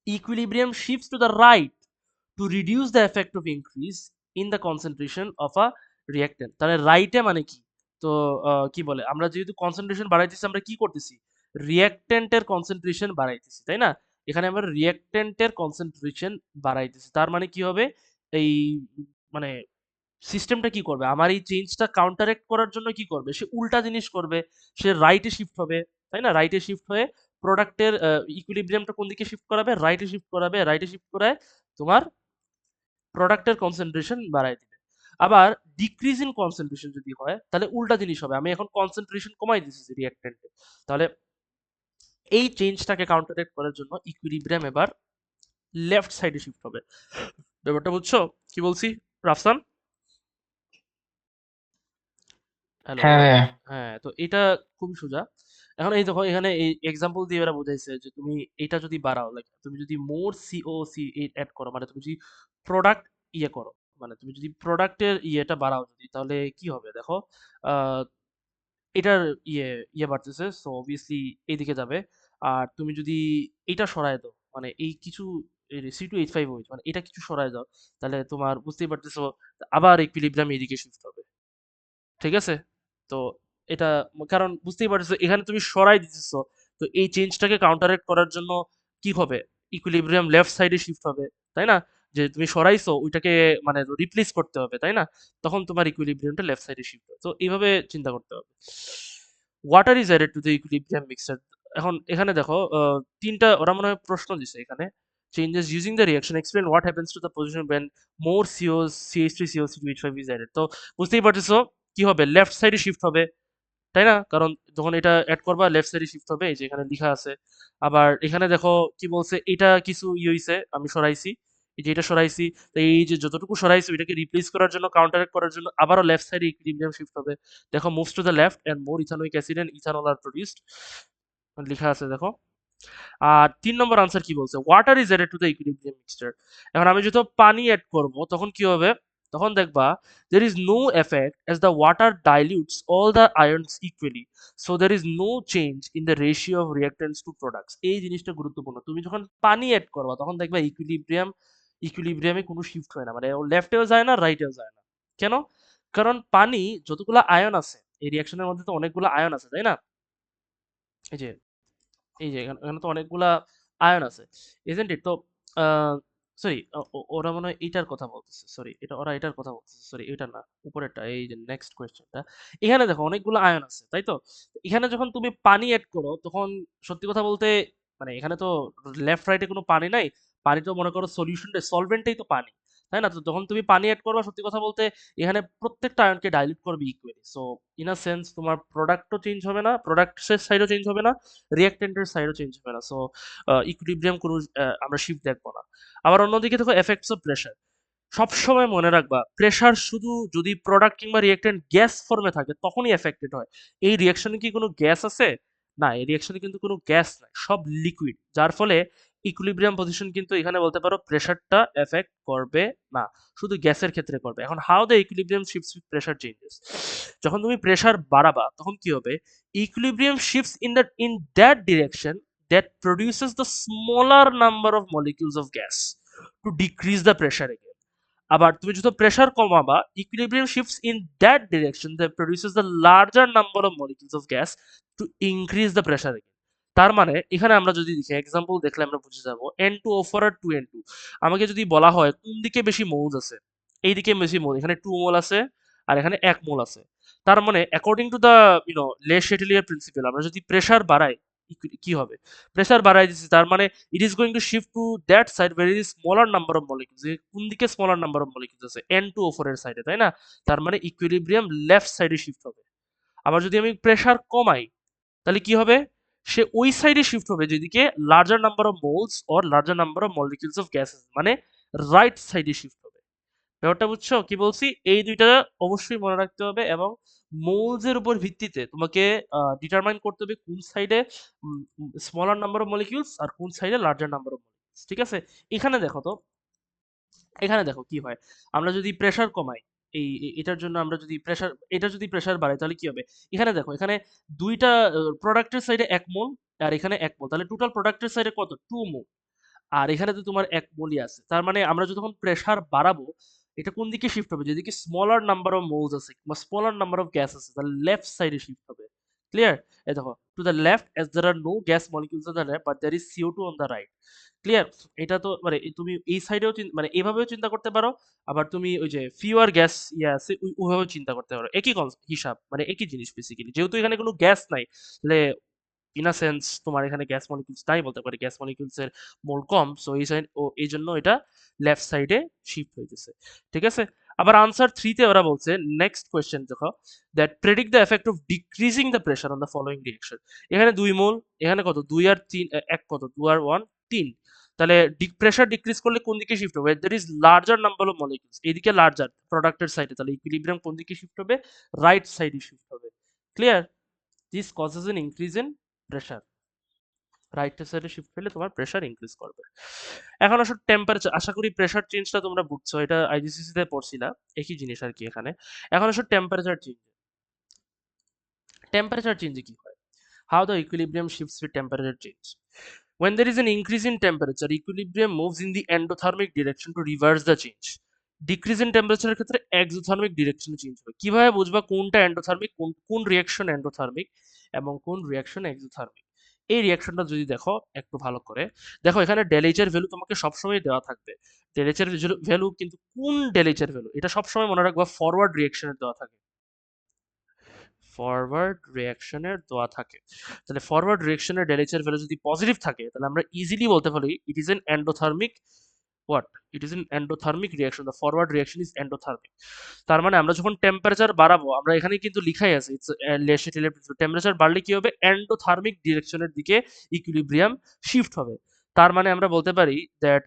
equilibrium shifts to the right to reduce the effect of increase in the concentration of a reactant. তাহলে রাইটে মানে কি? তো কি বলে, আমরা যেহেতু কনসেন্ট্রেশন বাড়াইতেছি, আমরা কি করতেছি? রিঅ্যাক্ট্যান্টের কনসেন্ট্রেশন বাড়াইতেছি, তাই না? এখানে আমরা রিঅ্যাক্ট্যান্টের কনসেন্ট্রেশন বাড়াইতেছি, তার মানে কি হবে? এই মানে সিস্টেমটা কি করবে, আমার এই চেঞ্জটা কাউন্টারেক্ট করার জন্য কি করবে, সে উল্টা জিনিস করবে, সে রাইটে শিফট হবে, তাই না? রাইটে শিফট হয়ে প্রোডাক্টের ইকুইলিব্রিয়ামটা কোন দিকে শিফট করাবে? রাইটে শিফট করাবে, রাইটে শিফট করায় তোমার প্রোডাক্টের কনসেন্ট্রেশন বাড়ায় দিবে। আবার ডিক্রিজ ইন কনসেন্ট্রেশন যদি হয়, তাহলে উল্টা জিনিস হবে, আমি এখন কনসেন্ট্রেশন কমাই দিতেছি রিঅ্যাক্ট্যান্টে, তাহলে এই চেঞ্জটাকে কাউন্টারেক্ট করার জন্য ইকুইলিব্রিয়াম এবার লেফট সাইডে শিফট হবে। ব্যাপারটা বুঝছো কি বলছি, রাফসান? হ্যালো হ্যাঁ ভাইয়া। হ্যাঁ, তো এটা খুবই সোজা। এখন এই দেখো, এখানে এই এক্সাম্পল দিয়ে এরা বোঝাইছে যে তুমি এটা যদি বাড়াও, লাইক তুমি যদি মোর সিওসি অ্যাড করো, মানে তুমি যদি প্রোডাক্ট ইয়ে করো, মানে তুমি যদি প্রোডাক্টের ইয়েটা বাড়াও যদি, তাহলে কি হবে দেখো, আহ, এটার ইয়ে ইয়ে বাড়তেছে, সো অবভিয়াসলি এইদিকে যাবে। আর তুমি যদি এটা সরায় দাও, মানে এই কিছু C2H5OH, মানে এটা কিছু সরায় দাও, তাহলে তোমার বুঝতেই পারতেছো আবার ইকুইলিব্রিয়াম এইদিকে শিফট হবে। ঠিক আছে? তো এটা কারণ বুঝতেই পারছো এখানে তুমি সরাই দিতেছো, তো এই চেঞ্জটাকে কাউন্টারেক্ট করার জন্য কি হবে? ইকুইলিব্রিয়াম লেফট সাইডে শিফট হবে, তাই না? যে তুমি সরাইছো ওইটাকে মানে রিপ্লেস করতে হবে, তাই না? তখন তোমার ইকুইলিব্রিয়ামটা লেফট সাইডে শিফট হবে। তো এইভাবে চিন্তা করতে হবে। Water is added to the equilibrium mixture. এখন এখানে দেখো তিনটা ওরা মনে হয় প্রশ্ন দিছে এখানে। Changes using the reaction explain what happens to the position when more CH3COC2H5 is added। তো বুঝতেই পারতেছো কি হবে, লেফট সাইডে শিফট হবে, তাই না? কারণ যখন এটা অ্যাড করবা লেফট সাইডে শিফট হবে, এই যে এখানে লেখা আছে। আবার এখানে দেখো কি বলছে, এটা কিছু ইয়ে হইছে, আমি সরাইছি, এই যে এটা সরাইছি, তো এই যে যতটুকু সরাইছি ওইটাকে রিপ্লেস করার জন্য, কাউন্টারেক্ট করার জন্য আবারও লেফট সাইডে ইকুইলিব্রিয়াম শিফট হবে। দেখো moves to the left and more ethanoic acid and ethanol are produced, লেখা আছে দেখো। আর ৩ নম্বর আনসার কি বলছে? Water is added to the equilibrium mixture. এখন আমি যত পানি এড করব তখন কি হবে? তখন দেখবা there is no effect as the water dilutes all the ions equally, so there is no change in the ratio of reactants to products। এই জিনিসটা গুরুত্বপূর্ণ। তুমি যখন পানি এড করবা তখন দেখবা ইকুইলিব্রিয়ামে কোনো শিফট হয় না, মানে লেফটেও যায় না, রাইটেও যায় না। কেন? কারণ পানি যতগুলো আয়ন আছে, এই রিঅ্যাকশনের মধ্যে তো অনেকগুলো আয়ন আছে, তাই না? এই যে এখানে এখানে তো অনেকগুলা আয়ন আছে, isn't it? তো সরি, ওরা মনে হয় এটার কথা বলতেছে, সরি, ওরা এটার কথা বলতেছে, সরি, এটা না, উপরেরটা, এই যে নেক্সট কোয়েশ্চেনটা। এখানে দেখো অনেকগুলো আয়ন আছে, তাই তো? এখানে যখন তুমি পানি অ্যাড করো তখন সত্যি কথা বলতে, মানে এখানে তো লেফট রাইটে কোনো পানি নাই, পানি তো মনে করো সলিউশনটা, সলভেন্টেই তো পানি, তাই না? তো যখন তুমি পানি অ্যাড করবা, সত্যি কথা বলতে এখানে প্রত্যেকটা আয়নকে ডাইলিউট করবে equally, so in a sense তোমার প্রোডাক্টও চেঞ্জ হবে না, প্রোডাক্টের সাইডও চেঞ্জ হবে না, রিঅ্যাক্টেন্টের সাইডও চেঞ্জ হবে না। সো ইকুইলিব্রিয়াম কোনো আমরা শিফট দেখবো না। আবার অন্যদিকে দেখো এফেক্টস অফ প্রেশার। সবসময় মনে রাখবা, প্রেশার শুধু যদি প্রোডাক্ট কিংবা রিঅ্যাক্টেন্ট গ্যাস ফর্মে থাকে তখনই এফেক্টেড হয়। এই রিঅ্যাকশনে কি কোনো গ্যাস আছে? না, এই রিঅ্যাকশনে কিন্তু কোনো গ্যাস নাই, সব লিকুইড, যার ফলে ইকুইলিব্রিয়াম পজিশন কিন্তু এখানে বলতে পারো প্রেশারটা এফেক্ট করবে না, শুধু গ্যাসের ক্ষেত্রে করবে। এখন how the equilibrium shifts with pressure changes. যখন তুমি প্রেশার বাড়াবা তখন কি হবে? Equilibrium shifts in that direction that produces the smaller number of molecules of gas to decrease the pressure again। আবার তুমি যত প্রেশার কমাবা, equilibrium shifts in that direction that produces the larger number of molecules of gas to increase the pressure again. তার মানে এখানে আমরা যদি দেখি, এক্সাম্পল দেখলে আমরা বুঝে যাবো, N2O4 আর 2N2, আমাকে যদি বলা হয় কোন দিকে বেশি মোলস আছে, এই দিকে বেশি মোল, এখানে 2 মোল আছে আর এখানে 1 মোল আছে। তার মানে অ্যাকর্ডিং টু দ্য লে শেটেলিয়ার প্রিন্সিপাল, আমরা যদি প্রেশার বাড়াই, কি হবে? প্রেশার বাড়াই দিচ্ছি, তার মানে it is going to shift to that side where it is smaller number of molecules। কোন দিকে স্মলার নাম্বার অফ মলিকিউলস আছে? N2O4 এর সাইডে, তাই না? তার মানে ইকুইলিব্রিয়াম লেফট সাইডে শিফট হবে। আবার যদি আমি প্রেশার কমাই, তাহলে কি হবে? সে ওই সাইডে শিফট হবে যেদিকে larger number of moles or larger number of molecules of gases, মানে রাইট সাইডে শিফট হবে। ব্যাপারটা বুঝছো কি বলছি? এই দুইটা অবশ্যই মনে রাখতে হবে, এবং মোলস এর উপর ভিত্তিতে তোমাকে ডিটারমাইন করতে হবে কোন সাইডে স্মলার নাম্বার অফ মলিকিউলস আর কোন সাইডে লার্জার নাম্বার অফ মলিকিউলস। ঠিক আছে? এখানে দেখো তো, এখানে দেখো কি হয়, আমরা যদি প্রেসার কমাই, এটার জন্য আমরা যদি প্রেসার, এটা যদি প্রেসার বাড়াই তাহলে কি হবে? এখানে দেখো, এখানে দুইটা প্রোডাক্টের সাইডে 1 মোল আর এখানে 1 মোল, তাহলে টোটাল প্রোডাক্টের সাইডে কত? 2 মোল। আর এখানে তো তোমার 1 মোলই আছে। তার মানে আমরা যখন প্রেসার বাড়াবো, এটা কোন দিকে শিফট হবে? যেদিকে স্মলার নাম্বার অফ মোলস আছে বা স্মলার নাম্বার অফ গ্যাস আছে, তাহলে লেফট সাইডে শিফট হবে। ক্লিয়ার? এই দেখো, to the left as there are no gas molecules on the left but there is CO2 on the right. Clear? এটা তো মানে তুমি এই সাইডেও মানে এভাবেও চিন্তা করতে পারো, আবার তুমি ওই যে ফিউয়ার গ্যাস ইয়ে আছে ওইভাবেও চিন্তা করতে পারো। একই হিসাব, মানে একই জিনিস বেসিক্যালি। যেহেতু এখানে কোনো গ্যাস নাই, তাহলে ইন আ সেন্স তোমার এখানে গ্যাস মলিকিউলস নাই বলতে পারি, গ্যাস মলিকিউলস এর মোল কম, সো এই সাইড ও এই জন্য এটা লেফট সাইডে শিফট হইতেছে। ঠিক আছে? আবার আনসার 3 তে ওরা বলছে, নেক্সট কোয়েশ্চেন দেখো, that predict the effect of decreasing the pressure on the following reaction. এখানে 2 মোল, এখানে কত 2 আর 3, 1 কত 2 আর 1 3। তাহলে প্রেশার ডিক্রিজ করলে কোন দিকে শিফট হবে? That is larger number of molecules, এইদিকে লার্জার প্রোডাক্টের সাইডে, তাহলে ইকুইলিব্রিয়াম কোন দিকে শিফট হবে? রাইট সাইডে শিফট হবে। Clear? This causes N increase in pressure. Right সাইডে শিফট হলে তোমার প্রেশার ইনক্রিজ করবে। এখন আসো টেম্পারেচার, আশা করি প্রেশার চেঞ্জটা তোমরা বুঝছো, এটা আইজিসিসি তে পড়ছিলা, একই জিনিস আর কি এখানে। এখন আসো টেম্পারেচার চেঞ্জ। টেম্পারেচার চেঞ্জে কি হয়? How the equilibrium shifts with temperature change. When there is an increase in temperature, equilibrium moves in the endothermic direction to reverse the change. Decrease in temperature এর ক্ষেত্রে exothermic direction চেঞ্জ হবে। কিভাবে বুঝবা কোনটা এন্ডোথার্মিক, কোন রিঅ্যাকশন এন্ডোথার্মিক এবং কোন রিঅ্যাকশন এক্সোথার্মিক? এই রিঅ্যাকশনটা যদি দেখো একটু ভালো করে, দেখো এখানে ডেলএইচ এর ভ্যালু তোমাকে সবসময় দেওয়া থাকবে। ডেলএইচ এর ভ্যালু কিন্তু কোন ডেলএইচ এর ভ্যালু, এটা সবসময় মনে রাখবা ফরওয়ার্ড রিঅ্যাকশনের দেওয়া থাকে। ফরওয়ার্ড রিঅ্যাকশনের দেওয়া থাকে। তাহলে ফরওয়ার্ড রিঅ্যাকশনের ডেলএইচ এর ভ্যালু যদি পজিটিভ থাকে, তাহলে আমরা ইজিলি বলতে পারি it is an endothermic what, it is an endothermic reaction, the forward reaction is endothermic. তার মানে আমরা যখন টেম্পারেচার বাড়াবো, আমরা এখানে কিন্তু লিখাই আছে ইটস লেশিটিভ, টেম্পারেচার বাড়লে কি হবে? এন্ডোথার্মিক ডিরেকশনের দিকে ইকুইলিব্রিয়াম শিফট হবে। তার মানে আমরা বলতে পারি দ্যাট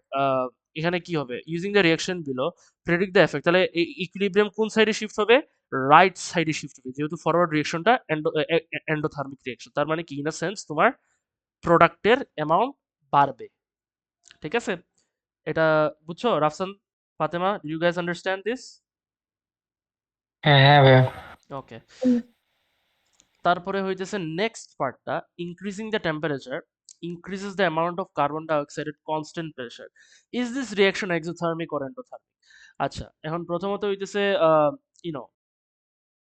এখানে কি হবে? Using the reaction below predict the effect, তাহলে এই ইকুইলিব্রিয়াম কোন সাইডে শিফট হবে? রাইট সাইডে শিফট হবে, যেহেতু ফরওয়ার্ড রিঅ্যাকশনটা এন্ডোথার্মিক রিঅ্যাকশন। তার মানে কি ইন আ সেন্স তোমার প্রোডাক্টের অ্যামাউন্ট বাড়বে। ঠিক আছে? এটা বুঝছো Rafsan, Fatema? Do you guys understand this? হ্যাঁ হ্যাঁ ভাইয়া। ওকে। তারপরে হইতেছে নেক্সট পার্টটা, increasing the temperature increases the amount of carbon dioxide at constant pressure. Is this reaction exothermic or endothermic? আচ্ছা, এখন প্রথমত হইতেছে ইউনো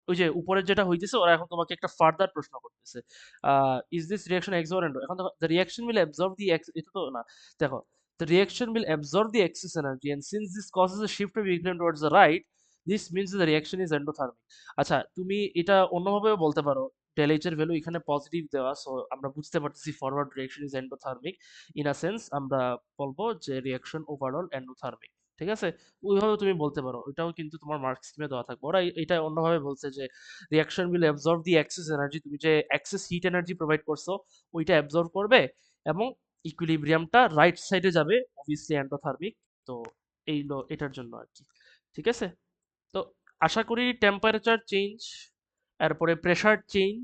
ওই যে উপরের যেটা হইতেছে, ওরা এখন তোমাকে একটা ফার্দার প্রশ্ন করতেছে, is this reaction exo or endo? এখন দেখো, the reaction will absorb the এটা তো না, দেখো, the reaction will absorb the excess energy and since this causes a shift of equilibrium towards the right, this means that the reaction is endothermic. আচ্ছা, তুমি এটা অন্যভাবেও বলতে পারো, del H এর ভ্যালু এখানে পজিটিভ দেওয়া, সো আমরা বুঝতে পারতেছি forward reaction is endothermic. In a sense আমরা বলবো যে রিঅ্যাকশন ওভারঅল এন্ডোথার্মিক। ঠিক আছে? ওইভাবে তুমি বলতে পারো, ওইটাও কিন্তু তোমার মার্ক স্কিমে দেওয়া থাকবে। ওরা এটা অন্যভাবে বলছে যে reaction will absorb the excess energy, তুমি যে এক্সেস হিট এনার্জি প্রোভাইড করছো ওইটা অ্যাবজর্ব করবে এবং ইকুইলিব্রিয়ামটা রাইট সাইডে যাবে, অবভিয়াসলি এন্ডোথার্মিক। তো এটার জন্য আর কি। ঠিক আছে? তো আশা করি টেম্পারেচার চেঞ্জ, এরপরে প্রেসার চেঞ্জ,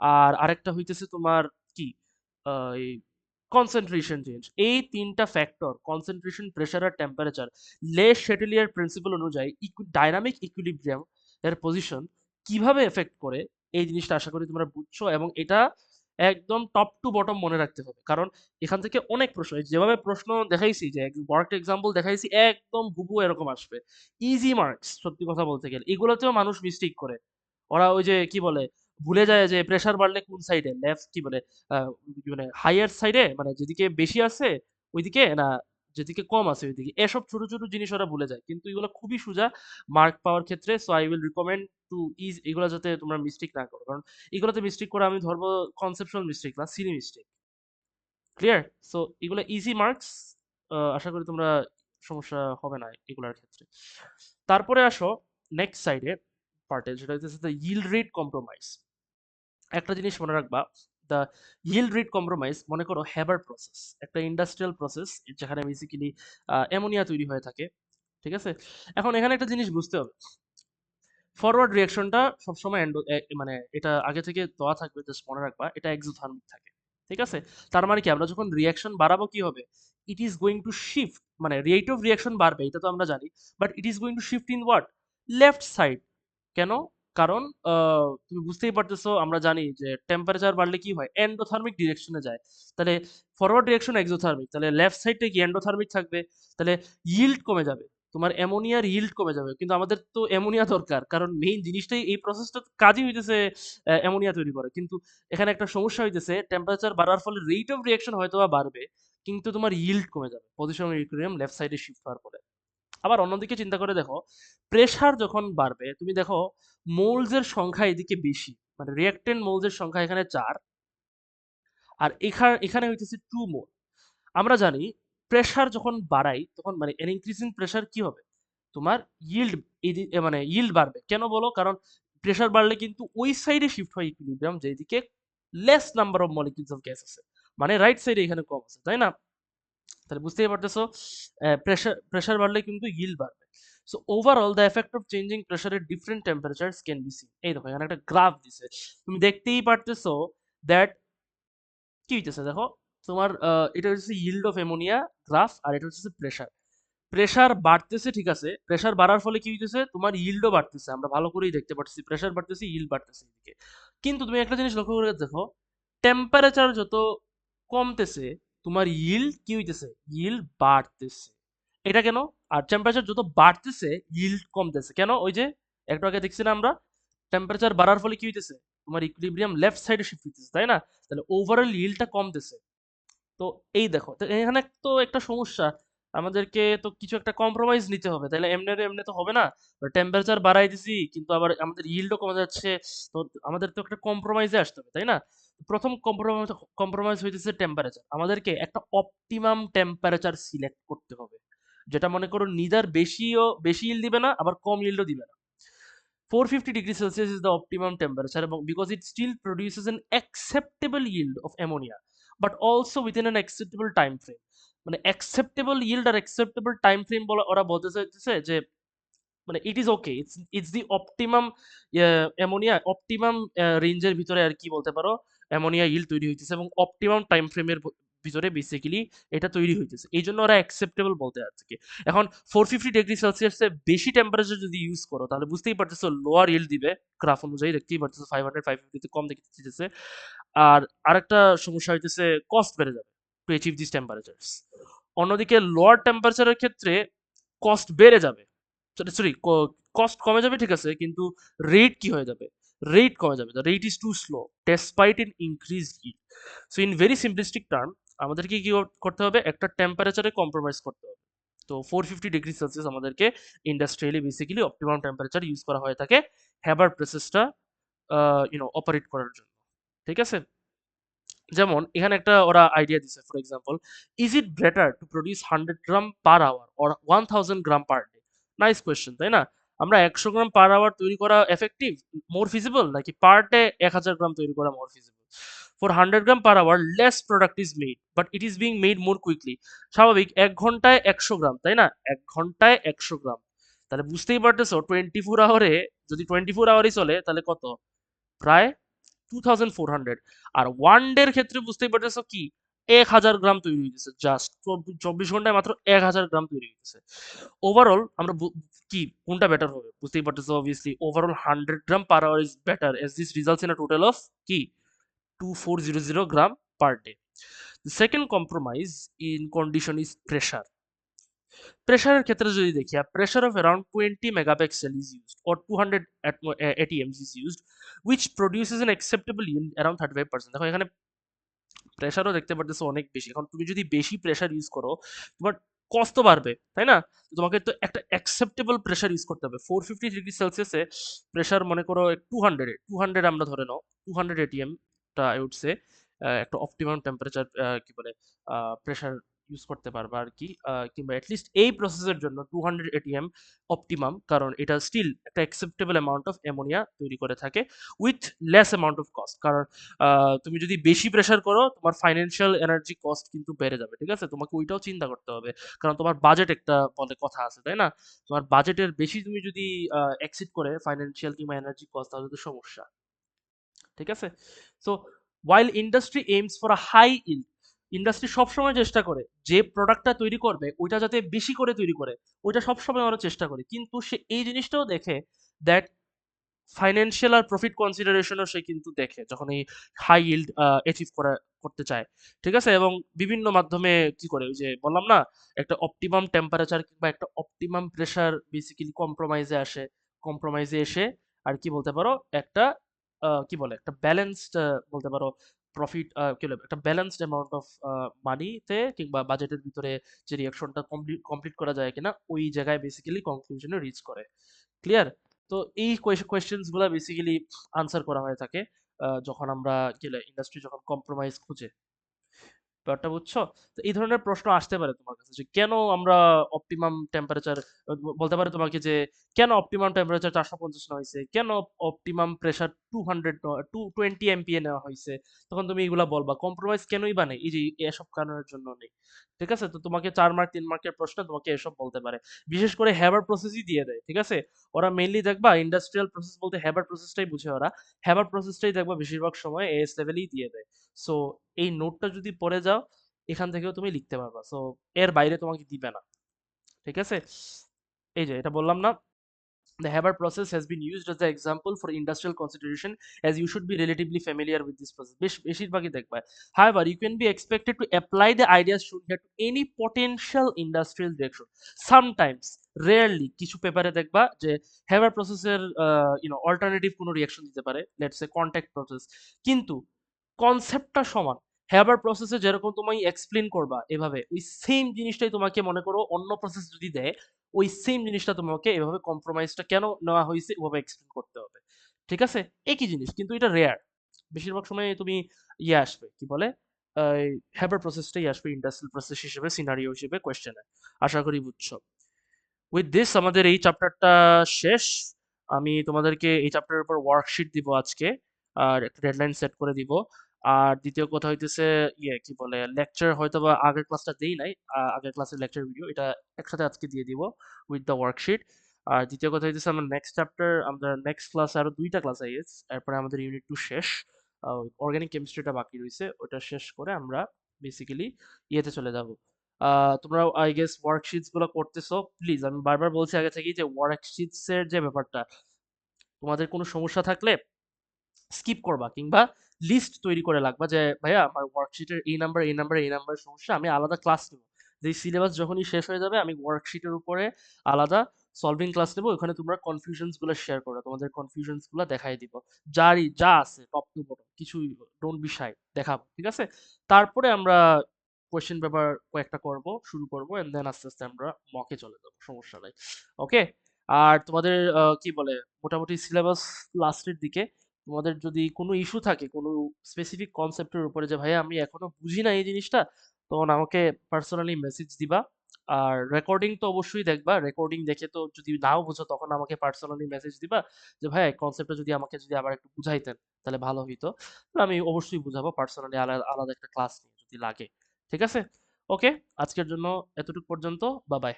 আর আরেকটা হইতেছে তোমার কি এই কনসেন্ট্রেশন চেঞ্জ, এই তিনটা ফ্যাক্টর কনসেন্ট্রেশন, প্রেসার আর টেম্পারেচার লে শেটেলিয়ার প্রিন্সিপাল অনুযায়ী ডাইনামিক ইকুইলিব্রিয়াম এর পজিশন কিভাবে এফেক্ট করে, এই জিনিসটা আশা করি তোমরা বুঝছো এবং এটা একদম টপ টু বটম মনে রাখতে হবে, কারণ এখান থেকে অনেক প্রশ্ন, যেভাবে প্রশ্ন দেখাইছি, যে ওয়ার্ক এক্সাম্পল দেখাইছি, একদম হুবহু এরকম আসবে। ইজি মার্কস, সত্যি কথা বলতে গেলে এগুলোতেও মানুষ মিস্টেক করে। ওরা ওই যে কি বলে, ভুলে যায় যে প্রেসার বাড়লে কোন সাইডে, লেফট কি বলে, কি মানে হাইয়ার সাইডে, মানে যেদিকে বেশি আছে ওইদিকে না, যেদিকে কম আছে ওইদিকে, এসব ছোট ছোট জিনিস ওরা ভুলে যায়, কিন্তু এগুলো খুবই সোজা মার্ক পাওয়ার ক্ষেত্রে। So I will recommend two এগুলো যাতে তোমরা মিস্টেক না করো, কারণ এগুলোতে মিস্টেক করে আমি ধরবো কনসেপচুয়াল মিস্টেক না, সিলি মিস্টেক। ক্লিয়ার? সো এগুলো ইজি মার্কস, আশা করি তোমরা সমস্যা হবে না এগুলোর ক্ষেত্রে। তারপরে আসো নেক্সট সাইডে পার্টে, যেটা হচ্ছে দ্য yield rate compromise। একটা জিনিস মনে রাখবা, দ্য yield rate compromise, মনে করো হ্যাবার প্রসেস, একটা ইন্ডাস্ট্রিয়াল প্রসেস যেখানে বেসিক্যালি অ্যামোনিয়া তৈরি হয়ে থাকে। ঠিক আছে? এখন এখানে একটা জিনিস বুঝতে হবে, ফরওয়ার্ড রিঅ্যাকশনটা সবসময় মানে এটা আগে থেকে দেওয়া থাকবে, জাস্ট মনে রাখবা এটা এক্সোথার্মিক থাকে। ঠিক আছে? তার মানে কি, আমরা যখন রিঅ্যাকশন বাড়াবো কি হবে? ইট ইজ গোয়িং টু শিফট, মানে রেট অফ রিঅ্যাকশন বাড়বে, এটা তো আমরা জানি, but it is going two shift in what? Left side. কেন? কারণ তুমি বুঝতেই পারতেছো, আমরা জানি যে টেম্পারেচার বাড়লে কি হয়? এন্ডোথার্মিক ডিরেকশনে যায়। তাহলে ফরওয়ার্ড ডিরেকশন এক্সোথার্মিক, তাহলে লেফট সাইডটা কি এন্ডোথার্মিক থাকবে, তাহলে yield কমে যাবে। তোমার অ্যামোনিয়ার yield কমে যাবে। কিন্তু আমাদের তো অ্যামোনিয়া দরকার। কারণ মেইন জিনিসটাই এই প্রসেসটা কাজই হইতেছে অ্যামোনিয়া তৈরি করা। কিন্তু এখানে একটা সমস্যা হইতেছে টেম্পারেচার বাড়ার ফলে রেট অফ রিঅ্যাকশন হয়তোবা বাড়বে। কিন্তু তোমার yield কমে যাবে। পজিশন অফ ইকুইলিব্রিয়াম লেফট সাইডে শিফট হওয়ার ফলে। আবার অন্যদিকে চিন্তা করে দেখো, প্রেসার যখন বাড়বে তুমি দেখো মোলস এর সংখ্যা এদিকে বেশি। মানে রিঅ্যাকট্যান্ট মোলস এর সংখ্যা এখানে ৪ আর এখানে হইতেছে 2 মোল। আমরা জানি প্রেসার যখন বাড়াই তখন মানে এন ইনক্রিজিং প্রেসার কি হবে? তোমার yield মানে yield বাড়বে। কেন বলো? কারণ প্রেসার বাড়লে কিন্তু ওই সাইডে শিফট হয় ইকুইলিব্রিয়াম যেদিকে less number of molecules of gas আছে। মানে রাইট সাইডে এখানে কম আছে, তাই না? তাহলে বুঝতেই পারতেছো প্রেসার বাড়লে কিন্তু yield বাড়বে। So overall the effect of changing pressure at different temperatures can be seen. এই দেখো এখানে একটা গ্রাফ দিছে, তুমি দেখতেই পারতেছো দ্যাট কি হইতেছে দেখো তোমার এটা হচ্ছে yield অফ অ্যামোনিয়া গ্রাফ আর এটা হচ্ছে প্রেসার। প্রেসার বাড়তেছে ঠিক আছে, প্রেসার বাড়ার ফলে কি হইতেছে তোমার yield ও বাড়তেছে, আমরা ভালো করেই দেখতে পাচ্ছি প্রেসার বাড়তেছে yield বাড়তেছে এদিকে। কিন্তু তুমি একটা জিনিস লক্ষ্য করে দেখো টেম্পারেচার যত কমতেছে তোমার yield কি হইতেছে yield বাড়তেছে। এটা কেন? আর টেম্পারেচার যত বাড়তেছে yield কমতেছে কেন? ওই যে একটু আগে দেখছি না আমরা টেম্পারেচার বাড়ার ফলে কি হইতেছে তোমার ইকুইলিব্রিয়াম লেফট সাইডে শিফট হইতেছে, তাই না? তাহলে ওভারঅল yield টা কমতেছে। তো এই দেখো তো এখানে তো একটা সমস্যা, আমাদেরকে তো কিছু একটা কম্প্রোমাইজ নিতে হবে, তাহলে এমনি তো হবে না। টেম্পারেচার বাড়াই দিছি কিন্তু আবার আমাদের yield-ও কমে যাচ্ছে। তো আমাদের তো একটা কম্প্রোমাইজে আসতে হবে, তাই না? প্রথম কম্প্রোমাইজ হইতেছে টেম্পারেচার। আমাদেরকে একটা অপটিমাম টেম্পারেচার সিলেক্ট করতে হবে, যেটা মনে করো নিদার বেশি yield দিবে না আবার কম yield-ও দিবে না। 450 degree Celsius is the optimum temperature এবং because it still produces an acceptable yield of ammonia but also within an acceptable time frame। মানে acceptable yield আর acceptable time frame বলা ওরা বলতে চাইতেছে যে মানে it is okay, it's the optimum ammonia optimum রেঞ্জের ভিতরে আর কি বলতে পারো অ্যামোনিয়া yield তৈরি হইতেছে এবং অপটিমাম টাইম ফ্রেমের ভিতরে বেসিক্যালি এটা তৈরি হইতেছে, এই জন্য ওরা অ্যাকসেপ্টেবল বলতে আছে। এখন 450 ডিগ্রি সেলসিয়াসে বেশি টেম্পারেচার যদি ইউজ করো তাহলে বুঝতেই পারতেছো লোয়ার yield দিবে, গ্রাফ অনুযায়ী দেখতেই পারতেছো 500 550 কম দেখতেছে। আর আরেকটা সমস্যা হইতেছে কস্ট বেড়ে যাবে টু অ্যাচিভ দিস টেম্পারেচারস। অন্যদিকে লোয়ার টেম্পারেচারের ক্ষেত্রে কস্ট বেড়ে যাবে, সরি কস্ট কমে যাবে ঠিক আছে, কিন্তু রেট কি হয়ে যাবে? রেট কমে যাবে, the rate is too slow despite in increase yield। So in very simplistic term আমাদেরকে কি করতে হবে? একটা টেম্পারেচারে কম্প্রোমাইজ করতে হবে। তো 450 ডিগ্রি সেলসিয়াস আমাদেরকে industrially basically optimum temperature use করা হয়ে থাকে হ্যাবার প্রসেসটা অপারেট করার জন্য, ঠিক আছে? যেমন এখানে একটা ওরা আইডিয়া দিছে, for example is it better to produce 100 gram per hour or 1000 gram per day? Nice question, তাই না? আমরা 100 গ্রাম পার আওয়ার তৈরি করা এফেক্টিভ মোর ফিজিবল নাকি পার ডে 1000 গ্রাম তৈরি করা more feasible? For 100 gram per hour less product is made but it is being made more quickly. স্বাভাবিক 1 ঘন্টায় 100 গ্রাম, তাই না? 1 ঘন্টায় 100 গ্রাম, তাহলে বুঝতেই পারতেছো 24 আওয়ারে যদি 24 আওয়ারই চলে তাহলে কত? প্রায় 2400। আর ওয়ান ডের ক্ষেত্রে বুঝতেই পারতেছো কি 1000 গ্রাম তৈরি হইতেছে, জাস্ট 24 ঘন্টায় মাত্র 1000 গ্রাম তৈরি হইতেছে। ওভারঅল আমরা কি কোনটা বেটার হবে বুঝতেই পারতেছো, obviously overall 100 gram per hour is better as this results in a total of কি 2400 gram per day. The second compromise in condition is pressure. প্রেসারের ক্ষেত্রে যদি দেখি pressure of around 20 megapixel is used or 200 atms is used which produces an acceptable yield around 35%। দেখো এখানে প্রেসারও দেখতে পারতেছো অনেক বেশি। এখন তুমি যদি বেশি প্রেসার ইউজ করো তোমার কস্ট তো বাড়বে, তাই না? তো তোমাকে তো একটা অ্যাকসেপ্টেবল প্রেসার ইউজ করতে হবে। 450 ডিগ্রি সেলসিয়াসে প্রেসার মনে করো 200 আমরা ধরে নাও 200 atm টা আই উড সে একটা অপটিমাম টেম্পারেচার কি বলে প্রেসার ইউজ করতে পারবা আর কি, কিংবা অ্যাটলিস্ট এই প্রসেসের জন্য 200 atm অপটিমাম, কারণ এটা স্টিল একটা অ্যাকসেপ্টেবল অ্যামাউন্ট অফ অ্যামোনিয়া তৈরি করে থাকে with less amount of cost. কারণ তুমি যদি বেশি প্রেসার করো তোমার ফাইন্যান্সিয়াল এনার্জি কস্ট কিন্তু বেড়ে যাবে, ঠিক আছে? তোমাকে ওইটাও চিন্তা করতে হবে, কারণ তোমার বাজেট একটা বলে কথা আছে, তাই না? তোমার বাজেটের বেশি তুমি যদি এক্সিড করে ফাইন্যান্সিয়াল কিংবা এনার্জি কস্ট তাহলে তো সমস্যা, ঠিক আছে? So while industry aims for a high yield, industry সবসময় চেষ্টা করে যে প্রোডাক্টটা তৈরি করবে ওইটা যাতে বেশি করে তৈরি করে, ওইটা সবসময় ওরা চেষ্টা করে, কিন্তু সে এই জিনিসটাও দেখে দ্যাট ফাইন্যান্সিয়াল আর প্রফিট কনসিডারেশনও সে কিন্তু দেখে যখন এই হাই yield অ্যাচিভ করতে চায়, ঠিক আছে? এবং বিভিন্ন মাধ্যমে কি করে, ওই যে বললাম না, একটা অপটিমাম টেম্পারেচার কিংবা একটা অপটিমাম প্রেসার বেসিক্যালি কম্প্রোমাইজে এসে আর কি বলতে পারো, একটা কি বলে, একটা ব্যালেন্সড বলতে পারো প্রফিট, কি বলে, একটা ব্যালেন্সড অ্যামাউন্ট অফ মানিতে কিংবা বাজেটের ভিতরে যে রিঅ্যাকশনটা কমপ্লিট করা যায় কিনা, ওই জায়গায় বেসিক্যালি কনক্লুশনে রিচ করে। ক্লিয়ার? তো এই কোয়েশ্চেন্স গুলা বেসিক্যালি আনসার করা হয়ে থাকে যখন আমরা গেলে ইন্ডাস্ট্রি যখন কম্প্রোমাইজ খুঁজে। ব্যাপারটা বুঝছো? তো এই ধরনের প্রশ্ন আসতে পারে তোমার কাছে যে কেন আমরা অপটিমাম টেম্পারেচার, বলতে পারে তোমাকে যে কেন অপটিমাম টেম্পারেচার 450 নেওয়া হয়েছে, কেন অপটিমাম প্রেসার 220 এমপিএ নেওয়া হয়েছে। তখন তুমি এগুলা বলবা কম্প্রোমাইজ কেনই বা নেই, এই যে এসব কারণের জন্য নেই। ঠিক আছে? তো তোমাকে 4 মার্ক 3 মার্কের প্রশ্ন তোমাকে এসব বলতে পারে। বিশেষ করে হ্যাবার প্রসেসই দিয়ে দেয়। ঠিক আছে? ওরা মেইনলি দেখবা ইন্ডাস্ট্রিয়াল প্রসেস বলতে হ্যাবার প্রসেসটাই বুঝে ওরা। হ্যাবার প্রসেসটাই দেখবা বেশিরভাগ সময় এএস লেভেলেই দিয়ে দেয়। সো এই নোটটা যদি পড়ে যাও, এখান থেকেও তুমি লিখতে পারবা। সো এর বাইরে তোমাকে দিবে না। ঠিক আছে? এই যে এটা বললাম না, the Haber process has been used as an example for industrial consideration, as you should be relatively familiar with this process. বেশিরভাগই দেখবা। However, you can be expected to apply the ideas shown here to any potential industrial direction. Sometimes, rarely, কিছু পেপারে দেখবা যে Haber processের অল্টারনেটিভ কোনো রিঅ্যাকশন দিতে পারে, লেটস সে কন্ট্যাক্ট প্রসেস, কিন্তু কনসেপ্টটা সমান। হ্যাবার প্রসেসে যেরকম তুমি এক্সপ্লেন করবা এভাবে, ওই সেম জিনিসটাই তোমাকে মনে করো অন্য প্রসেস যদি দেয়, ওই সেম জিনিসটা তোমাকে এভাবে কম্প্রোমাইজটা কেন নেওয়া হয়েছে ওভাবে এক্সপ্লেন করতে হবে। ঠিক আছে? একই জিনিস, কিন্তু এটা রেয়ার। বেশিরভাগ সময় তুমি আসবে কি বলে, হ্যাবার প্রসেসটাই আসবে ইন্ডাস্ট্রিয়াল প্রসেস হিসেবে, সিনারিও হিসেবে কোয়েশ্চেনে। আশা করি বুঝছো। উইথ দিস আমাদের এই চ্যাপ্টারটা শেষ। আমি তোমাদেরকে এই চ্যাপ্টারের উপর ওয়ার্কশিট দিব আজকে, আর একটা ডেডলাইন সেট করে দিব। আর দ্বিতীয় কথা হইতেছে কি বলে, লেকচার হয়তো বা আগের ক্লাসটা দেই নাই, আগের ক্লাসের লেকচার ভিডিও এটা একসাথে আজকে দিয়ে দিব উইথ দ্য ওয়ার্কশিট। আর দ্বিতীয় কথা হইতেছে আমরা নেক্সট চ্যাপ্টার, আমরা নেক্সট ক্লাসে আরো 2টা ক্লাস আইএস, এরপরে আমাদের ইউনিট 2 শেষ। অর্গানিক কেমিস্ট্রিটা বাকি রয়েছে, ওটা শেষ করে আমরা বেসিক্যালি ইয়েতে চলে যাব। তোমরা আই গেস ওয়ার্কশিটস গুলো করতেছো, প্লিজ আমি বারবার বলছি আগে থেকেই যে ওয়ার্কশিটস এর যে ব্যাপারটা, তোমাদের কোনো সমস্যা থাকলে স্কিপ করবা কিংবা লিস্ট তৈরি করে রাখবা যে ভাইয়া আমার ওয়ার্কশিটের এই নাম্বার সমস্যা, আমি আলাদা ক্লাস নেব। যে সিলেবাস যখনই শেষ হয়ে যাবে আমি ওয়ার্কশিটের উপরে আলাদা সলভিং ক্লাস নেব, ওখানে তোমরা কনফিউশনস গুলো শেয়ার করো, তোমাদের কনফিউশনস গুলো দেখাই দিব, যা আছে টপ টু বটম কিছুই, ডোন্ট বি শাই, দেখাবো। ঠিক আছে? তারপরে আমরা কোয়েশ্চেন পেপার কয়েকটা শুরু করবো, এন্ড দেন আস্তে আস্তে আমরা মকে চলে যাবো, সমস্যা নাই। ওকে? আর তোমাদের কি বলে, মোটামুটি সিলেবাস লাস্টের দিকে। তোমাদের যদি কোনো ইস্যু থাকে কোনো স্পেসিফিক কনসেপ্টের উপরে যে ভাইয়া আমি এখনো বুঝি না এই জিনিসটা, তখন আমাকে পার্সোনালি মেসেজ দিবা। আর রেকর্ডিং তো অবশ্যই দেখবা, রেকর্ডিং দেখে তো যদি নাও বুঝো তখন আমাকে পার্সোনালি মেসেজ দিবা যে ভাইয়া কনসেপ্টটা যদি আবার একটু বুঝাইতেন তাহলে ভালো হইতো। তো আমি অবশ্যই বুঝাবো পার্সোনালি, আলাদা আলাদা একটা ক্লাস নিয়ে যদি লাগে। ঠিক আছে? ওকে, আজকের জন্য এতটুকু পর্যন্ত। Bye bye.